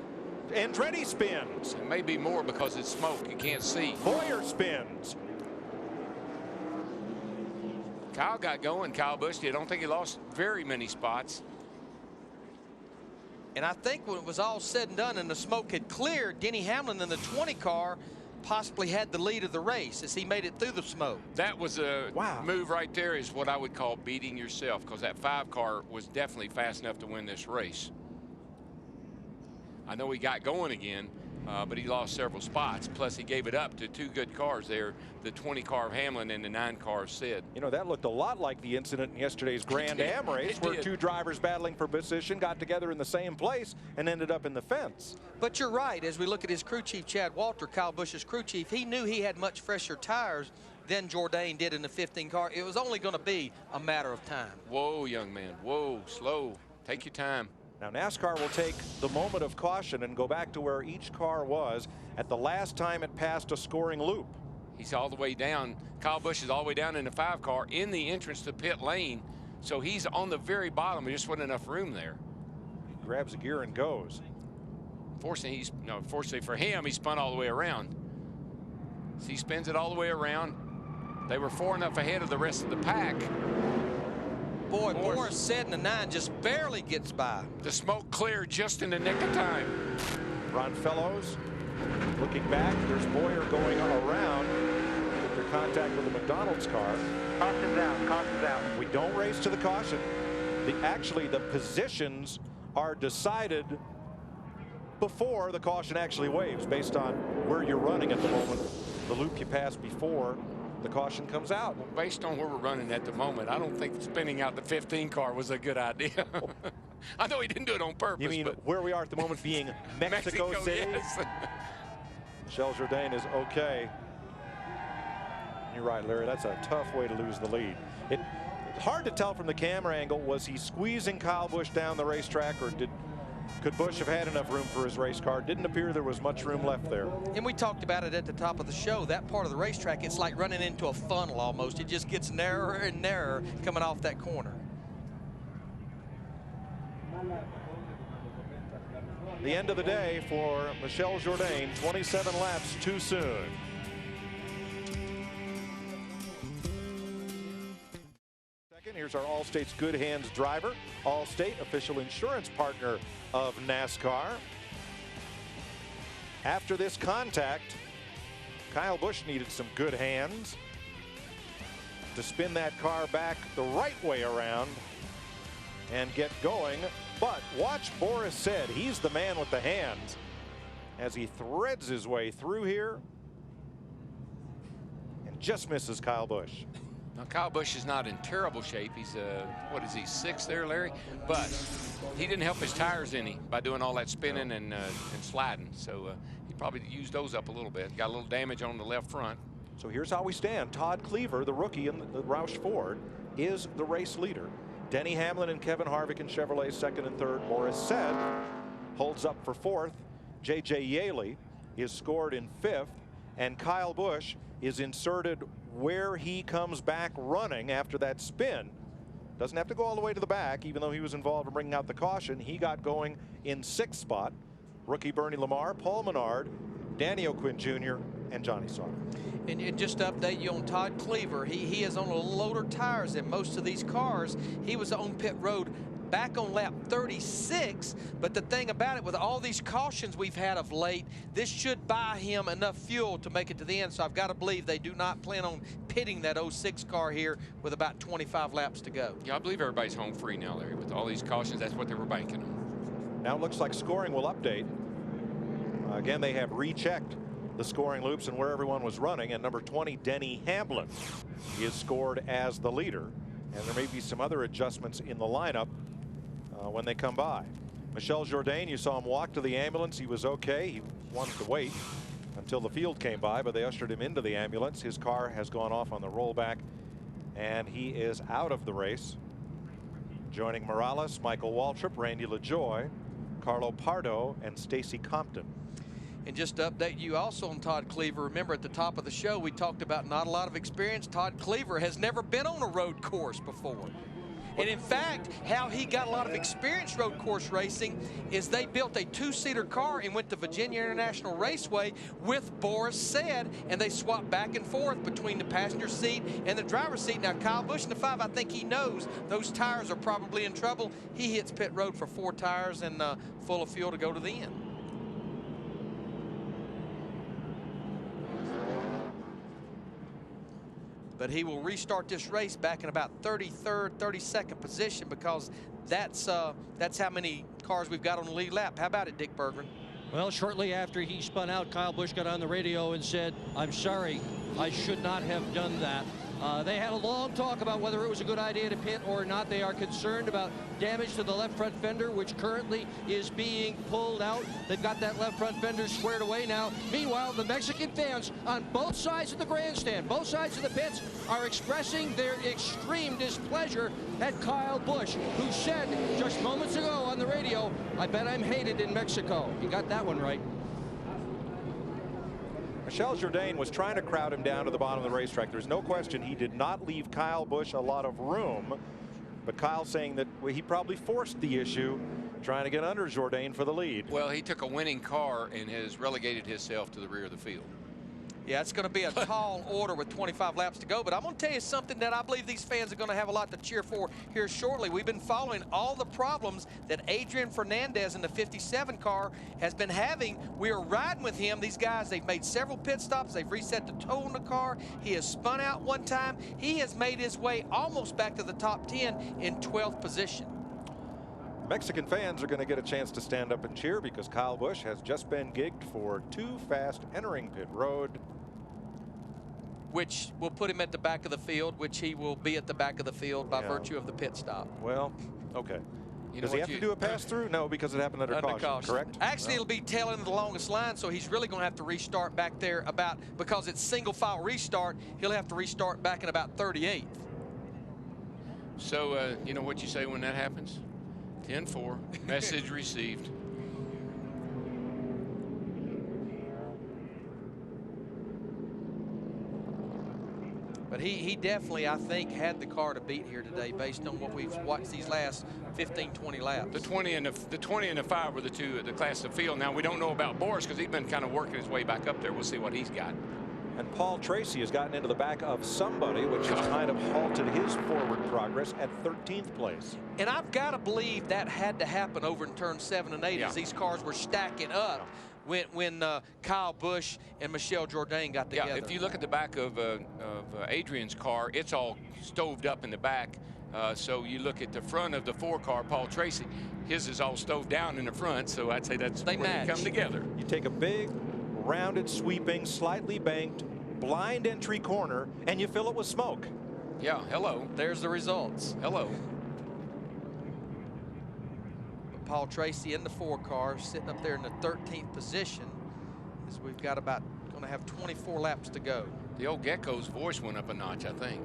Andretti spins. It may be more because it's smoke. You can't see. Boyer spins. Kyle got going. Kyle Busch did. I don't think he lost very many spots. And I think when it was all said and done and the smoke had cleared, Denny Hamlin in the 20 car possibly had the lead of the race as he made it through the smoke. That was a move right there, is what I would call beating yourself, because that 5 car was definitely fast enough to win this race. I know he got going again, but he lost several spots. Plus, he gave it up to 2 good cars there, the 20 car of Hamlin and the 9 car of Sid. You know, that looked a lot like the incident in yesterday's Grand Am race, where 2 drivers battling for position got together in the same place and ended up in the fence. But you're right. As we look at his crew chief, Chad Walter, Kyle Busch's crew chief, he knew he had much fresher tires than Jourdain did in the 15 car. It was only going to be a matter of time. Whoa, young man. Whoa, slow. Take your time. Now, NASCAR will take the moment of caution and go back to where each car was at the last time it passed a scoring loop. He's all the way down. Kyle Busch is all the way down in the 5 car in the entrance to pit lane. So he's on the very bottom. There just wasn't enough room there. He grabs a gear and goes. Fortunately for him, he spun all the way around. So he spins it all the way around. They were 4 enough ahead of the rest of the pack. Boy, Boris Said in the 9 just barely gets by. The smoke cleared just in the nick of time. Ron Fellows looking back. There's Boyer going around after contact with the McDonald's car. Caution's out, caution's out. We don't race to the caution. Actually, the positions are decided before the caution actually waves, based on where you're running at the moment. The loop you pass before the caution comes out. Well, based on where we're running at the moment, I don't think spinning out the 15 car was a good idea. I know he didn't do it on purpose. You mean where we are at the moment being Mexico City? Yes. Michel Jourdain is okay. You're right, Larry. That's a tough way to lose the lead. It's hard to tell from the camera angle. Was he squeezing Kyle Busch down the racetrack, or could Busch have had enough room for his race car? Didn't appear there was much room left there. And we talked about it at the top of the show. That part of the racetrack, it's like running into a funnel almost. It just gets narrower and narrower coming off that corner. The end of the day for Michel Jourdain, 27 laps too soon. Second, here's our Allstate's Good Hands driver, Allstate, official insurance partner of NASCAR. After this contact, Kyle Busch needed some good hands to spin that car back the right way around and get going. But watch Boris Said. He's the man with the hands as he threads his way through here and just misses Kyle Busch. Now, Kyle Busch is not in terrible shape. He's, what is he, 6th there, Larry? But he didn't help his tires any by doing all that spinning and sliding. So he probably used those up a little bit. Got a little damage on the left front. So here's how we stand. Todd Cleaver, the rookie in the Roush Ford, is the race leader. Denny Hamlin and Kevin Harvick in Chevrolet 2nd and 3rd. Boris Said holds up for 4th. J.J. Yaley is scored in 5th. And Kyle Busch is inserted where he comes back running after that spin. Doesn't have to go all the way to the back, even though he was involved in bringing out the caution. He got going in 6th spot. Rookie Bernie Lamar, Paul Menard, Danny O'Quinn Jr., and Johnny Sauter. And just to update you on Todd Cleaver, he is on a little older tires than most of these cars. He was on pit road back on lap 36, but the thing about it, with all these cautions we've had of late, this should buy him enough fuel to make it to the end. So I've got to believe they do not plan on pitting that 06 car here with about 25 laps to go. Yeah, I believe everybody's home free now, Larry. With all these cautions, that's what they were banking on. Now it looks like scoring will update. Again, they have rechecked the scoring loops and where everyone was running, and number 20, Denny Hamlin, is scored as the leader. And there may be some other adjustments in the lineup when they come by. Michel Jourdain, you saw him walk to the ambulance. He was okay. He wanted to wait until the field came by, but they ushered him into the ambulance. His car has gone off on the rollback, and he is out of the race. Joining Morales, Michael Waltrip, Randy LaJoie, Carlo Pardo, and Stacy Compton. And just to update you also on Todd Cleaver, remember at the top of the show we talked about not a lot of experience. Todd Cleaver has never been on a road course before. And in fact, how he got a lot of experience road course racing is they built a two-seater car and went to Virginia International Raceway with Boris Said, and they swapped back and forth between the passenger seat and the driver's seat. Now, Kyle Busch in the 5, I think he knows those tires are probably in trouble. He hits pit road for 4 tires and full of fuel to go to the end. But he will restart this race back in about 33rd, 32nd position, because that's how many cars we've got on the lead lap. How about it, Dick Berggren? Well, shortly after he spun out, Kyle Busch got on the radio and said, "I'm sorry, I should not have done that." They had a long talk about whether it was a good idea to pit or not. They are concerned about damage to the left front fender, which currently is being pulled out. They've got that left front fender squared away now. Meanwhile, the Mexican fans on both sides of the grandstand, both sides of the pits, are expressing their extreme displeasure at Kyle Busch, who said just moments ago on the radio, "I bet I'm hated in Mexico." He got that one right. Michel Jourdain was trying to crowd him down to the bottom of the racetrack. There's no question he did not leave Kyle Busch a lot of room, but Kyle saying that he probably forced the issue, trying to get under Jourdain for the lead. Well, he took a winning car and has relegated himself to the rear of the field. Yeah, it's going to be a tall order with 25 laps to go, but I'm going to tell you something that I believe these fans are going to have a lot to cheer for here shortly. We've been following all the problems that Adrian Fernandez in the 57 car has been having. We are riding with him. These guys, they've made several pit stops. They've reset the toe on the car. He has spun out one time. He has made his way almost back to the top 10 in 12th position. Mexican fans are going to get a chance to stand up and cheer because Kyle Busch has just been gigged for too fast entering pit road, which will put him at the back of the field, which he will be at the back of the field by virtue of the pit stop. Well, okay. Does he have to do a pass-through? No, because it happened under caution, correct? Actually, it'll be tail end of the longest line, so he's really going to have to restart back there because it's single-file restart, he'll have to restart back in about 38th. So, you know what you say when that happens? 10-4, message received. But he definitely, I think, had the car to beat here today based on what we've watched these last 15, 20 laps. The 20 and the 5 were the two at the class of field. Now, we don't know about Boris because he's been kind of working his way back up there. We'll see what he's got. And Paul Tracy has gotten into the back of somebody, which has kind of halted his forward progress at 13th place. And I've got to believe that had to happen over in turn 7 and 8 as these cars were stacking up when Kyle Busch and Michel Jourdain got together. Yeah, if you look at the back of Adrian's car, it's all stoved up in the back. So you look at the front of the 4 car, Paul Tracy, his is all stoved down in the front. So I'd say that's where they come together. You take a big, rounded, sweeping, slightly banked, blind entry corner, and you fill it with smoke. Yeah, hello. There's the results. Hello. Paul Tracy in the 4 car, sitting up there in the 13th position, as we've got going to have 24 laps to go. The old Gecko's voice went up a notch, I think.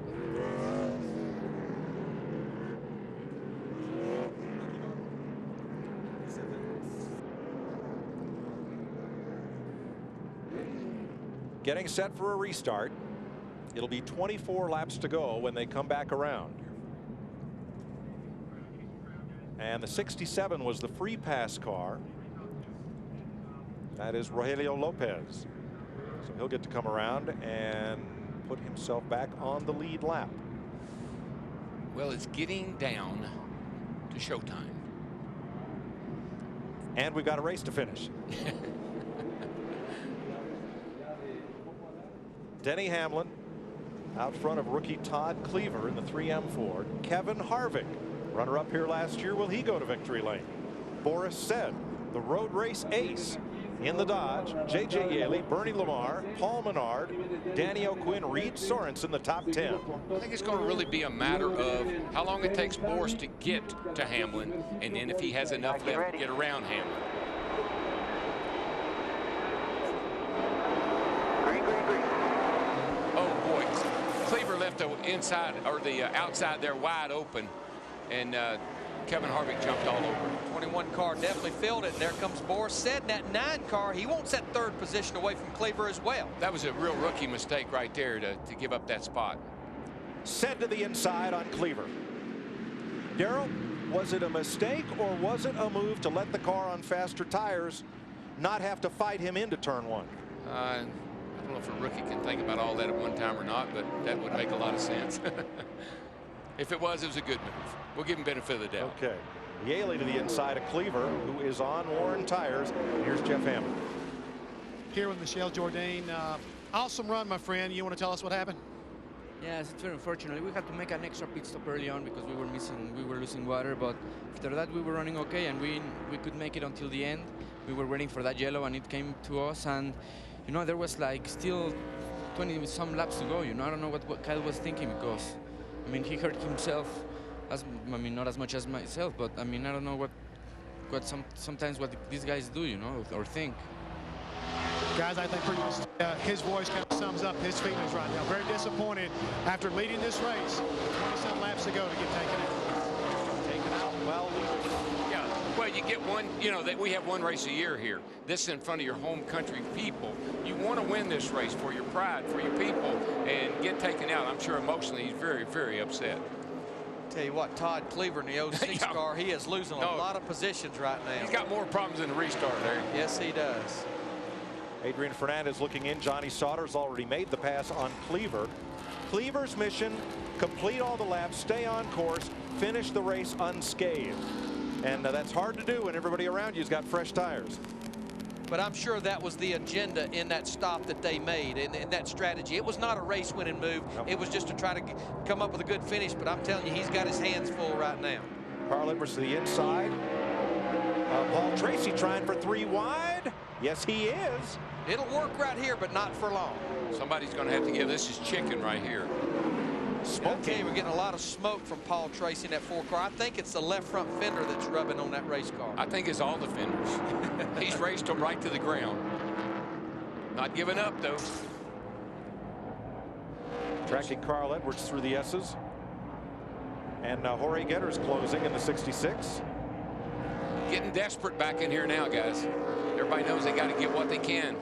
Getting set for a restart. It'll be 24 laps to go when they come back around. And the 67 was the free pass car. That is Rogelio Lopez. So he'll get to come around and put himself back on the lead lap. Well, it's getting down to showtime. And we've got a race to finish. Denny Hamlin out front of rookie Todd Cleaver in the 3M Ford. Kevin Harvick, runner-up here last year, will he go to victory lane? Boris Said, the road race ace in the Dodge. J.J. Yaley, Bernie Lamar, Paul Menard, Danny O'Quinn, Reed Sorensen, the top 10. I think it's going to really be a matter of how long it takes Boris to get to Hamlin, and then if he has enough left to get around Hamlin. Oh boy, Cleaver left the inside or the outside there wide open, and Kevin Harvick jumped all over. 21 car definitely filled it, and there comes Boris Said in that 9 car. He won't set 3rd position away from Cleaver as well. That was a real rookie mistake right there to give up that spot. Said to the inside on Cleaver. Darrell, was it a mistake or was it a move to let the car on faster tires not have to fight him into turn one? I don't know if a rookie can think about all that at one time or not, but that would make a lot of sense. If it was a good move. We'll give him benefit of the doubt. Okay. Yaley to the inside of Cleaver, who is on worn tires. Here's Jeff Hammond. Here with Michel Jourdain. Awesome run, my friend. You want to tell us what happened? Yes, it's very unfortunate. We had to make an extra pit stop early on because we were losing water. But after that, we were running okay, and we could make it until the end. We were waiting for that yellow, and it came to us. And you know, there was like still 20 some laps to go. You know, I don't know what Kyle was thinking, because I mean, he hurt himself. Not as much as myself, but I mean, I don't know what sometimes what these guys do, you know, or think. Guys, I think pretty much his voice kind of sums up his feelings right now. Very disappointed after leading this race. 20-some laps to go to get taken out. Taken out? Well, yeah. Well, you get one, you know, that we have one race a year here. This is in front of your home country people. You want to win this race for your pride, for your people, and get taken out. I'm sure emotionally he's very, very upset. Tell you what, Todd Cleaver in the 06 car, he is losing a lot of positions right now. He's got more problems in the restart there. Yes, he does. Adrian Fernandez looking in. Johnny Sauter's already made the pass on Cleaver. Cleaver's mission, complete all the laps, stay on course, finish the race unscathed. And that's hard to do when everybody around you's got fresh tires. But I'm sure that was the agenda in that stop that they made, in that strategy. It was not a race-winning move. Nope. It was just to try to come up with a good finish. But I'm telling you, he's got his hands full right now. Carl Edwards to the inside. Paul Tracy trying for 3 wide. Yes, he is. It'll work right here, but not for long. Somebody's going to have to give this his chicken right here. Okay, we're getting a lot of smoke from Paul Tracy in that 4 car. I think it's the left front fender that's rubbing on that race car. I think it's all the fenders. He's raced them right to the ground. Not giving up, though. Tracking Carl Edwards through the S's. And Jorge Getter's closing in the 66. Getting desperate back in here now, guys. Everybody knows they got to get what they can.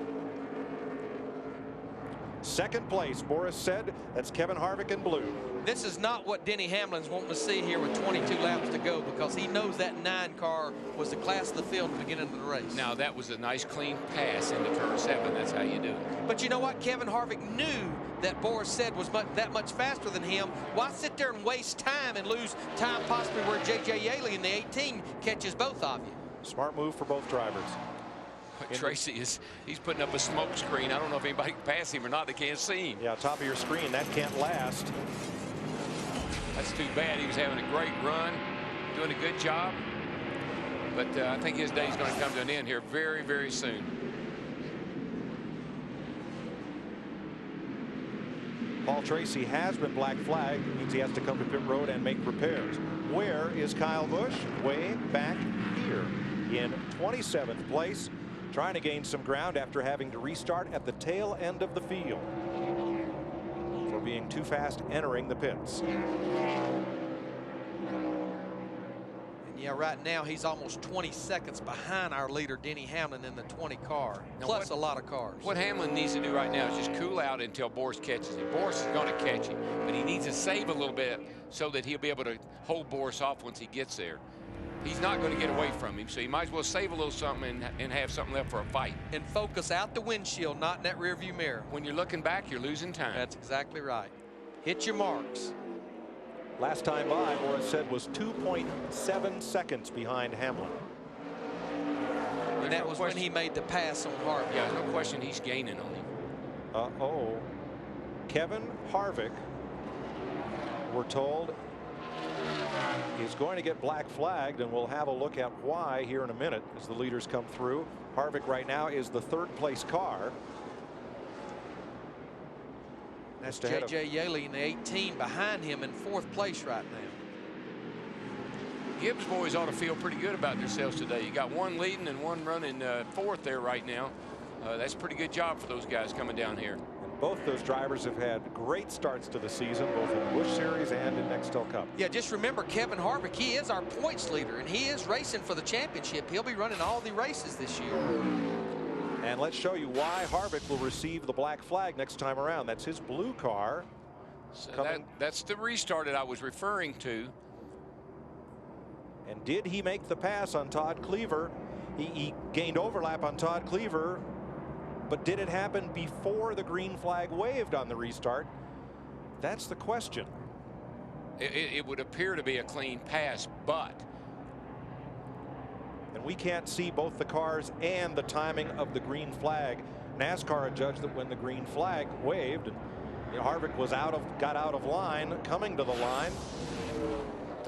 Second place, Boris said. That's Kevin Harvick in blue. This is not what Denny Hamlin's wanting to see here with 22 laps to go, because he knows that 9 car was the class of the field at the beginning of the race. Now, that was a nice, clean pass into turn 7. That's how you do it. But you know what? Kevin Harvick knew that Boris said was that much faster than him. Why sit there and waste time and lose time possibly where J.J. Yaley in the 18 catches both of you? Smart move for both drivers. Tracy he's putting up a smoke screen. I don't know if anybody can pass him or not. They can't see him. Yeah, top of your screen. That can't last. That's too bad. He was having a great run, doing a good job. But I think his day's going to come to an end here very, very soon. Paul Tracy has been black flagged. It means he has to come to pit road and make repairs. Where is Kyle Busch? Way back here in 27th place, trying to gain some ground after having to restart at the tail end of the field for being too fast entering the pits. And yeah, right now he's almost 20 seconds behind our leader Denny Hamlin in the 20 car, plus a lot of cars. What Hamlin needs to do right now is just cool out until Boris catches him. Boris is going to catch him, but he needs to save a little bit so that he'll be able to hold Boris off once he gets there. He's not going to get away from him, so you might as well save a little something and have something left for a fight. And focus out the windshield, not in that rearview mirror. When you're looking back, you're losing time. That's exactly right. Hit your marks. Last time by, Boris said, was 2.7 seconds behind Hamlin. And that was when he made the pass on Harvick. Yeah, no question he's gaining on him. Uh-oh. Kevin Harvick, we're told, is going to get black flagged, and we'll have a look at why here in a minute as the leaders come through. Harvick right now is the 3rd place car. That's J.J. Yaley in the 18 behind him in 4th place right now. Gibbs boys ought to feel pretty good about themselves today. You got one leading and one running 4th there right now. That's a pretty good job for those guys coming down here. And both those drivers have had great starts to the season, both in the Busch Series and in Nextel Cup. Yeah, just remember Kevin Harvick, he is our points leader, and he is racing for the championship. He'll be running all the races this year. And let's show you why Harvick will receive the black flag next time around. That's his blue car. So that's the restart that I was referring to. And did he make the pass on Todd Cleaver? He gained overlap on Todd Cleaver, but did it happen before the green flag waved on the restart? That's the question. It would appear to be a clean pass, but. And we can't see both the cars and the timing of the green flag. NASCAR judged that when the green flag waved, and Harvick was got out of line, coming to the line,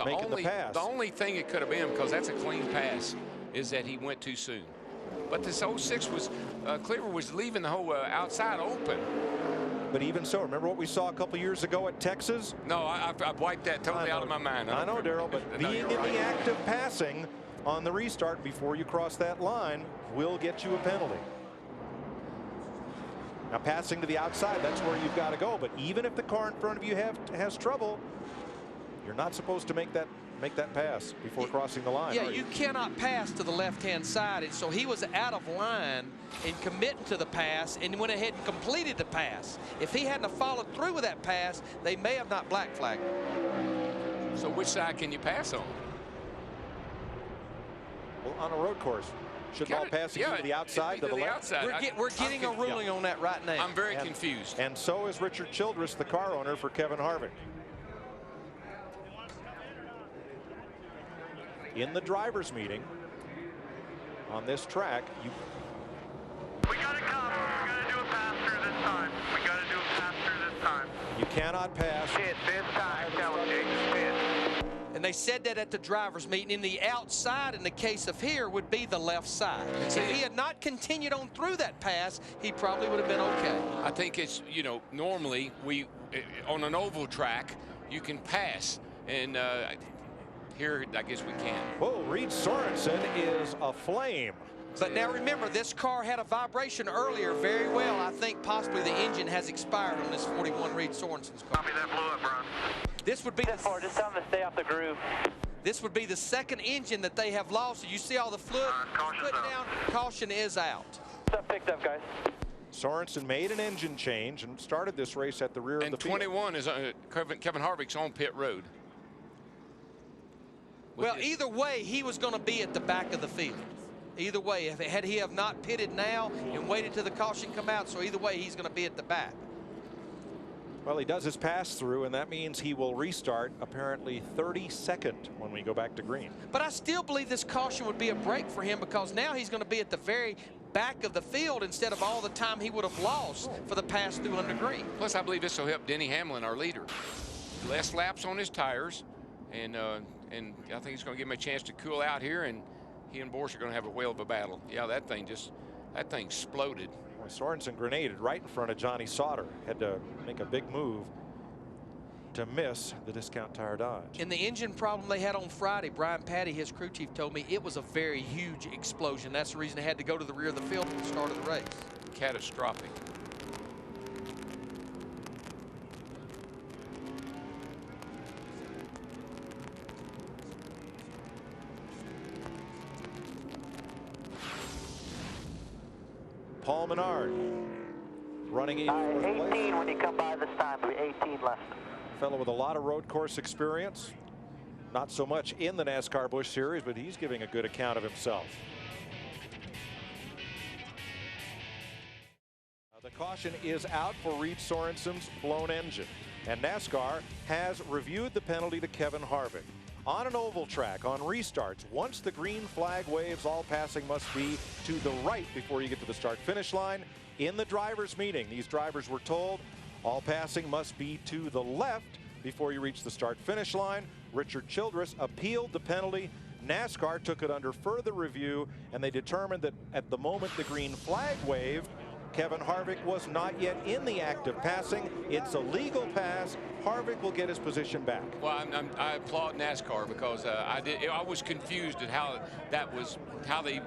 making the pass. The only thing it could have been, because that's a clean pass, is that he went too soon. But this 06 was, Cleaver was leaving the whole outside open. But even so, remember what we saw a couple years ago at Texas? No, I've wiped that totally out of my mind. I know, Darrell, but being in the act of passing on the restart before you cross that line will get you a penalty. Now, passing to the outside, that's where you've got to go. But even if the car in front of you has trouble, you're not supposed to make that pass before crossing the line. Yeah, you cannot pass to the left-hand side, and so he was out of line and committing to the pass and went ahead and completed the pass. If he hadn't followed through with that pass, they may have not black flagged. So which side can you pass on? Well, on a road course. Should ball passing to the outside, to the left? We're getting a ruling on that right now. I'm very confused. And so is Richard Childress, the car owner for Kevin Harvick. In the drivers' meeting on this track, we got to come. We got to do a pass through this time. We got to do a pass through this time. You cannot pass. Pit this time. Tell them, Jake. Pit. And they said that at the drivers' meeting. In the outside, in the case of here, would be the left side. If he had not continued on through that pass, he probably would have been okay. I think it's, normally on an oval track, you can pass. And here, I guess we can. Whoa, Reed Sorensen is aflame. But now remember, this car had a vibration earlier very well. I think possibly the engine has expired on this 41 Reed Sorensen's car. Copy that, blew up, Brian. This would be just tell them to stay off the groove. This would be the second engine that they have lost. You see all the fluid put down. Caution is out. Stuff picked up, guys. Sorensen made an engine change and started this race at the rear of the field. And 21 is Kevin Harvick's on pit road. Well, either way, he was going to be at the back of the field. Either way, had he have not pitted now and waited till the caution come out, so either way, he's going to be at the back. Well, he does his pass through, and that means he will restart apparently 32nd when we go back to green. But I still believe this caution would be a break for him, because now he's going to be at the very back of the field instead of all the time he would have lost for the pass through under green. Plus, I believe this will help Denny Hamlin, our leader. Less laps on his tires, and I think he's going to give him a chance to cool out here, and he and Borsch are going to have a whale of a battle. Yeah, that thing exploded. Sorensen grenaded right in front of Johnny Sauter. Had to make a big move to miss the Discount Tire Dodge. In the engine problem they had on Friday, Brian Patty, his crew chief, told me it was a very huge explosion. That's the reason they had to go to the rear of the field at the start of the race. Catastrophic. Paul Menard running in 18 when you come by this time. 18 left. Fellow with a lot of road course experience. Not so much in the NASCAR Busch Series, but he's giving a good account of himself. The caution is out for Reed Sorensen's blown engine, and NASCAR has reviewed the penalty to Kevin Harvick. On an oval track, on restarts, once the green flag waves, all passing must be to the right before you get to the start-finish line. In the drivers' meeting, these drivers were told all passing must be to the left before you reach the start-finish line. Richard Childress appealed the penalty. NASCAR took it under further review, and they determined that at the moment the green flag waved, Kevin Harvick was not yet in the act of passing. It's a legal pass. Harvick will get his position back. Well, I applaud NASCAR because I was confused at how they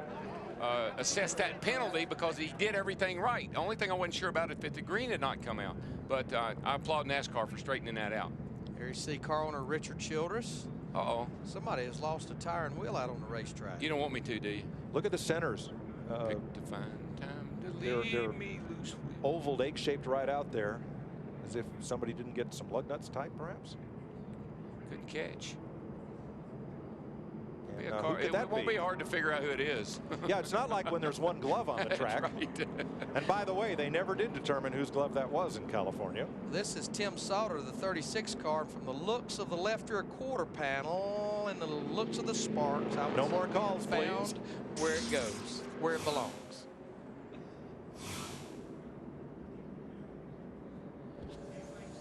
assessed that penalty, because he did everything right. The only thing I wasn't sure about if the green had not come out. But I applaud NASCAR for straightening that out. Here you see car owner Richard Childress. Uh-oh. Somebody has lost a tire and wheel out on the racetrack. You don't want me to, do you? Look at the centers. Pick to find time to they're leave me loose. Oval, egg-shaped right out there, as if somebody didn't get some lug nuts tight, perhaps. Good catch. It won't be hard to figure out who it is. Yeah, it's not like when there's one glove on the track. Right. And by the way, they never did determine whose glove that was in California. This is Tim Sauter, the 36 car. From the looks of the left rear quarter panel and the looks of the sparks, I would no say more calls, found where it goes, where it belongs.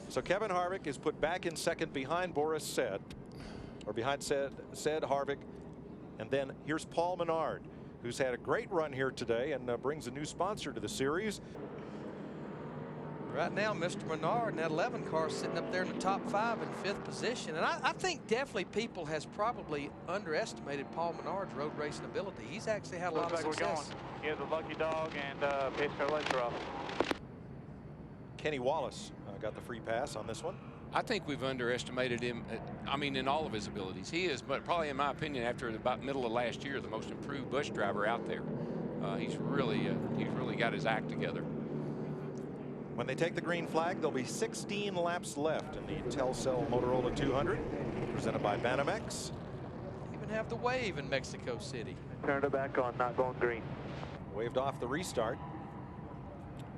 So Kevin Harvick is put back in second behind Boris Said, or behind Said, Harvick. And then here's Paul Menard, who's had a great run here today and brings a new sponsor to the series. Right now, Mr. Menard and that 11 car is sitting up there in the top 5 in 5th position. And I think definitely people has probably underestimated Paul Menard's road racing ability. He's actually had a lot of success. He has a lucky dog and pace car lights are off. Kenny Wallace got the free pass on this one. I think we've underestimated him. I mean, in all of his abilities. He is, but probably in my opinion, after about middle of last year, the most improved Busch driver out there. He's really got his act together. When they take the green flag, there'll be 16 laps left in the Telcel-Motorola 200, presented by Banamex. Even have the wave in Mexico City. Turned it back on, not going green. Waved off the restart.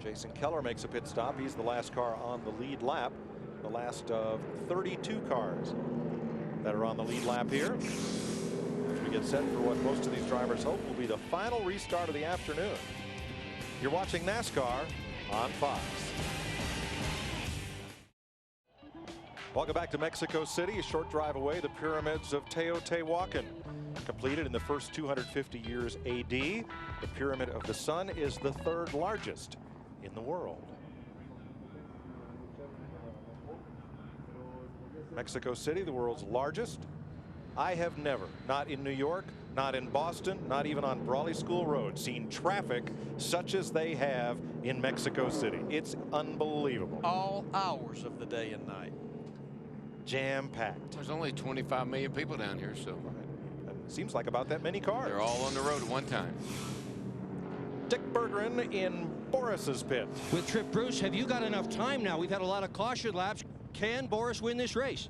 Jason Keller makes a pit stop. He's the last car on the lead lap. The last of 32 cars that are on the lead lap here. As we get set for what most of these drivers hope will be the final restart of the afternoon. You're watching NASCAR on Fox. Welcome back to Mexico City, a short drive away. The pyramids of Teotihuacan, completed in the first 250 years AD. The Pyramid of the Sun is the 3rd largest in the world. Mexico City, the world's largest. I have never, not in New York, not in Boston, not even on Brawley School Road, seen traffic such as they have in Mexico City. It's unbelievable. All hours of the day and night. Jam-packed. There's only 25 million people down here, so. Seems like about that many cars. They're all on the road at one time. Dick Berggren in Boris's pit. With Trip Bruce, have you got enough time now? We've had a lot of caution laps. Can Boris win this race?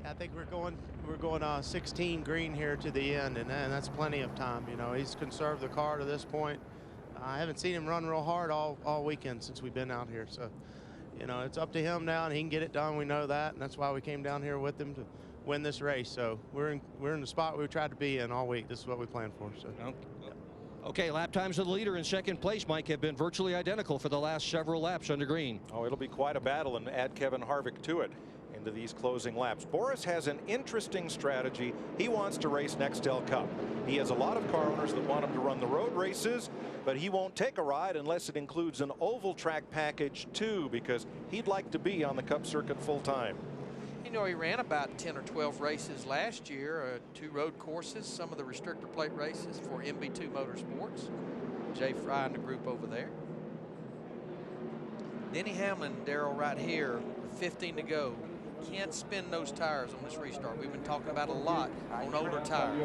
I think we're going 16 green here to the end, and that's plenty of time. You know, he's conserved the car to this point. I haven't seen him run real hard all weekend since we've been out here. So, you know, it's up to him now, and he can get it done. We know that, and that's why we came down here with him to win this race. So we're in the spot we tried to be in all week. This is what we planned for. So. Okay, lap times of the leader in second place, Mike, have been virtually identical for the last several laps under green. Oh, it'll be quite a battle, and add Kevin Harvick to it into these closing laps. Boris has an interesting strategy. He wants to race Nextel Cup. He has a lot of car owners that want him to run the road races, but he won't take a ride unless it includes an oval track package too, because he'd like to be on the Cup circuit full time. You know, he ran about 10 or 12 races last year, 2 road courses, some of the restrictor plate races for MB2 Motorsports. Jay Fry and the group over there. Denny Hamlin, Darrell, right here, 15 to go. Can't spin those tires on this restart. We've been talking about a lot on older tires.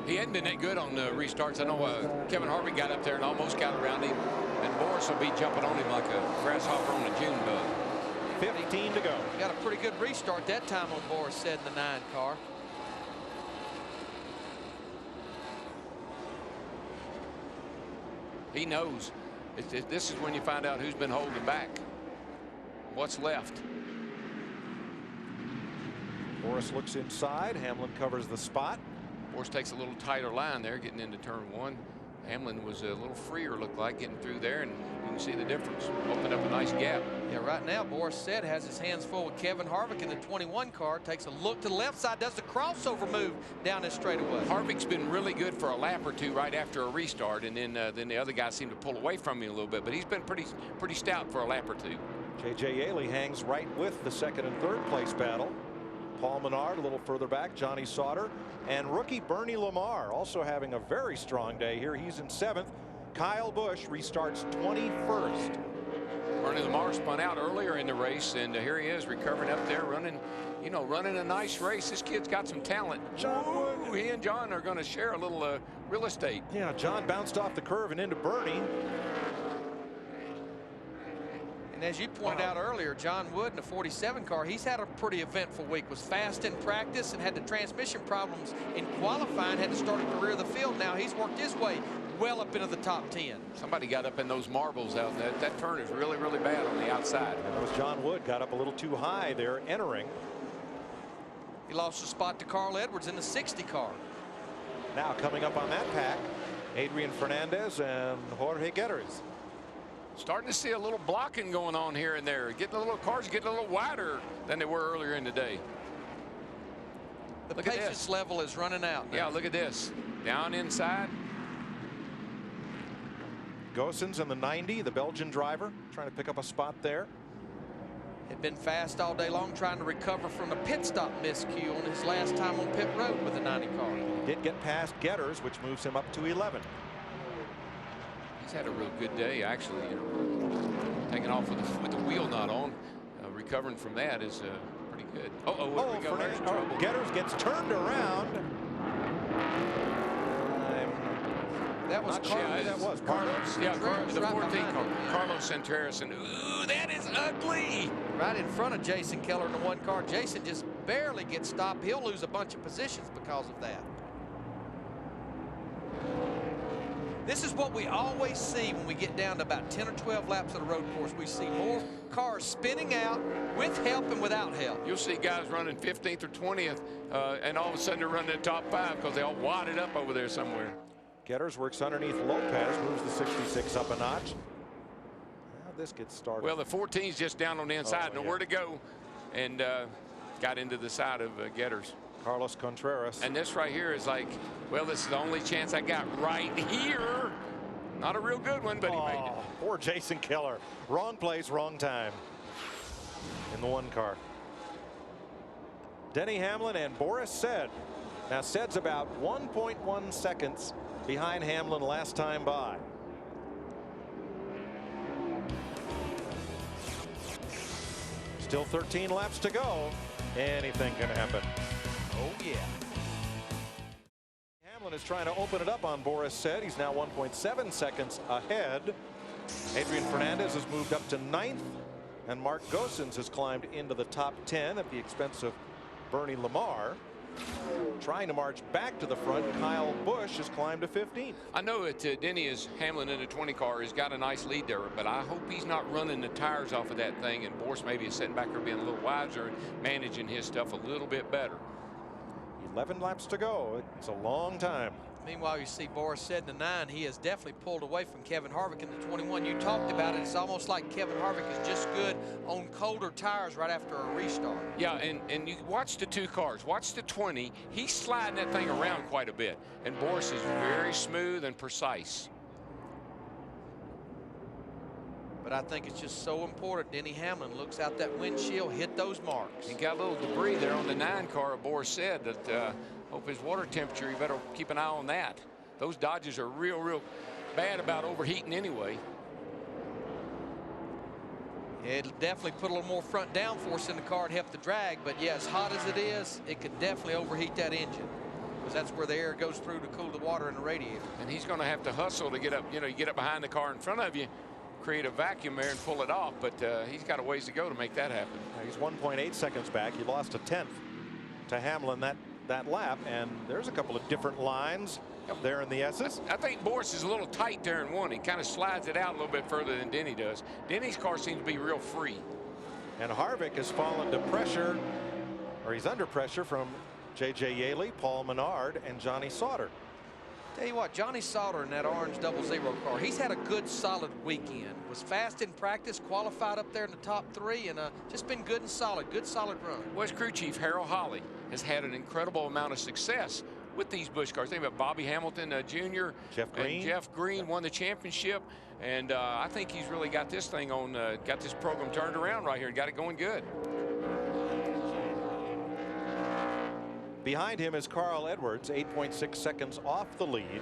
He hadn't been that good on restarts. I know Kevin Harvick got up there and almost got around him, and Boris will be jumping on him like a grasshopper on a June bug. 15 to go. Got a pretty good restart that time on Boris Said in the 9 car. He knows. This is when you find out who's been holding back. What's left. Boris looks inside. Hamlin covers the spot. Boris takes a little tighter line there getting into turn 1. Hamlin was a little freer, looked like, getting through there, and you can see the difference. Opened up a nice gap. Yeah, right now, Boris Said has his hands full with Kevin Harvick in the 21 car. Takes a look to the left side, does the crossover move down this straightaway. Harvick's been really good for a lap or two right after a restart, and then the other guys seem to pull away from him a little bit, but he's been pretty stout for a lap or two. J.J. Yaley hangs right with the 2nd and 3rd place battle. Paul Menard a little further back, Johnny Sauter, and rookie Bernie Lamar also having a very strong day here. He's in 7th. Kyle Busch restarts 21st. Bernie Lamar spun out earlier in the race, and here he is recovering up there, running a nice race. This kid's got some talent. John, he and John are going to share a little real estate. Yeah, John bounced off the curve and into Bernie. And as you pointed out earlier, John Wood in the 47 car, he's had a pretty eventful week. Was fast in practice and had the transmission problems in qualifying, had to start at the rear of the field. Now he's worked his way well up into the top 10. Somebody got up in those marbles out there. That turn is really, really bad on the outside. And that was John Wood, got up a little too high there entering. He lost a spot to Carl Edwards in the 60 car. Now coming up on that pack, Adrian Fernandez and Jorge Gutierrez. Starting to see a little blocking going on here and there. Cars getting a little wider than they were earlier in the day. The patience level is running out now. Yeah, look at this. Down inside. Goossens in the 90, the Belgian driver, trying to pick up a spot there. Had been fast all day long trying to recover from the pit stop miscue on his last time on pit road with the 90 car. Did get past Getters, which moves him up to 11. He's had a real good day, actually. Taking off with the wheel not on, recovering from that is pretty good. What we go? There's trouble. Getters gets turned around. That was Carlos. Yeah, the 14 car. Carlos Contreras. And ooh, that is ugly. Right in front of Jason Keller in the 1 car. Jason just barely gets stopped. He'll lose a bunch of positions because of that. This is what we always see when we get down to about 10 or 12 laps of the road course. We see more cars spinning out with help and without help. You'll see guys running 15th or 20th, and all of a sudden they're running the top 5 because they all wadded up over there somewhere. Getters works underneath Lopez, moves the 66 up a notch. Now this gets started. Well, the 14's just down on the inside, nowhere to go, and got into the side of Getters. Carlos Contreras. And this right here is like, well, this is the only chance I got right here. Not a real good one, but he made it. Poor Jason Keller. Wrong place, wrong time in the 1 car. Denny Hamlin and Boris Said. Now Said's about 1.1 seconds behind Hamlin last time by. Still 13 laps to go. Anything can happen. Oh, yeah. Hamlin is trying to open it up on Boris Said. He's now 1.7 seconds ahead. Adrian Fernandez has moved up to 9th. And Mark Goossens has climbed into the top 10 at the expense of Bernie Lamar. Trying to march back to the front, Kyle Busch has climbed to 15th. I know that Denny is Hamlin in the 20 car has got a nice lead there, but I hope he's not running the tires off of that thing, and Boris maybe is sitting back there being a little wiser and managing his stuff a little bit better. 11 laps to go. It's a long time. Meanwhile, you see Boris Said in the 9. He has definitely pulled away from Kevin Harvick in the 21. You talked about it. It's almost like Kevin Harvick is just good on colder tires right after a restart. Yeah, and you watch the 2 cars. Watch the 20. He's sliding that thing around quite a bit. And Boris is very smooth and precise. But I think it's just so important. Denny Hamlin looks out that windshield, hit those marks. He got a little debris there on the 9 car, Boris said, that hope his water temperature, you better keep an eye on that. Those Dodges are real bad about overheating anyway. It'll definitely put a little more front downforce in the car and help the drag, but yeah, as hot as it is, it could definitely overheat that engine, because that's where the air goes through to cool the water in the radiator. And he's going to have to hustle to get up, you get up behind the car in front of you, create a vacuum there and pull it off, but he's got a ways to go to make that happen. He's 1.8 seconds back. He lost a 10th to Hamlin that lap, and there's a couple of different lines up there in the S's. I think Boris is a little tight there in 1. He kind of slides it out a little bit further than Denny does. Denny's car seems to be real free. And Harvick has fallen to pressure, or he's under pressure from J.J. Yaley, Paul Menard, and Johnny Sauter. Tell you what, Johnny Sauter in that orange 00 car, he's had a good solid weekend. Was fast in practice, qualified up there in the top 3, and just been good solid run. West crew chief Harold Holley has had an incredible amount of success with these Busch cars. Think about Bobby Hamilton Jr. Jeff Green won the championship, and I think he's really got this thing on, got this program turned around right here and got it going good. Behind him is Carl Edwards, 8.6 seconds off the lead.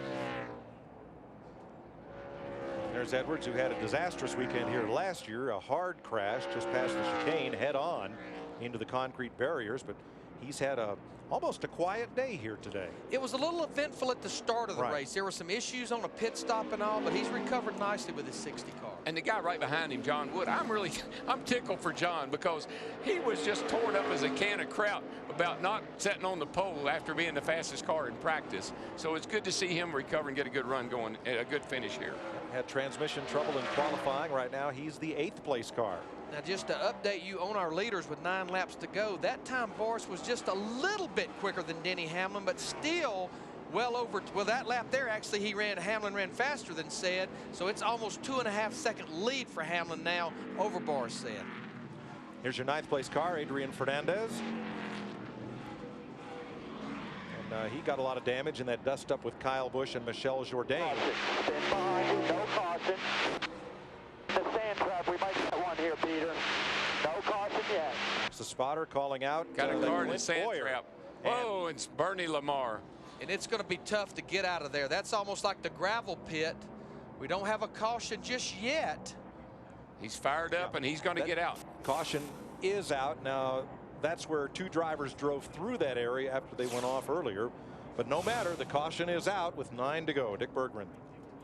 There's Edwards, who had a disastrous weekend here last year, a hard crash just past the chicane head on into the concrete barriers, but he's had almost a quiet day here today. It was a little eventful at the start of the race. There were some issues on a pit stop and all, but he's recovered nicely with his 60 car. And the guy right behind him, John Wood, I'm tickled for John because he was just torn up as a can of kraut about not sitting on the pole after being the fastest car in practice. So it's good to see him recover and get a good run going, a good finish here. Had transmission trouble in qualifying. Right now, he's the 8th place car. Now, just to update you on our leaders with 9 laps to go, that time Boris was just a little bit quicker than Denny Hamlin, but still well over. Well, that lap there, actually, Hamlin ran faster than Said, so it's almost 2.5-second lead for Hamlin now over Boris Said. Here's your 9th place car, Adrian Fernandez. And he got a lot of damage in that dust up with Kyle Busch and Michelle Jourdain. Stand behind you, no caution. The sand trap, we might get one here, Peter. No caution yet. It's the spotter calling out. Got a car in the sand trap. Oh, it's Bernie Lamar. And it's going to be tough to get out of there. That's almost like the gravel pit. We don't have a caution just yet. He's fired up and he's going to get out. Caution is out. Now, that's where 2 drivers drove through that area after they went off earlier. But no matter, the caution is out with 9 to go. Dick Bergman.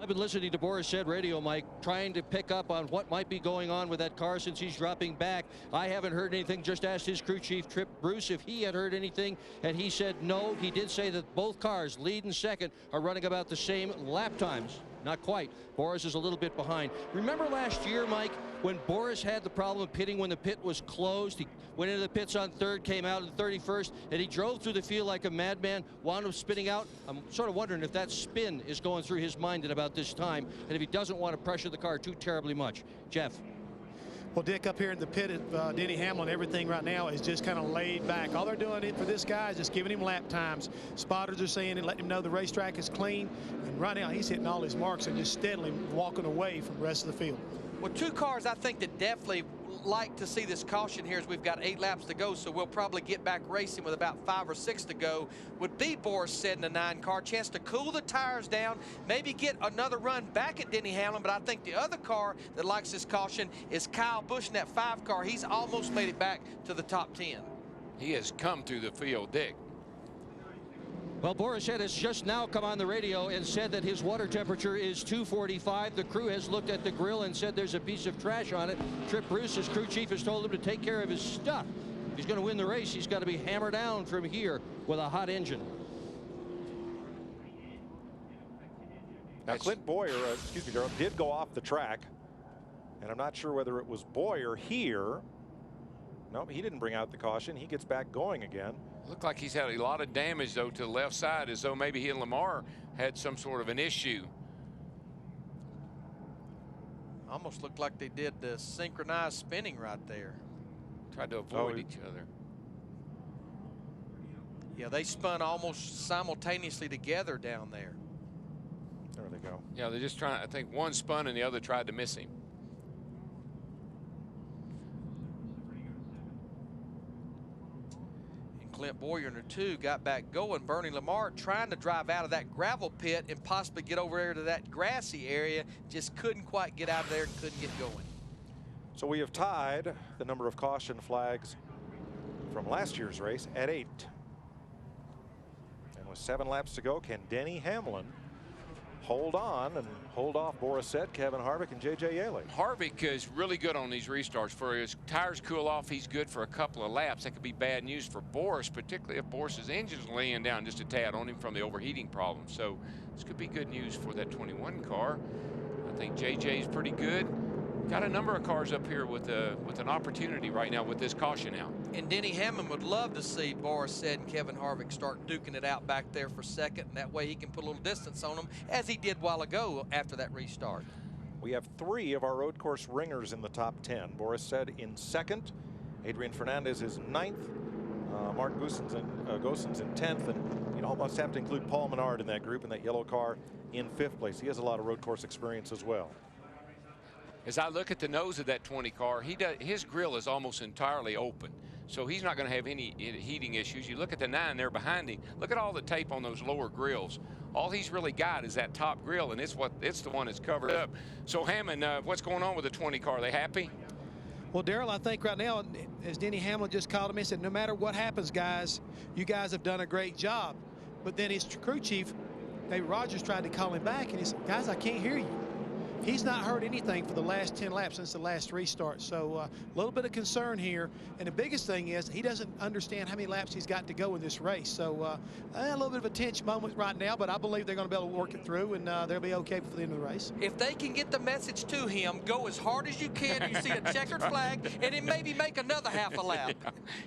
I've been listening to Boris Said radio, Mike, trying to pick up on what might be going on with that car since he's dropping back. I haven't heard anything. Just asked his crew chief, Trip Bruce, if he had heard anything, and he said no. He did say that both cars, lead and second, are running about the same lap times. Not quite. Boris is a little bit behind. Remember last year, Mike, when Boris had the problem of pitting when the pit was closed? He went into the pits on 3rd, came out in 31st, and he drove through the field like a madman, wound up spinning out. I'm sort of wondering if that spin is going through his mind at about this time, and if he doesn't want to pressure the car too terribly much. Jeff. Well, Dick, up here in the pit at Denny Hamlin, everything right now is just kind of laid back. All they're doing for this guy is just giving him lap times. Spotters are seeing it, letting him know the racetrack is clean. And right now, he's hitting all his marks and just steadily walking away from the rest of the field. Well, 2 cars I think that definitely like to see this caution here as we've got 8 laps to go, so we'll probably get back racing with about 5 or 6 to go. Would be Boris Said in the 9 car. Chance to cool the tires down, maybe get another run back at Denny Hamlin, but I think the other car that likes this caution is Kyle Busch in that 5 car. He's almost made it back to the top 10. He has come through the field, Dick. Well, Boris Said has just now come on the radio and said that his water temperature is 245. The crew has looked at the grill and said there's a piece of trash on it. Trip Bruce, his crew chief, has told him to take care of his stuff. If he's going to win the race, he's got to be hammered down from here with a hot engine. Now, Clint Boyer, did go off the track. And I'm not sure whether it was Boyer here. No, he didn't bring out the caution. He gets back going again. Looked like he's had a lot of damage, though, to the left side, as though maybe he and Lamar had some sort of an issue. Almost looked like they did the synchronized spinning right there. Tried to avoid each other. Yeah, they spun almost simultaneously together down there. There they go. Yeah, they're just trying. I think one spun and the other tried to miss him. Clint Boyer and the 2 got back going. Bernie Lamar trying to drive out of that gravel pit and possibly get over there to that grassy area. Just couldn't quite get out of there and couldn't get going. So we have tied the number of caution flags from last year's race at 8. And with 7 laps to go, can Denny Hamlin hold on and hold off Boris Said, Kevin Harvick, and J.J. Yeley? Harvick is really good on these restarts. For his tires cool off, he's good for a couple of laps. That could be bad news for Boris, particularly if Boris's engine's laying down just a tad on him from the overheating problem. So this could be good news for that 21 car. I think J.J. is pretty good. Got a number of cars up here with an opportunity right now with this caution out. And Denny Hamlin would love to see Boris Said and Kevin Harvick start duking it out back there for second, and that way he can put a little distance on them, as he did a while ago after that restart. We have 3 of our road course ringers in the top 10. Boris Said in 2nd. Adrian Fernandez is 9th. Mark Goossens in 10th. And you'd almost have to include Paul Menard in that group, in that yellow car, in 5th place. He has a lot of road course experience as well. As I look at the nose of that 20 car, his grill is almost entirely open. So he's not going to have any heating issues. You look at the 9 there behind him. Look at all the tape on those lower grills. All he's really got is that top grill, and it's the one that's covered up. So Hammond, what's going on with the 20 car? Are they happy? Well, Darrell, I think right now, as Denny Hamlin just called him, he said, no matter what happens, guys, you guys have done a great job. But then his crew chief, David Rogers, tried to call him back, and he said, guys, I can't hear you. He's not heard anything for the last 10 laps since the last restart. So a little bit of concern here. And the biggest thing is he doesn't understand how many laps he's got to go in this race. So a little bit of a tense moment right now, but I believe they're going to be able to work it through, and they'll be okay for the end of the race. If they can get the message to him, go as hard as you can. You see a checkered flag, and then maybe make another half a lap.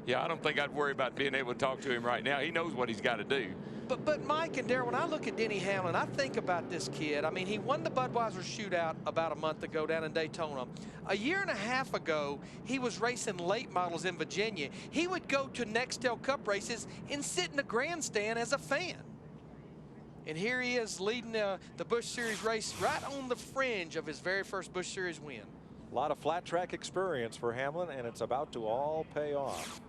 Yeah, I don't think I'd worry about being able to talk to him right now. He knows what he's got to do. But Mike and Darrell, when I look at Denny Hamlin, I think about this kid. I mean, he won the Budweiser Shootout about a month ago down in Daytona. A year and a half ago, he was racing late models in Virginia. He would go to Nextel Cup races and sit in the grandstand as a fan. And here he is leading the Busch Series race right on the fringe of his very first Busch Series win. A lot of flat track experience for Hamlin, and it's about to all pay off.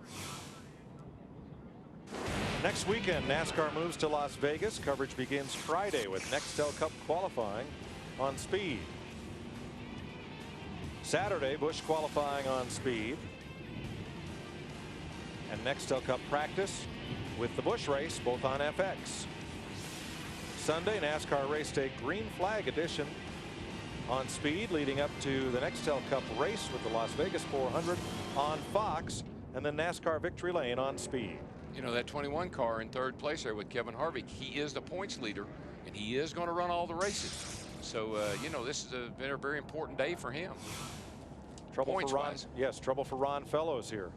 Next weekend, NASCAR moves to Las Vegas. Coverage begins Friday with Nextel Cup qualifying on speed. Saturday, Busch qualifying on speed. And Nextel Cup practice with the Busch race, both on FX. Sunday, NASCAR race day green flag edition on speed, leading up to the Nextel Cup race with the Las Vegas 400 on Fox, and then NASCAR Victory Lane on speed. You know, that 21 car in third place there with Kevin Harvick, he is the points leader, and he is going to run all the races. So, you know, this has been a very important day for him. Trouble for Ron Fellows here.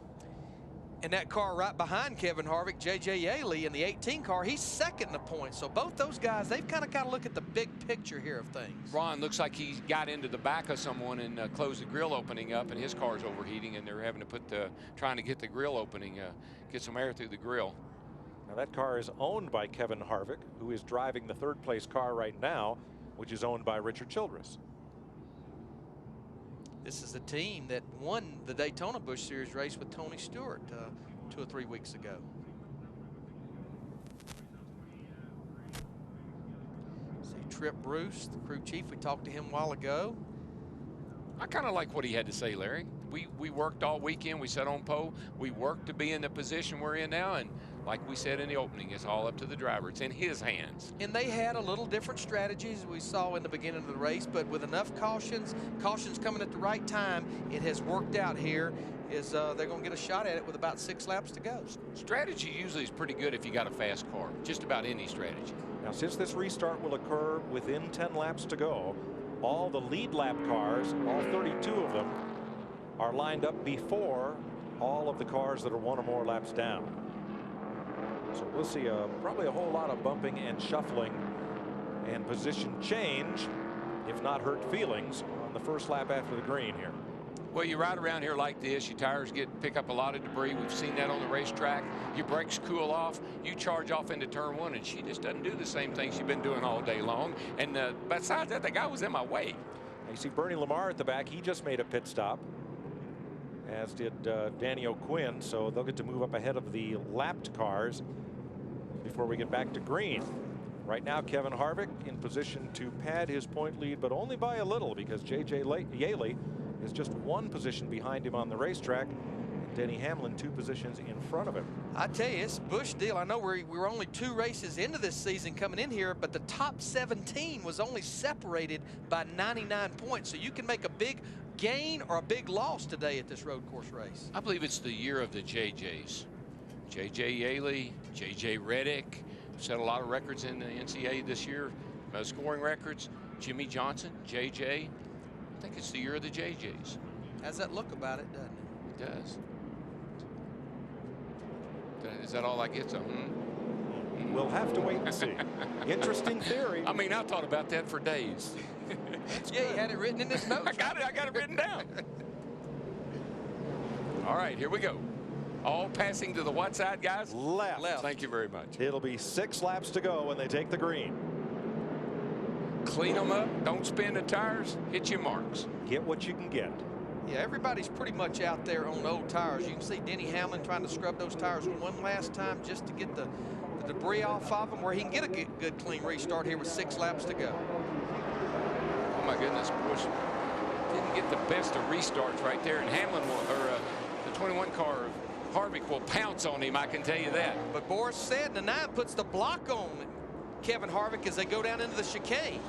And that car right behind Kevin Harvick, J.J. Yaley, in the 18 car, he's second in the points. So both those guys, they've kind of got to look at the big picture here of things. Ron looks like he got into the back of someone and closed the grill opening up, and his car's overheating, and they're having to put trying to get the grill opening, get some air through the grill. Now that car is owned by Kevin Harvick, who is driving the third place car right now, which is owned by Richard Childress. This is a team that won the Daytona Busch Series race with Tony Stewart 2 or 3 weeks ago. See Trip Bruce, the crew chief, we talked to him a while ago. I kind of like what he had to say, Larry. We worked all weekend. We sat on pole. We worked to be in the position we're in now, and like we said in the opening, it's all up to the driver. It's in his hands. And they had a little different strategies we saw in the beginning of the race, but with enough cautions coming at the right time, it has worked out here. They're going to get a shot at it with about 6 laps to go. Strategy usually is pretty good if you got a fast car, just about any strategy. Now, since this restart will occur within 10 laps to go, all the lead lap cars, all 32 of them, are lined up before all of the cars that are 1 or more laps down. So we'll see probably a whole lot of bumping and shuffling and position change, if not hurt feelings, on the first lap after the green here. Well, you ride around here like this, your tires pick up a lot of debris. We've seen that on the racetrack. Your brakes cool off. You charge off into turn 1, and she just doesn't do the same thing she's been doing all day long. And besides that, the guy was in my way. You see Bernie Lamar at the back. He just made a pit stop, as did Danny O'Quinn. So they'll get to move up ahead of the lapped cars before we get back to green. Right now, Kevin Harvick in position to pad his point lead, but only by a little, because J.J. Yaley is just 1 position behind him on the racetrack, and Denny Hamlin 2 positions in front of him. I tell you, it's a Busch deal. I know we were only 2 races into this season coming in here, but the top 17 was only separated by 99 points. So you can make a big gain or a big loss today at this road course race. I believe it's the year of the JJs. J.J. Yaley, J.J. Reddick set a lot of records in the NCAA this year, scoring records. Jimmy Johnson, J.J. I think it's the year of the JJs. Has that look about it, doesn't it? It does. Is that all I get? We'll have to wait and see. Interesting theory. I mean, I thought about that for days. Yeah, he had it written in his notes. I got it written down. All right, here we go. All passing to the what side, guys? Left. Thank you very much. It'll be 6 laps to go when they take the green. Clean them up. Don't spin the tires. Hit your marks. Get what you can get. Yeah, everybody's pretty much out there on old tires. You can see Denny Hamlin trying to scrub those tires one last time just to get the debris off of them, where he can get a good clean restart here with 6 laps to go. Oh my goodness, Busch didn't get the best of restarts right there, and Hamlin will, or the 21 car of Harvick will pounce on him, I can tell you that. But Boris said the 9 puts the block on Kevin Harvick as they go down into the chicane.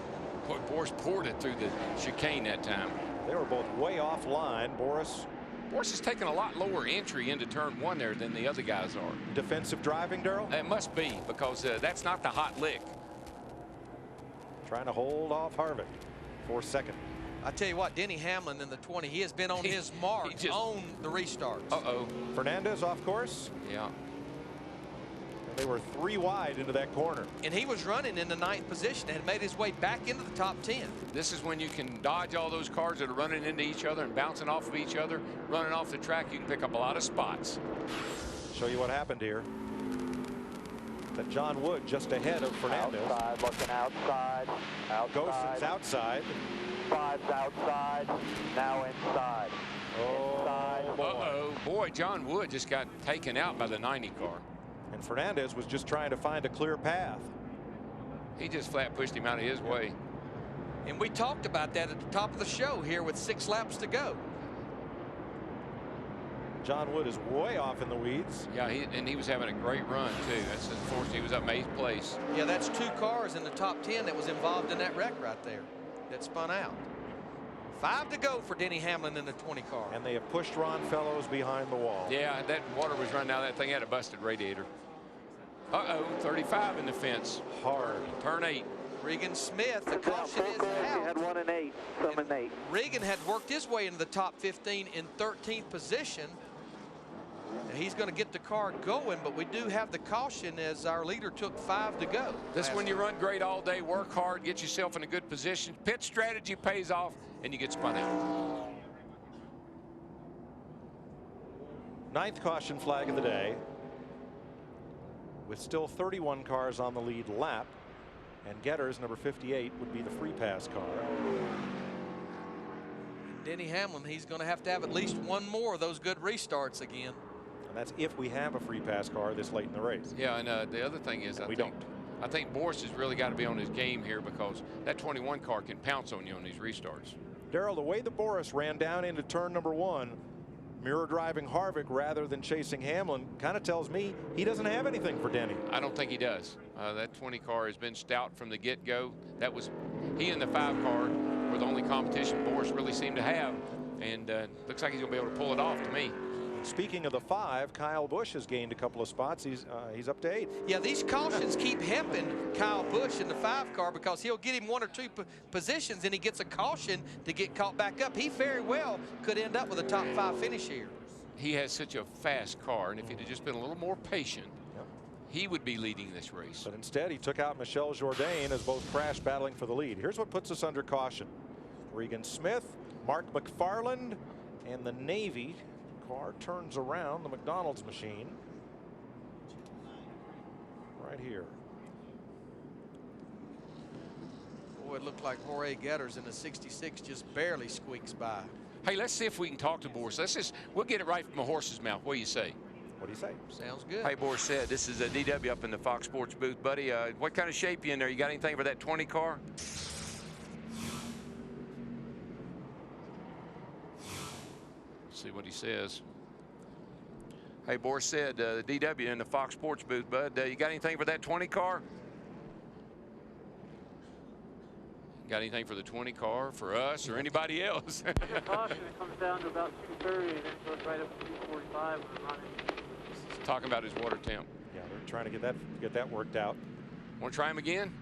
Boy, Boris poured it through the chicane that time. They were both way offline. Boris has taken a lot lower entry into turn 1 there than the other guys are. Defensive driving, Darrell? It must be, because that's not the hot lick. Trying to hold off Harvick for second. I tell you what, Denny Hamlin in the 20, he has been on his mark on the restarts. Uh-oh. Fernandez off course. Yeah. And they were 3 wide into that corner. And he was running in the 9th position and had made his way back into the top 10. This is when you can dodge all those cars that are running into each other and bouncing off of each other, running off the track. You can pick up a lot of spots. Show you what happened here. That John Wood just ahead of Fernandez. Outside, looking outside. Gossen's outside. 5's outside. Now inside. Inside. Uh-oh. Boy, John Wood just got taken out by the 90 car. And Fernandez was just trying to find a clear path. He just flat pushed him out of his way. And we talked about that at the top of the show here with 6 laps to go. John Wood is way off in the weeds. Yeah, he was having a great run, too. That's unfortunate. He was up 8th place. Yeah, that's 2 cars in the top 10 that was involved in that wreck right there that spun out. 5 to go for Denny Hamlin in the 20 car. And they have pushed Ron Fellows behind the wall. Yeah, that water was running out of that thing. Had a busted radiator. Uh-oh, 35 in the fence. Hard. Turn 8. Regan Smith, the caution is out. Had 1 and 8, some and 8. Regan had worked his way into the top 15 in 13th position. He's going to get the car going, but we do have the caution as our leader took 5 to go. This when you run great all day, work hard, get yourself in a good position. Pit strategy pays off, and you get spun out. 9th caution flag of the day. With still 31 cars on the lead lap. And Getters, number 58, would be the free pass car. Denny Hamlin, he's going to have at least 1 more of those good restarts again. And that's if we have a free pass car this late in the race. Yeah, and the other thing is I think Boris has really got to be on his game here, because that 21 car can pounce on you on these restarts. Darrell, the way that Boris ran down into turn number 1, mirror driving Harvick rather than chasing Hamlin, kind of tells me he doesn't have anything for Denny. I don't think he does. That 20 car has been stout from the get-go. That was he and the 5 car were the only competition Boris really seemed to have, and looks like he's going to be able to pull it off to me. Speaking of the 5, Kyle Busch has gained a couple of spots. He's up to 8. Yeah, these cautions keep hemping Kyle Busch in the 5 car, because he'll get him 1 or 2 positions and he gets a caution to get caught back up. He very well could end up with a top 5 finish here. He has such a fast car, and if he'd have just been a little more patient, he would be leading this race. But instead, he took out Michel Jourdain as both crashed battling for the lead. Here's what puts us under caution. Regan Smith, Mark McFarland, and the Navy car turns around the McDonald's machine right here. Boy, it looked like Jorge Getters in the 66 just barely squeaks by. Hey, let's see if we can talk to Boris. We'll get it right from a horse's mouth. What do you say? What do you say? Sounds good. Hey, Boris said, this is a DW up in the Fox Sports booth, buddy. What kind of shape you in there? You got anything for that 20 car? See what he says. Hey, Boris said, DW in the Fox Sports booth, bud. You got anything for that 20 car? Got anything for the 20 car, for us, or anybody else? The caution, it comes down to about 230, and then goes right up to 245 when we're running. He's talking about his water temp. Yeah, they're trying to get that worked out. Want to try him again?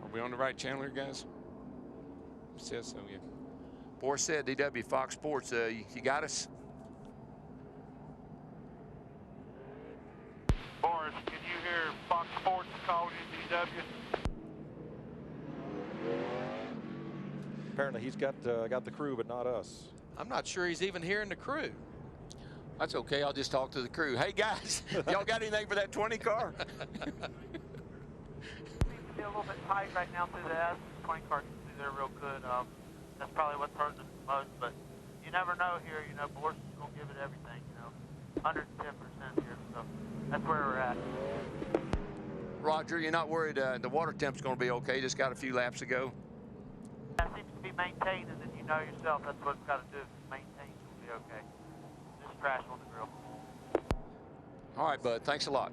Are we on the right channel here, guys? Says so, yeah. Boris said, DW Fox Sports, you got us? Boris, can you hear Fox Sports calling you DW? Apparently he's got the crew, but not us. I'm not sure he's even hearing the crew. That's okay. I'll just talk to the crew. Hey, guys, y'all got anything for that 20 car? Seems to be a little bit tight right now through the S. 20 cars through there real good. That's probably what's hurting us the most. But you never know here. You know, Boris is going to give it everything. You know, 110% here. So that's where we're at. Roger, you're not worried the water temp's going to be okay? Just got a few laps to go. That seems to be maintain, and then you know yourself that's what it's got to do. Maintain, you'll be okay. Just trash on the grill. All right, bud. Thanks a lot.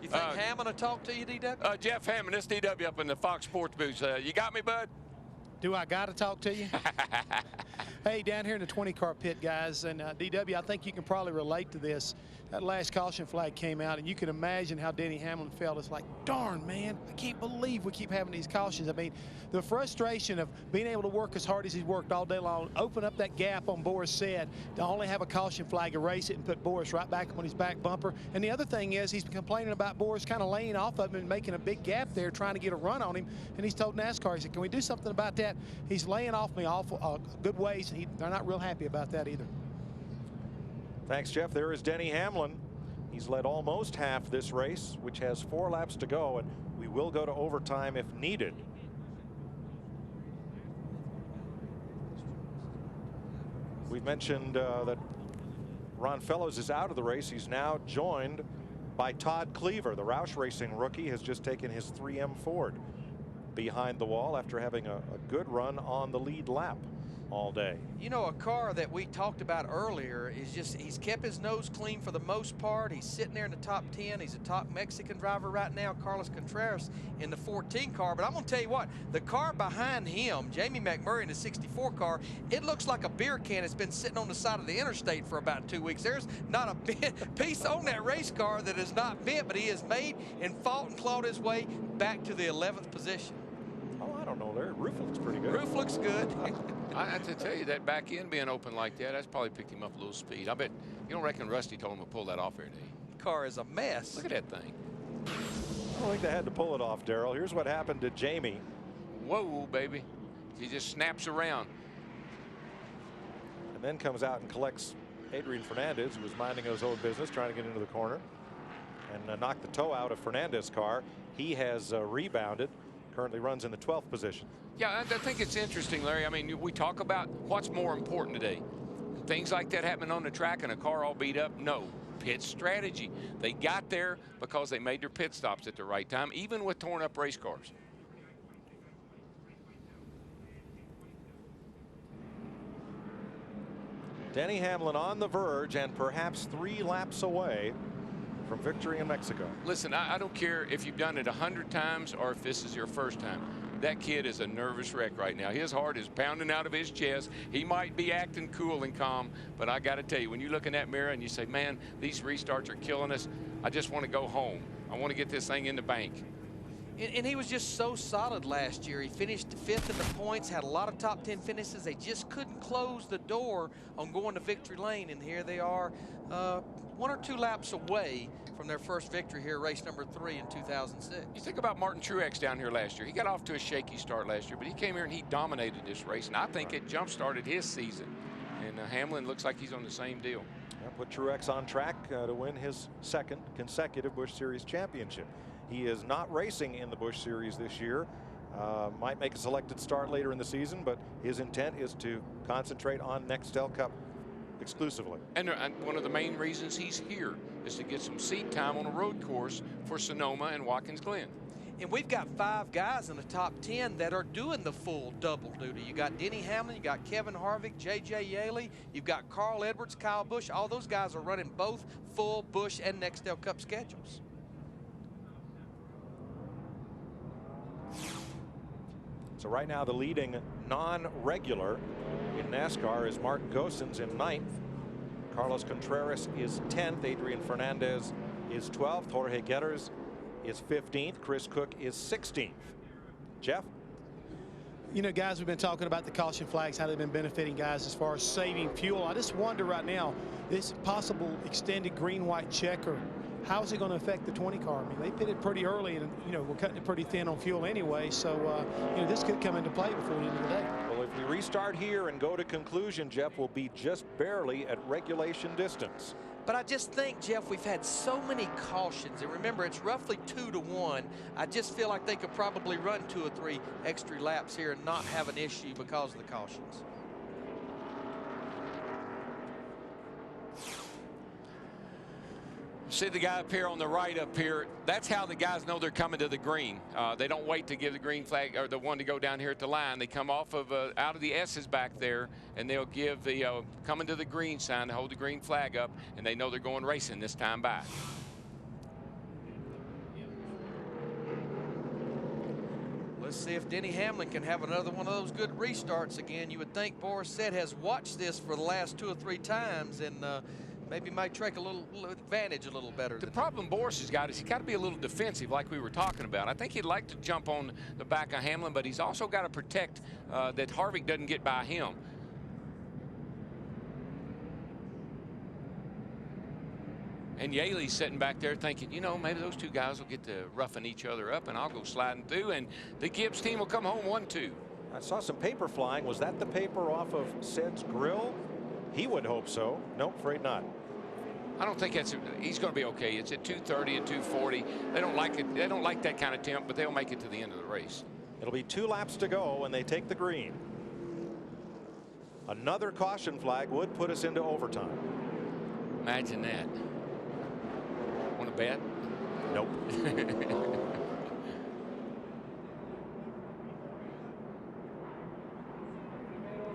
You think Hammond will talk to you, DW? Jeff Hammond, this DW up in the Fox Sports booth. You got me, bud? Do I got to talk to you? Hey, down here in the 20-car pit, guys, and DW, I think you can probably relate to this. That last caution flag came out, and you can imagine how Denny Hamlin felt. It's like, darn, man, I can't believe we keep having these cautions. I mean, the frustration of being able to work as hard as he's worked all day long, open up that gap on Boris said, to only have a caution flag, erase it, and put Boris right back on his back bumper. And the other thing is he's complaining about Boris kind of laying off of him and making a big gap there, trying to get a run on him. And he's told NASCAR, he said, can we do something about that? He's laying off me awful good ways, and they're not real happy about that either. Thanks, Jeff. There is Denny Hamlin. He's led almost half this race, which has 4 laps to go, and we will go to overtime if needed. We've mentioned that Ron Fellows is out of the race. He's now joined by Todd Cleaver. The Roush Racing rookie has just taken his 3M Ford behind the wall after having a good run on the lead lap all day. You know, a car that we talked about earlier is just, he's kept his nose clean for the most part. He's sitting there in the top 10. He's a top Mexican driver right now, Carlos Contreras, in the 14 car. But I'm going to tell you what, the car behind him, Jamie McMurray in the 64 car, it looks like a beer can that's been sitting on the side of the interstate for about 2 weeks. There's not a piece on that race car that is not bent, but he has made and fought and clawed his way back to the 11th position. Oh, I don't know. Their roof looks pretty good. Roof looks good. I have to tell you, that back end being open like that, that's probably picked him up a little speed. I bet, you don't reckon Rusty told him to pull that off here, did he? Car is a mess. Look at that thing. I don't think they had to pull it off, Darrell. Here's what happened to Jamie. Whoa, baby. He just snaps around. And then comes out and collects Adrian Fernandez, who was minding his own business, trying to get into the corner, and knocked the toe out of Fernandez's car. He has rebounded, currently runs in the 12th position. Yeah, I think it's interesting, Larry. I mean, we talk about what's more important today. Things like that happening on the track and a car all beat up? No. Pit strategy. They got there because they made their pit stops at the right time, even with torn up race cars. Denny Hamlin on the verge and perhaps 3 laps away from victory in Mexico. Listen, I don't care if you've done it 100 times or if this is your first time. That kid is a nervous wreck right now. His heart is pounding out of his chest. He might be acting cool and calm, but I got to tell you, when you look in that mirror and you say, man, these restarts are killing us, I just want to go home. I want to get this thing in the bank. And he was just so solid last year. He finished 5th in the points, had a lot of top 10 finishes. They just couldn't close the door on going to victory lane, and here they are 1 or 2 laps away from their first victory here, race number 3 in 2006. You think about Martin Truex down here last year. He got off to a shaky start last year, but he came here and he dominated this race, and I think it jump-started his season. And Hamlin looks like he's on the same deal. Put Truex on track to win his 2nd consecutive Busch Series championship. He is not racing in the Busch Series this year. Might make a selected start later in the season, but his intent is to concentrate on Nextel Cup exclusively. And one of the main reasons he's here is to get some seat time on a road course for Sonoma and Watkins Glen. And we've got 5 guys in the top 10 that are doing the full double duty. You got Denny Hamlin, you got Kevin Harvick, J.J. Yaley, you've got Carl Edwards, Kyle Busch. All those guys are running both full Busch and Nextel Cup schedules. So right now the leading non-regular in NASCAR is Mark Gosens in 9th. Carlos Contreras is 10th. Adrian Fernandez is 12th. Jorge Guerrero is 15th. Chris Cook is 16th. Jeff? You know, guys, we've been talking about the caution flags, how they've been benefiting guys as far as saving fuel. I just wonder right now, this possible extended green-white checker, how is it going to affect the 20 car? I mean, they pitted pretty early, and you know, we're cutting it pretty thin on fuel anyway. So you know, this could come into play before the end of the day. Well, if we restart here and go to conclusion, Jeff, will be just barely at regulation distance. But I just think, Jeff, we've had so many cautions, and remember, it's roughly 2-1. I just feel like they could probably run 2 or 3 extra laps here and not have an issue because of the cautions. See the guy up here on the right up here. That's how the guys know they're coming to the green. They don't wait to give the green flag or the one to go down here at the line. They come off of out of the S's back there, and they'll give the coming to the green sign to hold the green flag up, and they know they're going racing this time back. Let's see if Denny Hamlin can have another one of those good restarts again. You would think Boris Said has watched this for the last 2 or 3 times and maybe might take a little advantage a little better. The problem Boris has got is he's got to be a little defensive like we were talking about. I think he'd like to jump on the back of Hamlin, but he's also got to protect that Harvick doesn't get by him. And Yaley's sitting back there thinking, you know, maybe those two guys will get to roughing each other up and I'll go sliding through and the Gibbs team will come home 1-2. I saw some paper flying. Was that the paper off of Sid's grill? He would hope so. Nope, afraid not. I don't think he's going to be okay. It's at 230 and 240. They don't like it. They don't like that kind of temp, but they'll make it to the end of the race. It'll be 2 laps to go when they take the green. Another caution flag would put us into overtime. Imagine that. Want to bet? Nope.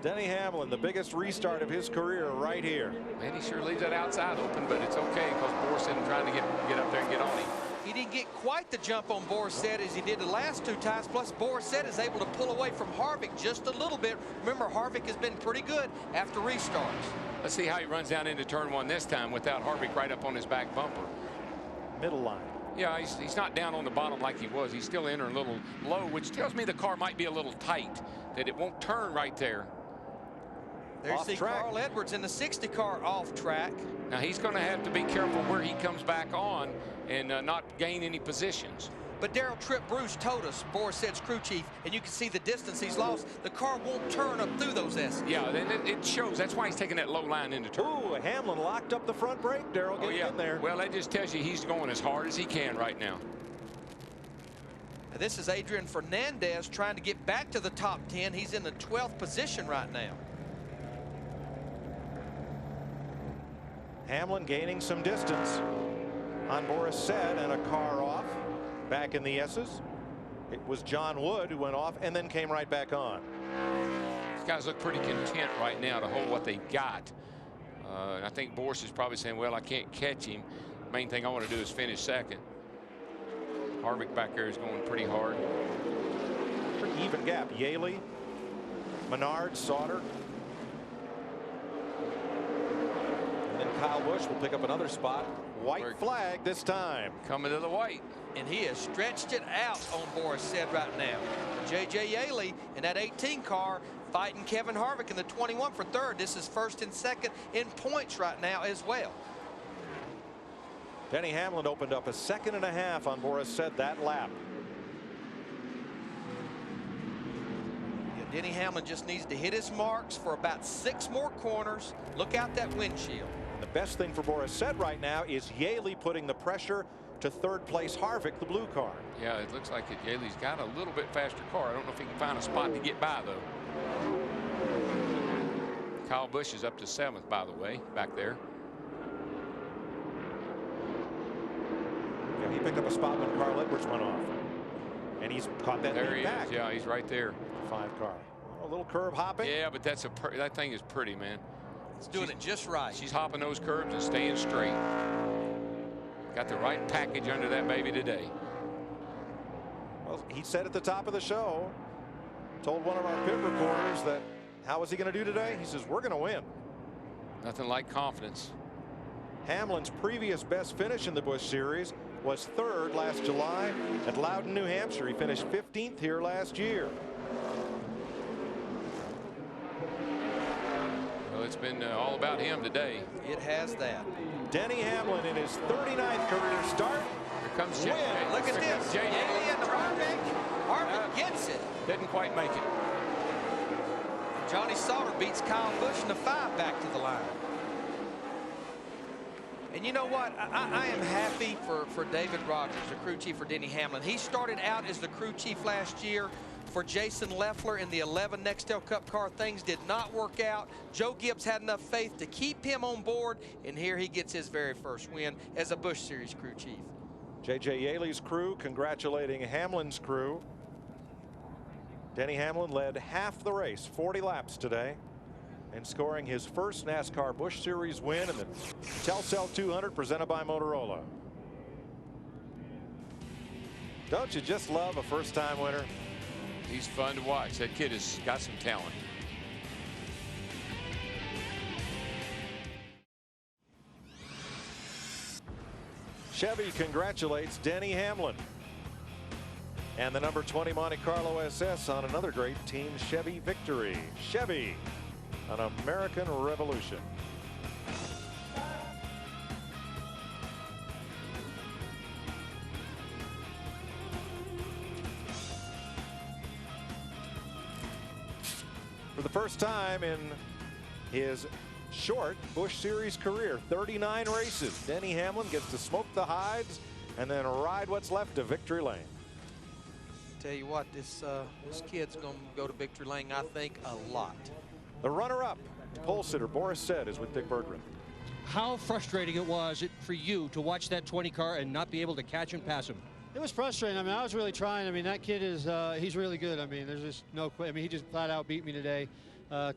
Denny Hamlin, the biggest restart of his career right here. Man, he sure leaves that outside open, but it's okay because Boris isn't trying to get up there and get on him. He didn't get quite the jump on Boris Said as he did the last 2 times. Plus, Boris Said is able to pull away from Harvick just a little bit. Remember, Harvick has been pretty good after restarts. Let's see how he runs down into turn 1 this time without Harvick right up on his back bumper. Middle line. Yeah, he's not down on the bottom like he was. He's still entering a little low, which tells me the car might be a little tight, that it won't turn right there. There's the Carl Edwards in the 60 car off track. Now he's going to have to be careful where he comes back on and not gain any positions. But Darrell Tripp Bruce told us, Boris Said's crew chief, and you can see the distance he's lost. The car won't turn up through those S's. Yeah, then it shows. That's why he's taking that low line into turn. Ooh, Hamlin locked up the front brake. Darrell getting in there. Well, that just tells you he's going as hard as he can right now. And this is Adrian Fernandez trying to get back to the top 10. He's in the 12th position right now. Hamlin gaining some distance on Boris Said and a car off. Back in the S's. It was John Wood who went off and then came right back on. These guys look pretty content right now to hold what they got. I think Boris is probably saying, well, I can't catch him. Main thing I want to do is finish second. Harvick back there is going pretty hard. Pretty even gap. Yaley, Menard, Sauter. And then Kyle Busch will pick up another spot. White flag this time. Coming to the white. And he has stretched it out on Boris Said right now. J.J. Yaley in that 18 car fighting Kevin Harvick in the 21 for third. This is first and second in points right now as well. Denny Hamlin opened up a 2.5 seconds on Boris Said that lap. Yeah, Denny Hamlin just needs to hit his marks for about 6 more corners. Look out that windshield. The best thing for Boris Said right now is Yaley putting the pressure to third place Harvick, the blue car. Yeah, it looks like Yaley's got a little bit faster car. I don't know if he can find a spot to get by, though. Kyle Busch is up to 7th, by the way, back there. Yeah, he picked up a spot when Carl Edwards went off. And he's caught that There he back. is. Yeah, he's right there. 5 car. A little curb hopping. Yeah, but that thing is pretty, man. It's doing it just right. She's hopping those curbs and staying straight. Got the right package under that baby today. Well, he said at the top of the show, told one of our pit reporters that how is he going to do today? He says, we're going to win. Nothing like confidence. Hamlin's previous best finish in the Busch Series was 3rd last July at Loudon, New Hampshire. He finished 15th here last year. Well, it's been all about him today. It has that. Denny Hamlin in his 39th career start. Here comes Jay. Look at this. Yaley and Harvick. Harvick gets it. Didn't quite make it. Johnny Sauter beats Kyle Busch in the 5 back to the line. And you know what? I am happy for David Rogers, the crew chief for Denny Hamlin. He started out as the crew chief last year for Jason Leffler in the 11 Nextel Cup car. Things did not work out. Joe Gibbs had enough faith to keep him on board, and here he gets his very first win as a Busch Series crew chief. J.J. Yaley's crew congratulating Hamlin's crew. Denny Hamlin led half the race, 40 laps today, and scoring his first NASCAR Busch Series win in the Telcel 200 presented by Motorola. Don't you just love a first-time winner? He's fun to watch. That kid has got some talent. Chevy congratulates Denny Hamlin and the number 20 Monte Carlo SS on another great Team Chevy victory. Chevy, an American revolution. For the first time in his short Busch Series career, 39 races, Denny Hamlin gets to smoke the hides and then ride what's left of victory lane. Tell you what, this kid's going to go to victory lane, I think, a lot. The runner-up, pole sitter Boris Said, is with Dick Berggren. How frustrating it was for you to watch that 20 car and not be able to catch and pass him? It was frustrating. I mean, I was really trying. I mean, that kid is, he's really good. I mean, there's just no question. I mean, he just flat out beat me today.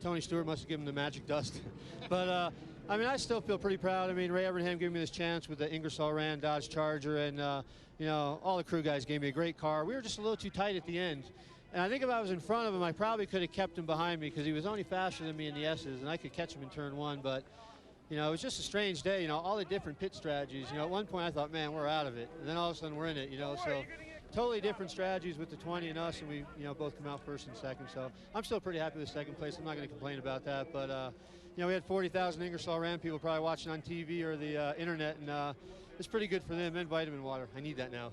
Tony Stewart must have given him the magic dust. But, I mean, I still feel pretty proud. I mean, Ray Evernham gave me this chance with the Ingersoll Rand Dodge Charger, and, you know, all the crew guys gave me a great car. We were just a little too tight at the end. And I think if I was in front of him, I probably could have kept him behind me because he was only faster than me in the S's, and I could catch him in turn one. But, you know, it was just a strange day, you know, all the different pit strategies. You know, at one point I thought, man, we're out of it. And then all of a sudden we're in it, you know, so totally different strategies with the 20 and us, and we, you know, both come out first and second. So I'm still pretty happy with second place. I'm not going to complain about that. But, you know, we had 40,000 Ingersoll Rand people probably watching on TV or the internet, and it's pretty good for them, and vitamin water. I need that now.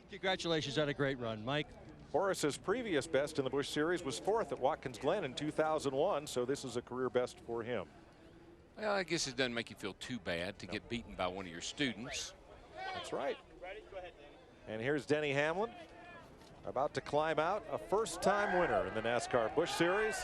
Congratulations on a great run, Mike. Boris's previous best in the Busch Series was 4th at Watkins Glen in 2001, so this is a career best for him. Well, I guess it doesn't make you feel too bad to get beaten by one of your students. That's right. And here's Denny Hamlin about to climb out, a first-time winner in the NASCAR Busch Series.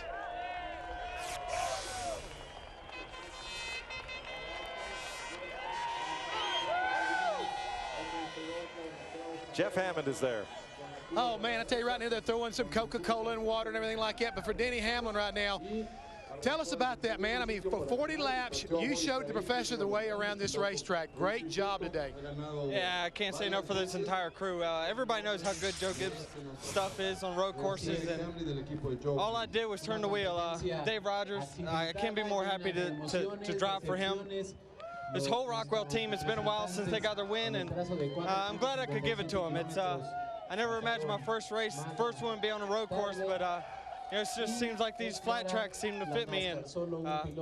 Jeff Hammond is there. Oh, man, I tell you right now, they're throwing some Coca-Cola and water and everything like that. But for Denny Hamlin right now, tell us about that, man. I mean, for 40 laps, you showed the professor the way around this racetrack. Great job today. Yeah, I can't say no for this entire crew. Everybody knows how good Joe Gibbs' stuff is on road courses, and all I did was turn the wheel. Dave Rogers, I can't be more happy to drive for him. This whole Rockwell team, it's been a while since they got their win, and I'm glad I could give it to them. It's I never imagined my first race, first one, be on a road course, but you know, it just seems like these flat tracks seem to fit me, and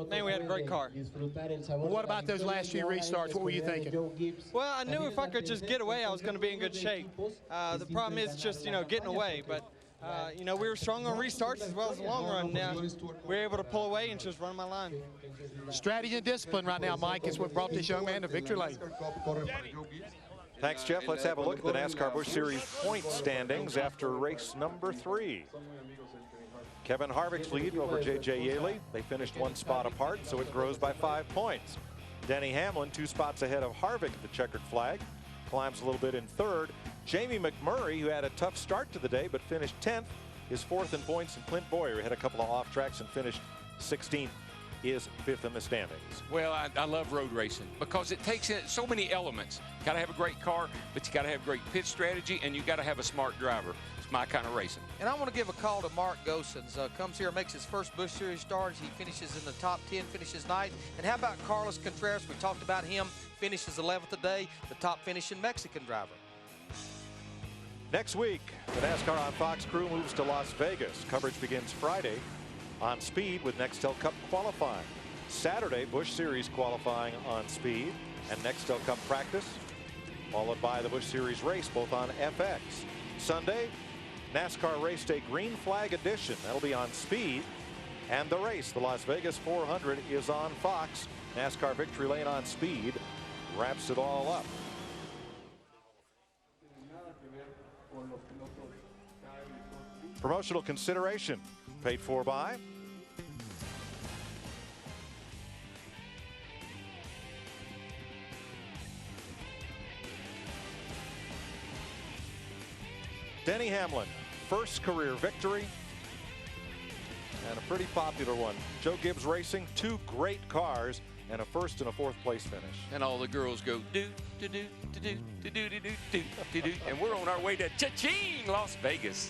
man, we had a great car. Well, what about those last few restarts? What were you thinking? Well, I knew if I could just get away, I was going to be in good shape. The problem is just, you know, getting away, but you know, we were strong on restarts as well as the long run. Now we were able to pull away and just run my line. Strategy and discipline right now, Mike, is what brought this young man to victory lane. Thanks, Jeff. Let's have a look at the NASCAR Busch Series point standings after race number 3. Kevin Harvick's lead over J.J. Yaley. They finished one spot apart, so it grows by 5 points. Denny Hamlin 2 spots ahead of Harvick at the checkered flag. Climbs a little bit in 3rd. Jamie McMurray, who had a tough start to the day but finished 10th, is 4th in points. And Clint Boyer, who had a couple of off tracks and finished 16th, is 5th in the standings. Well, I love road racing because it takes in so many elements. You got to have a great car, but you got to have great pit strategy, and you got to have a smart driver. It's my kind of racing. And I want to give a call to Mark Gosens. Comes here, makes his first Busch Series start. He finishes in the top 10, finishes 9th. And how about Carlos Contreras? We talked about him. Finishes 11th today, the top finishing Mexican driver. Next week, the NASCAR on Fox crew moves to Las Vegas. Coverage begins Friday on Speed with Nextel Cup qualifying. Saturday, Busch Series qualifying on Speed and Nextel Cup practice, followed by the Busch Series race both on FX. Sunday, NASCAR Race Day Green Flag Edition. That'll be on Speed. And the race, the Las Vegas 400, is on Fox. NASCAR Victory Lane on Speed wraps it all up. Promotional consideration paid for by Denny Hamlin, first career victory, and a pretty popular one. Joe Gibbs Racing, 2 great cars, and a first and a 4th place finish. And all the girls go do do do do do do do do do do do, and we're on our way to Cha-ching, Las Vegas.